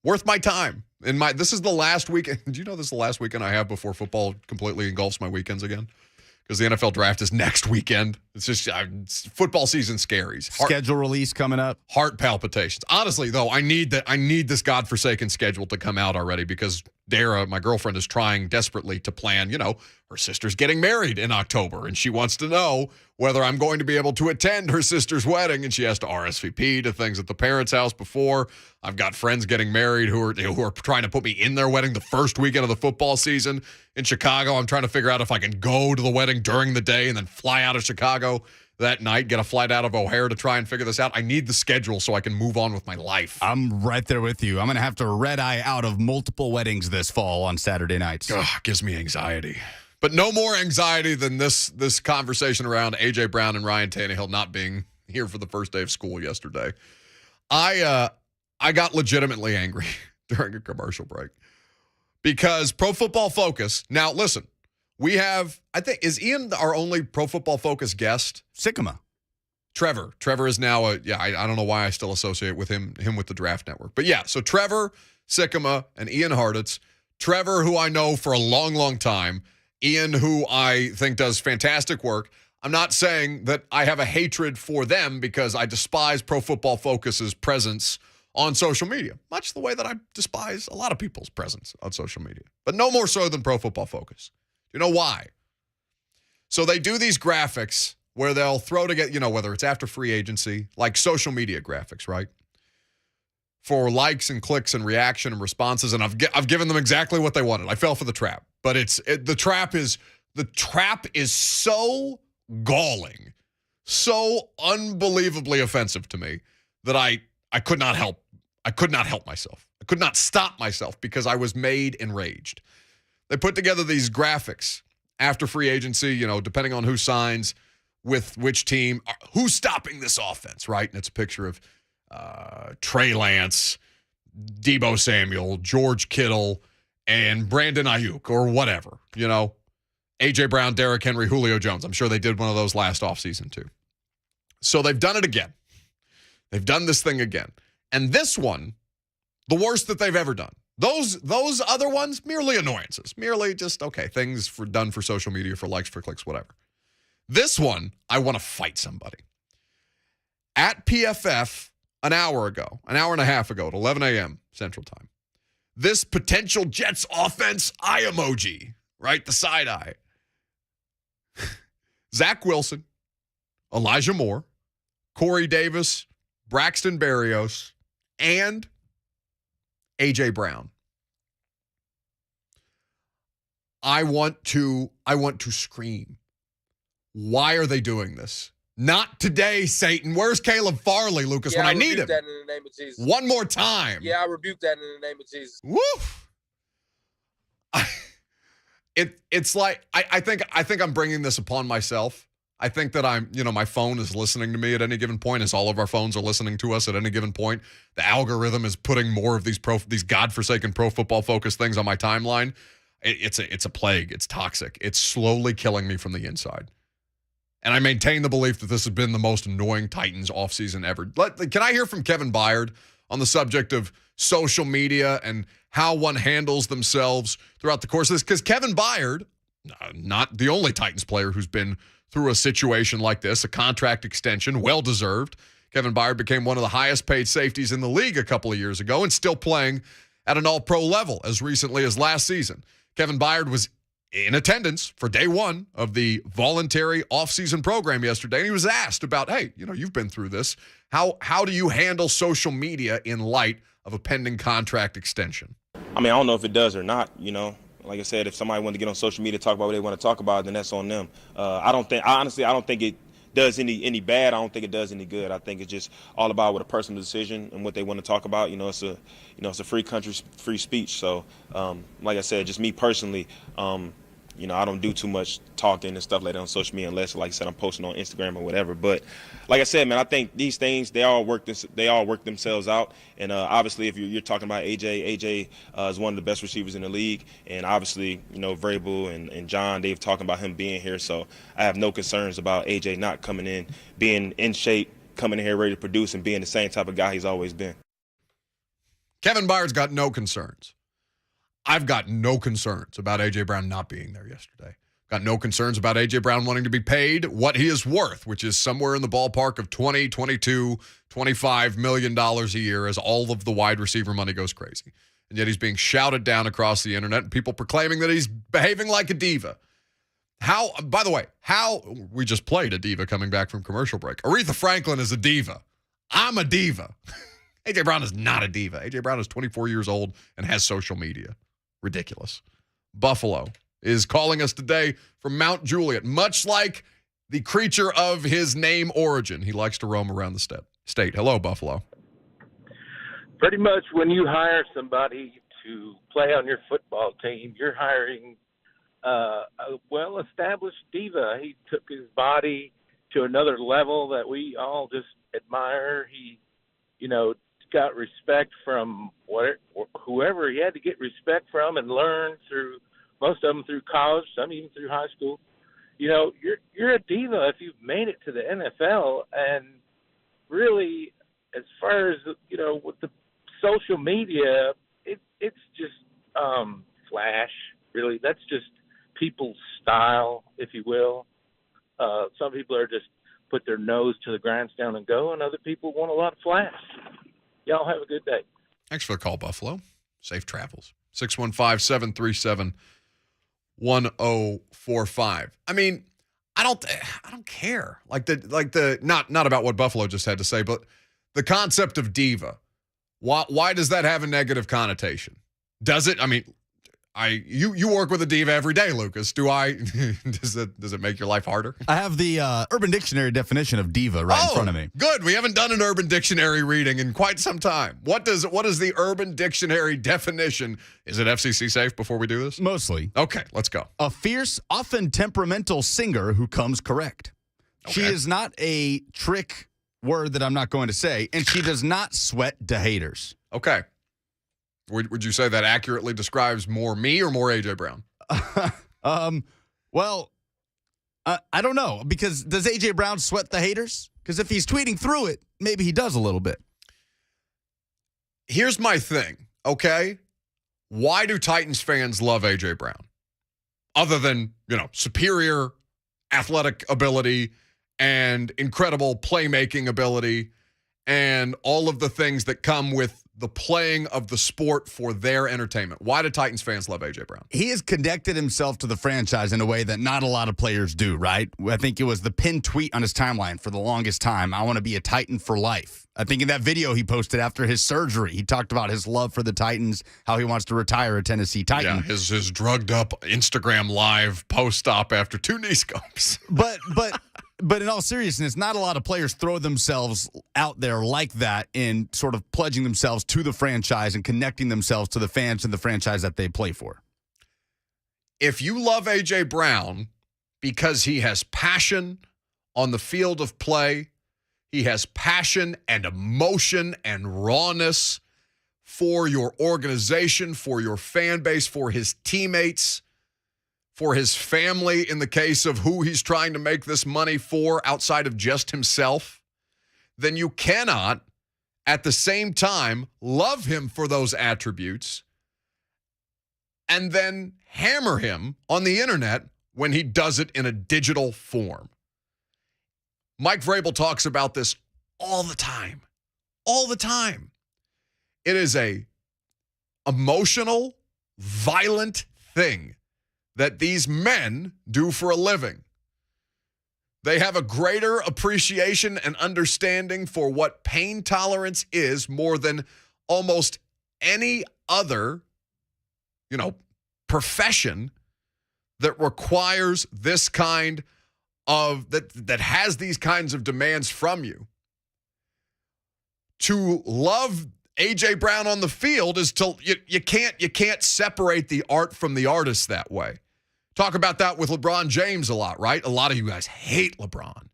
Worth my time. This is the last weekend. Do you know this is the last weekend I have before football completely engulfs my weekends again? Because the NFL draft is next weekend. It's just football season scaries. Schedule release coming up. Heart palpitations. Honestly, though, I need this godforsaken schedule to come out already because Dara, my girlfriend, is trying desperately to plan, her sister's getting married in October, and she wants to know whether I'm going to be able to attend her sister's wedding, and she has to RSVP to things at the parents' house before. I've got friends getting married who are trying to put me in their wedding the first weekend of the football season in Chicago. I'm trying to figure out if I can go to the wedding during the day and then fly out of Chicago that night, get a flight out of O'Hare to try and figure this out. I need the schedule so I can move on with my life. I'm right there with you. I'm going to have to red eye out of multiple weddings this fall on Saturday nights. Ugh, gives me anxiety. But no more anxiety than this conversation around A.J. Brown and Ryan Tannehill not being here for the first day of school yesterday. I got legitimately angry during a commercial break because Pro Football Focus. Now, listen, we have, I think, is Ian our only Pro Football Focus guest? Sycamore. Trevor. Trevor is now I don't know why I still associate with him with the Draft Network. But yeah, so Trevor, Sycamore, and Ian Hartitz. Trevor, who I know for a long, long time. Ian, who I think does fantastic work. I'm not saying that I have a hatred for them because I despise Pro Football Focus's presence on social media, much the way that I despise a lot of people's presence on social media, but no more so than Pro Football Focus. Do you know why? So they do these graphics where they'll throw together, whether it's after free agency, like social media graphics, right? For likes and clicks and reaction and responses, and I've given them exactly what they wanted. I fell for the trap, but the trap is so galling, so unbelievably offensive to me that I could not help myself. I could not stop myself because I was made enraged. They put together these graphics after free agency, depending on who signs with which team, who's stopping this offense, right? And it's a picture of Trey Lance, Deebo Samuel, George Kittle, and Brandon Ayuk, or whatever, A.J. Brown, Derrick Henry, Julio Jones. I'm sure they did one of those last offseason too. So they've done it again. They've done this thing again. And this one, the worst that they've ever done. Those other ones, merely annoyances. Merely just, okay, things done for social media, for likes, for clicks, whatever. This one, I want to fight somebody. At PFF, an hour and a half ago at 11 a.m. Central Time, this potential Jets offense eye emoji, right? The side eye. Zach Wilson, Elijah Moore, Corey Davis, Braxton Berrios, and A.J. Brown. I want to scream. Why are they doing this? Not today, Satan. Where's Caleb Farley, Lucas, when I need him? That in the name of Jesus. One more time. Yeah, I rebuke that in the name of Jesus. Woo! It's like I think I'm bringing this upon myself. I think that my phone is listening to me at any given point, as all of our phones are listening to us at any given point. The algorithm is putting more of these godforsaken Pro Football Focus things on my timeline. It's a plague. It's toxic. It's slowly killing me from the inside. And I maintain the belief that this has been the most annoying Titans offseason ever. Can I hear from Kevin Byard on the subject of social media and how one handles themselves throughout the course of this? Because Kevin Byard, not the only Titans player who's been through a situation like this, a contract extension, well-deserved. Kevin Byard became one of the highest paid safeties in the league a couple of years ago and still playing at an all-pro level as recently as last season. Kevin Byard was in attendance for day one of the voluntary offseason program yesterday, and he was asked about, hey, you've been through this. How do you handle social media in light of a pending contract extension? I mean, I don't know if it does or not, Like I said, if somebody wanted to get on social media, talk about what they want to talk about, then that's on them. I don't think it does any bad. I don't think it does any good. I think it's just all about what a personal decision and what they want to talk about. It's a free country, free speech. So, like I said, just me personally, I don't do too much talking and stuff like that on social media unless, like I said, I'm posting on Instagram or whatever. But like I said, man, I think these things, they all work themselves out. And obviously, if you're talking about AJ is one of the best receivers in the league. And obviously, Vrabel and John, they've talking about him being here. So I have no concerns about AJ not coming in, being in shape, coming in here ready to produce, and being the same type of guy he's always been. Kevin Byard's got no concerns. I've got no concerns about A.J. Brown not being there yesterday. Got no concerns about A.J. Brown wanting to be paid what he is worth, which is somewhere in the ballpark of $20, $22, $25 million a year as all of the wide receiver money goes crazy. And yet he's being shouted down across the internet and people proclaiming that he's behaving like a diva. By the way, we just played a diva coming back from commercial break. Aretha Franklin is a diva. I'm a diva. A.J. Brown is not a diva. A.J. Brown is 24 years old and has social media. Ridiculous. Buffalo is calling us today from Mount Juliet. Much like the creature of his name origin, he likes to roam around the state. Hello, Buffalo. Pretty much when you hire somebody to play on your football team, you're hiring a well-established diva. He took his body to another level that we all just admire. He, got respect from whoever he had to get respect from and learn through, most of them through college, some even through high school. You're a diva if you've made it to the NFL. And really, as far as, with the social media, it's just flash, really. That's just people's style, if you will. Some people are just put their nose to the grindstone and go, and other people want a lot of flash. Y'all have a good day. Thanks for the call, Buffalo. Safe travels. 615-737-1045. I mean, I don't care. Not about what Buffalo just had to say, but the concept of diva. Why does that have a negative connotation? Does it? I mean, you work with a diva every day, Lucas. Do I? Does it make your life harder? I have the Urban Dictionary definition of diva in front of me. Good. We haven't done an Urban Dictionary reading in quite some time. What is the Urban Dictionary definition? Is it FCC safe before we do this? Mostly. Okay, let's go. A fierce, often temperamental singer who comes correct. Okay. She is not a trick word that I'm not going to say, and she does not sweat to haters. Okay. Would you say that accurately describes more me or more A.J. Brown? Well, I don't know, because does A.J. Brown sweat the haters? Because if he's tweeting through it, maybe he does a little bit. Here's my thing, okay? Why do Titans fans love A.J. Brown? Other than, superior athletic ability and incredible playmaking ability and all of the things that come with the playing of the sport for their entertainment. Why do Titans fans love A.J. Brown? He has connected himself to the franchise in a way that not a lot of players do, right? I think it was the pinned tweet on his timeline for the longest time. I want to be a Titan for life. I think in that video he posted after his surgery, he talked about his love for the Titans, how he wants to retire a Tennessee Titan. Yeah, his drugged up Instagram live post-op after 2 knee scopes. But in all seriousness, not a lot of players throw themselves out there like that in sort of pledging themselves to the franchise and connecting themselves to the fans and the franchise that they play for. If you love A.J. Brown because he has passion on the field of play, he has passion and emotion and rawness for your organization, for your fan base, for his teammates, for his family in the case of who he's trying to make this money for outside of just himself, then you cannot, at the same time, love him for those attributes and then hammer him on the internet when he does it in a digital form. Mike Vrabel talks about this all the time. All the time. It is a emotional, violent thing that these men do for a living. They have a greater appreciation and understanding for what pain tolerance is more than almost any other, profession that requires this kind of, that has these kinds of demands from you. To love A.J. Brown on the field is to, you can't separate the art from the artist that way. Talk about that with LeBron James a lot, right? A lot of you guys hate LeBron.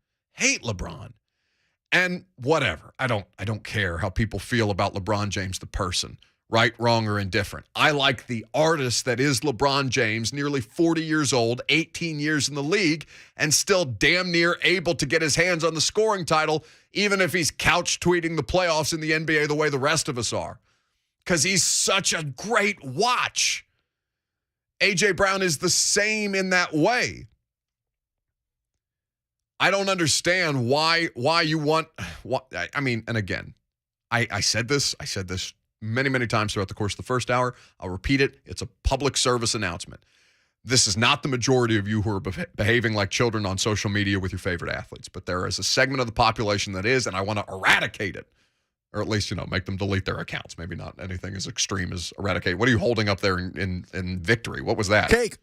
And whatever. I don't care how people feel about LeBron James the person, right, wrong, or indifferent. I like the artist that is LeBron James, nearly 40 years old, 18 years in the league, and still damn near able to get his hands on the scoring title, even if he's couch tweeting the playoffs in the NBA the way the rest of us are. Because he's such a great watch. A.J. Brown is the same in that way. I don't understand why you want, and again, I said this many, many times throughout the course of the first hour. I'll repeat it. It's a public service announcement. This is not the majority of you who are behaving like children on social media with your favorite athletes, but there is a segment of the population that is, and I want to eradicate it, or at least, make them delete their accounts. Maybe not anything as extreme as eradicate. What are you holding up there in victory? What was that? Cake.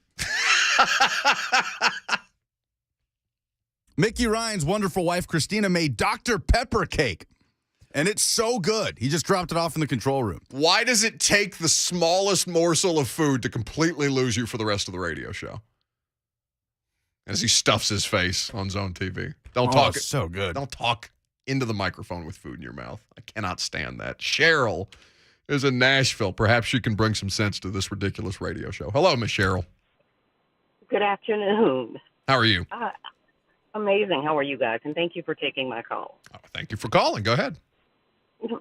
Mickey Ryan's wonderful wife, Christina, made Dr. Pepper cake. And it's so good. He just dropped it off in the control room. Why does it take the smallest morsel of food to completely lose you for the rest of the radio show? As he stuffs his face on Zone TV. Don't talk. It's so good. Don't talk into the microphone with food in your mouth. I cannot stand that. Cheryl is in Nashville. Perhaps she can bring some sense to this ridiculous radio show. Hello, Miss Cheryl. Good afternoon. How are you? Amazing. How are you guys? And thank you for taking my call. Oh, thank you for calling. Go ahead.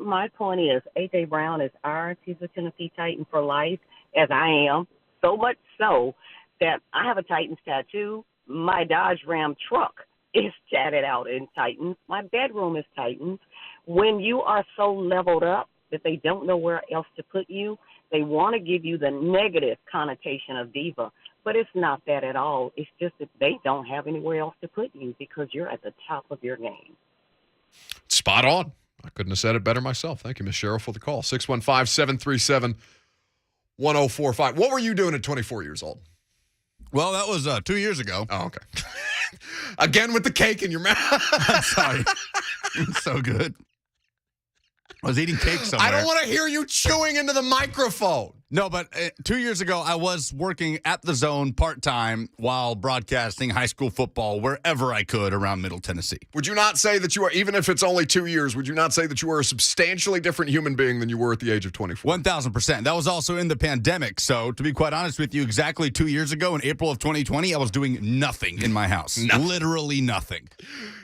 My point is, A.J. Brown is ours. He's a Tennessee Titan for life, as I am. So much so that I have a Titans tattoo. My Dodge Ram truck is tatted out in Titans. My bedroom is Titans. When you are so leveled up that they don't know where else to put you, they want to give you the negative connotation of diva. But it's not that at all. It's just that they don't have anywhere else to put you because you're at the top of your game. Spot on. I couldn't have said it better myself. Thank you, Miss Cheryl, for the call. 615-737-1045. What were you doing at 24 years old? Well, that was 2 years ago. Oh, okay. Again with the cake in your mouth. I'm sorry. It's so good. I was eating cake somewhere. I don't want to hear you chewing into the microphone. No, but 2 years ago, I was working at the Zone part-time while broadcasting high school football wherever I could around Middle Tennessee. Would you not say that you are, even if it's only 2 years, would you not say that you are a substantially different human being than you were at the age of 24? 1,000%. That was also in the pandemic. So to be quite honest with you, exactly 2 years ago in April of 2020, I was doing nothing in my house. Literally nothing.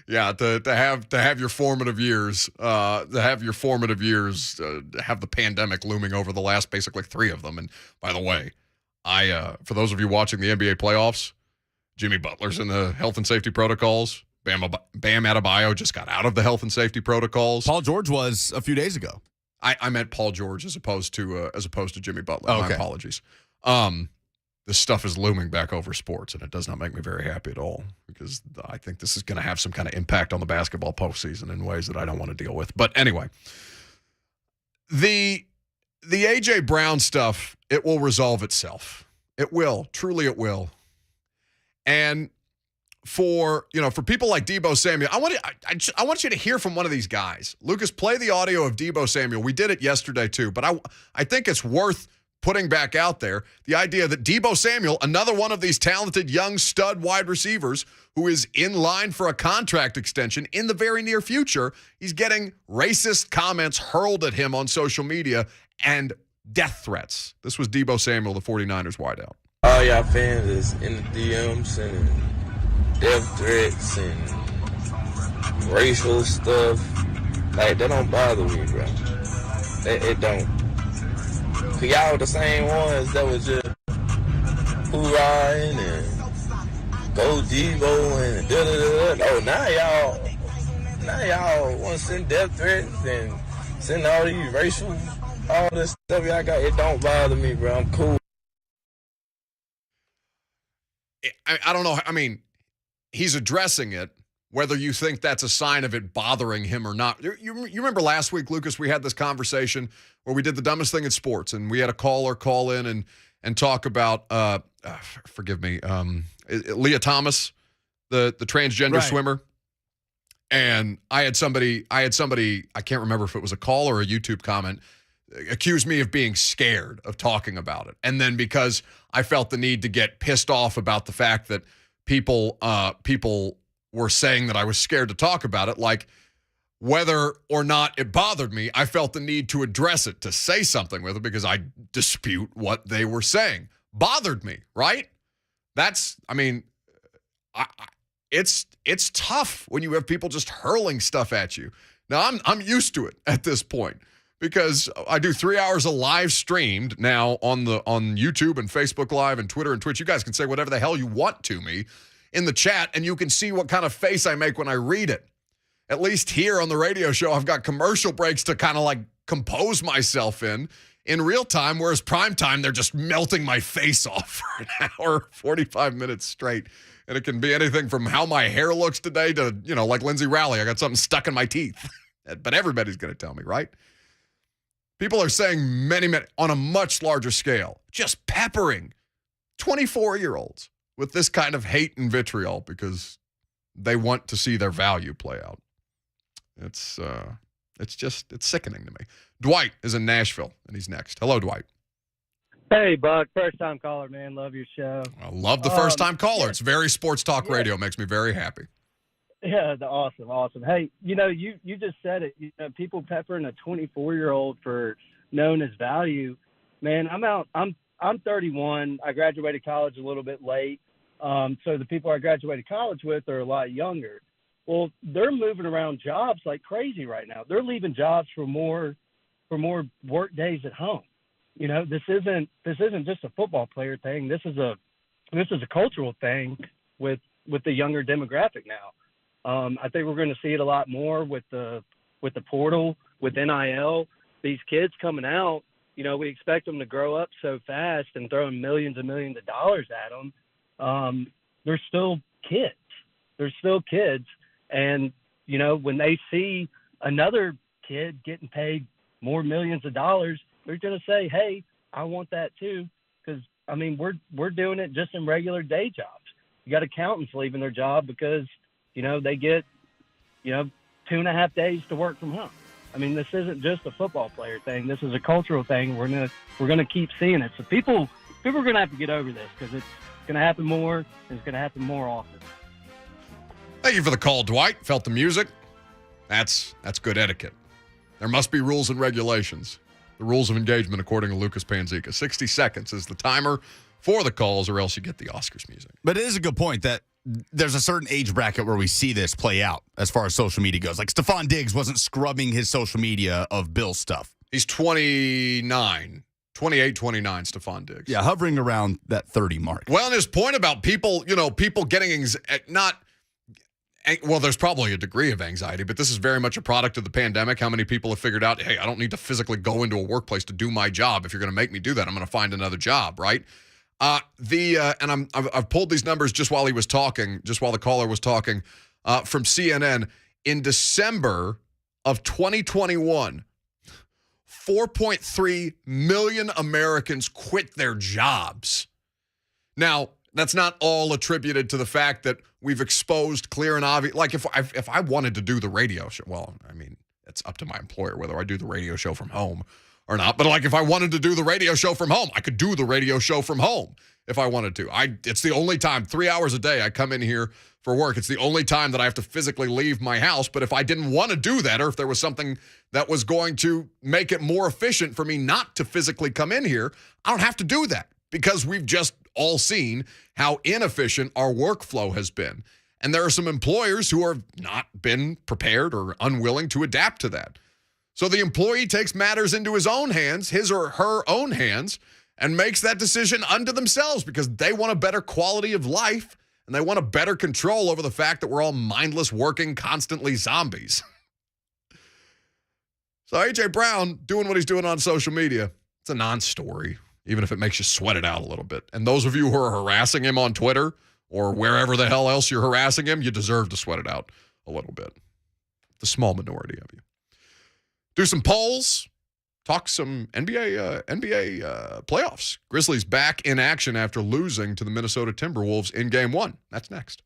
Yeah, to have your formative years, have the pandemic looming over the last basically 3 of them. And by the way, for those of you watching the NBA playoffs, Jimmy Butler's in the health and safety protocols. Bam Adebayo just got out of the health and safety protocols. Paul George was a few days ago. I meant Paul George as opposed to Jimmy Butler. Okay. My apologies. This stuff is looming back over sports, and it does not make me very happy at all because I think this is going to have some kind of impact on the basketball postseason in ways that I don't want to deal with. But anyway, the A.J. Brown stuff, it will resolve itself. It will. Truly it will. And for people like Deebo Samuel, I want you to hear from one of these guys. Lucas, play the audio of Deebo Samuel. We did it yesterday too, but I think it's worth putting back out there the idea that Deebo Samuel, another one of these talented young stud wide receivers who is in line for a contract extension in the very near future, he's getting racist comments hurled at him on social media and death threats. This was Deebo Samuel, the 49ers wideout. All y'all fans is in the DMs and death threats and racial stuff. Like, that don't bother me, bro. It don't. Cause y'all the same ones that was just hoorahing and go Devo and da-da-da-da. Oh, now Now y'all want to send death threats and send all these racial, all this stuff y'all got. It don't bother me, bro. I'm cool. I don't know. I mean, he's addressing it. Whether you think that's a sign of it bothering him or not. You remember last week, Lucas, we had this conversation where we did the dumbest thing in sports, and we had a caller call in and talk about, forgive me, Leah Thomas, the transgender swimmer. And I had somebody, I can't remember if it was a call or a YouTube comment, accused me of being scared of talking about it. And then because I felt the need to get pissed off about the fact that people were saying that I was scared to talk about it, like whether or not it bothered me, I felt the need to address it, to say something with it because I dispute what they were saying. Bothered me, right? That's, I mean, it's tough when you have people just hurling stuff at you. Now, I'm used to it at this point because I do 3 hours of live streamed now on YouTube and Facebook Live and Twitter and Twitch. You guys can say whatever the hell you want to me in the chat, and you can see what kind of face I make when I read it. At least here on the radio show, I've got commercial breaks to kind of like compose myself in real time, whereas prime time, they're just melting my face off for an hour, 45 minutes straight. And it can be anything from how my hair looks today to, like Lindsay Rowley, I got something stuck in my teeth. But everybody's going to tell me, right? People are saying many, on a much larger scale, just peppering 24-year-olds with this kind of hate and vitriol because they want to see their value play out. It's sickening to me. Dwight is in Nashville, and he's next. Hello, Dwight. Hey, Buck. First-time caller, man. Love your show. I love the first-time caller. It's very sports talk radio. Makes me very happy. Yeah, awesome. Hey, you just said it. People peppering a 24-year-old for knowing his value. Man, I'm 31. I graduated college a little bit late. So the people I graduated college with are a lot younger. Well, they're moving around jobs like crazy right now. They're leaving jobs for more work days at home. This isn't just a football player thing. This is a cultural thing with the younger demographic now. I think we're going to see it a lot more with the portal, with NIL. These kids coming out, we expect them to grow up so fast and throwing millions and millions of dollars at them. They're still kids. And, when they see another kid getting paid more millions of dollars, they're going to say, hey, I want that too. Because, we're doing it just in regular day jobs. You got accountants leaving their job because, they get, 2.5 days to work from home. This isn't just a football player thing. This is a cultural thing. We're gonna keep seeing it. So people are gonna have to get over this because it's gonna happen more and it's gonna happen more often. Thank you for the call, Dwight. Felt the music. That's good etiquette. There must be rules and regulations. The rules of engagement, according to Lucas Panzica. 60 seconds is the timer for the calls, or else you get the Oscars music. But it is a good point that there's a certain age bracket where we see this play out as far as social media goes. Like Stephon Diggs wasn't scrubbing his social media of Bill stuff. He's 28, 29, Stephon Diggs. Yeah, hovering around that 30 mark. Well, and his point about people getting there's probably a degree of anxiety, but this is very much a product of the pandemic. How many people have figured out, hey, I don't need to physically go into a workplace to do my job. If you're going to make me do that, I'm going to find another job, right? And I've pulled these numbers just while the caller was talking, from CNN. In December of 2021, 4.3 million Americans quit their jobs. Now, that's not all attributed to the fact that we've exposed clear and obvious. Like if I wanted to do the radio show, it's up to my employer whether I do the radio show from home or not. But like if I wanted to do the radio show from home, I could do the radio show from home if I wanted to. It's the only time, 3 hours a day, I come in here for work. It's the only time that I have to physically leave my house. But if I didn't want to do that, or if there was something that was going to make it more efficient for me not to physically come in here, I don't have to do that because we've just all seen how inefficient our workflow has been. And there are some employers who have not been prepared or unwilling to adapt to that. So the employee takes matters into his or her own hands, and makes that decision unto themselves because they want a better quality of life, and And they want a better control over the fact that we're all mindless, working, constantly zombies. So A.J. Brown doing what he's doing on social media, it's a non-story, even if it makes you sweat it out a little bit. And those of you who are harassing him on Twitter or wherever the hell else you're harassing him, you deserve to sweat it out a little bit. The small minority of you. Do some polls. Talk some NBA playoffs. Grizzlies back in action after losing to the Minnesota Timberwolves in Game 1. That's next.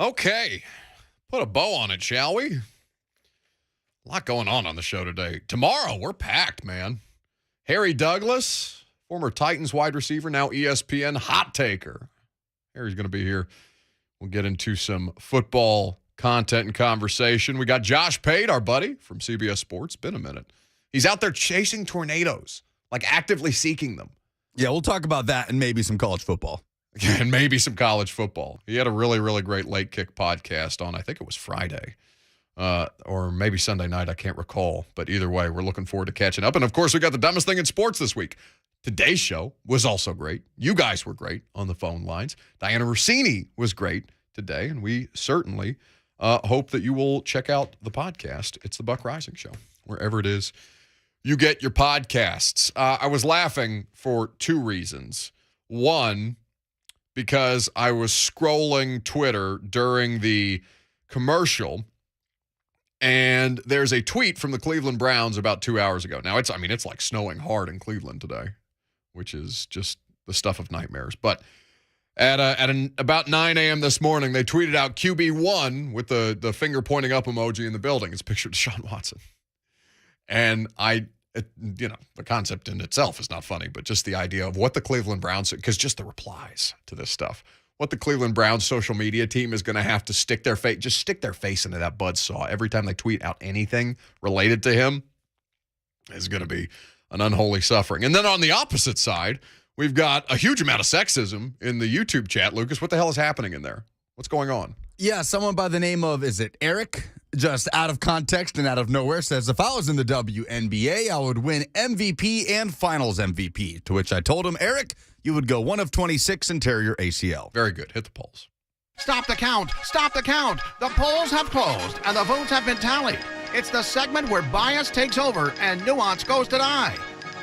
Okay. Put a bow on it, shall we? A lot going on the show today. Tomorrow, we're packed, man. Harry Douglas, former Titans wide receiver, now ESPN hot taker. Harry's going to be here. We'll get into some football content and conversation. We got Josh Pate, our buddy from CBS Sports. Been a minute. He's out there chasing tornadoes, like actively seeking them. Yeah, we'll talk about that and maybe some college football. And maybe some college football. He had a really, really great Late Kick podcast on, I think it was Friday. Or maybe Sunday night, I can't recall. But either way, we're looking forward to catching up. And, of course, we got the dumbest thing in sports this week. Today's show was also great. You guys were great on the phone lines. Dianna Russini was great today. And we certainly hope that you will check out the podcast. It's the Buck Reising Show, wherever it is you get your podcasts. I was laughing for two reasons. One, because I was scrolling Twitter during the commercial, and there's a tweet from the Cleveland Browns about 2 hours ago. Now, it's like snowing hard in Cleveland today, which is just the stuff of nightmares. But at about 9 a.m. this morning, they tweeted out QB1 with the finger pointing up emoji in the building. It's a picture of Deshaun Watson. And the concept in itself is not funny, but just the idea of what the Cleveland Browns, because just the replies to this stuff, what the Cleveland Browns social media team is going to have to stick their face into that buzzsaw every time they tweet out anything related to him is going to be an unholy suffering. And then on the opposite side, we've got a huge amount of sexism in the YouTube chat. Lucas, what the hell is happening in there? What's going on? Yeah, someone by the name of, is it Eric? Just out of context and out of nowhere says, if I was in the WNBA, I would win MVP and finals MVP. To which I told him, Eric, you would go 1 of 26 and tear your ACL. Very good. Hit the polls. Stop the count. Stop the count. The polls have closed and the votes have been tallied. It's the segment where bias takes over and nuance goes to die.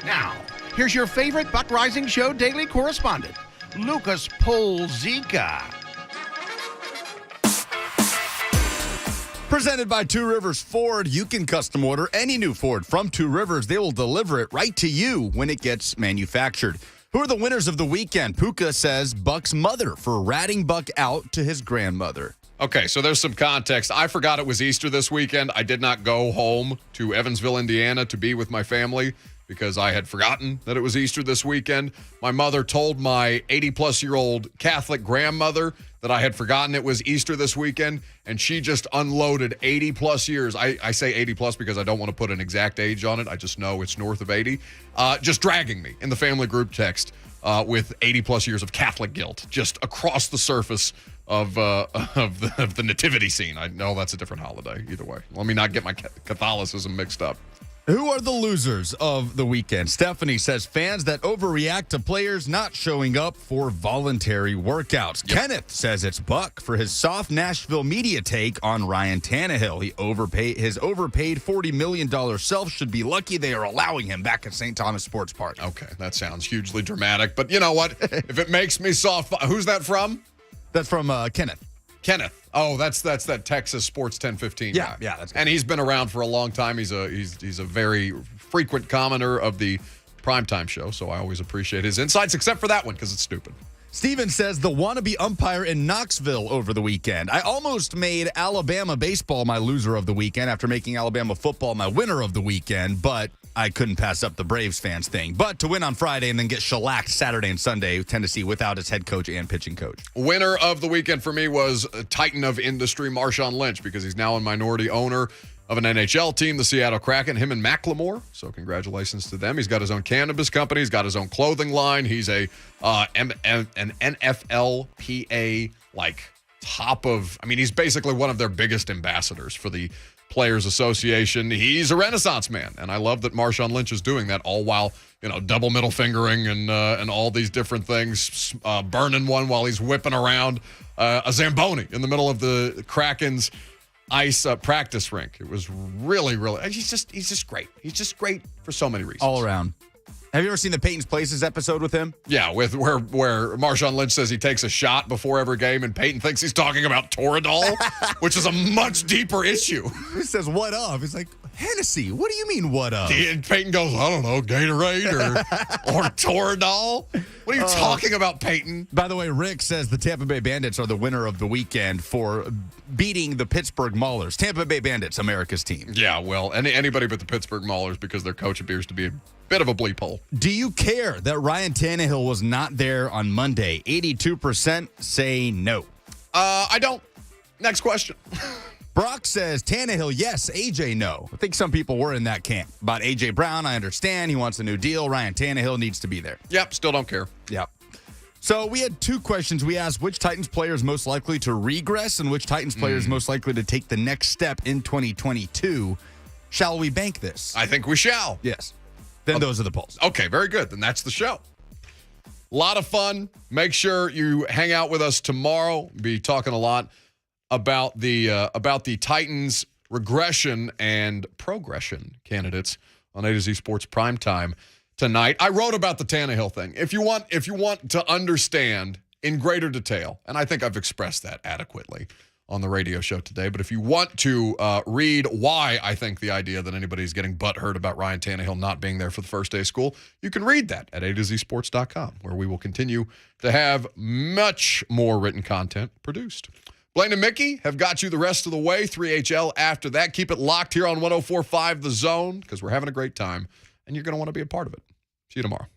Now, here's your favorite Buck Reising Show daily correspondent, Lucas Polzika. Presented by Two Rivers Ford, you can custom order any new Ford from Two Rivers. They will deliver it right to you when it gets manufactured. Who are the winners of the weekend? Puka says Buck's mother for ratting Buck out to his grandmother. Okay, so there's some context. I forgot it was Easter this weekend. I did not go home to Evansville, Indiana to be with my family because I had forgotten that it was Easter this weekend. My mother told my 80-plus-year-old Catholic grandmother that I had forgotten it was Easter this weekend, and she just unloaded 80-plus years. I say 80-plus because I don't want to put an exact age on it. I just know it's north of 80. Just dragging me in the family group text with 80-plus years of Catholic guilt just across the surface of the nativity scene. I know that's a different holiday either way. Let me not get my Catholicism mixed up. Who are the losers of the weekend? Stephanie says fans that overreact to players not showing up for voluntary workouts. Yep. Kenneth says it's Buck for his soft Nashville media take on Ryan Tannehill. His overpaid $40 million self should be lucky they are allowing him back at St. Thomas Sports Park. Okay, that sounds hugely dramatic, but you know what? If it makes me soft, who's that from? That's from Kenneth. Kenneth. Oh, that's that Texas Sports 1015 guy. Yeah, that's good. And he's been around for a long time. He's a very frequent commenter of the primetime show, so I always appreciate his insights, except for that one because it's stupid. Steven says the wannabe umpire in Knoxville over the weekend. I almost made Alabama baseball my loser of the weekend after making Alabama football my winner of the weekend, but I couldn't pass up the Braves fans thing. But to win on Friday and then get shellacked Saturday and Sunday, Tennessee without its head coach and pitching coach. Winner of the weekend for me was a titan of industry, Marshawn Lynch, because he's now a minority owner of an NHL team, the Seattle Kraken, him and Macklemore. So congratulations to them. He's got his own cannabis company. He's got his own clothing line. He's an NFLPA, he's basically one of their biggest ambassadors for the Players Association. He's a Renaissance man, and I love that Marshawn Lynch is doing that all while, double middle fingering and all these different things, burning one while he's whipping around a Zamboni in the middle of the Kraken's ice practice rink. It was really, really, he's just great. He's just great for so many reasons. All around. Have you ever seen the Peyton's Places episode with him? Yeah, with where Marshawn Lynch says he takes a shot before every game, and Peyton thinks he's talking about Toradol, which is a much deeper issue. He says, "What of?" He's like, Hennessy. What do you mean, what of? And Peyton goes, I don't know, Gatorade or Toradol. What are you talking about, Peyton? By the way, Rick says the Tampa Bay Bandits are the winner of the weekend for beating the Pittsburgh Maulers. Tampa Bay Bandits, America's team. Yeah, well, anybody but the Pittsburgh Maulers because their coach appears to be a bit of a bleep hole. Do you care that Ryan Tannehill was not there on Monday? 82% say no. I don't. Next question. Brock says Tannehill, yes. AJ, no. I think some people were in that camp. About AJ Brown, I understand. He wants a new deal. Ryan Tannehill needs to be there. Yep, still don't care. Yep. So we had two questions. We asked which Titans player is most likely to regress and which Titans player is most likely to take the next step in 2022. Shall we bank this? I think we shall. Yes. Then those are the polls. Okay, very good. Then that's the show. A lot of fun. Make sure you hang out with us tomorrow. Be talking a lot about the Titans regression and progression candidates on A to Z Sports Primetime tonight. I wrote about the Tannehill thing. If you want to understand in greater detail, and I think I've expressed that adequately on the radio show today, but if you want to read why I think the idea that anybody's getting butthurt about Ryan Tannehill not being there for the first day of school, you can read that at A2Zsports.com, where we will continue to have much more written content produced. Blaine and Mickey have got you the rest of the way. 3HL after that. Keep it locked here on 104.5 The Zone because we're having a great time, and you're going to want to be a part of it. See you tomorrow.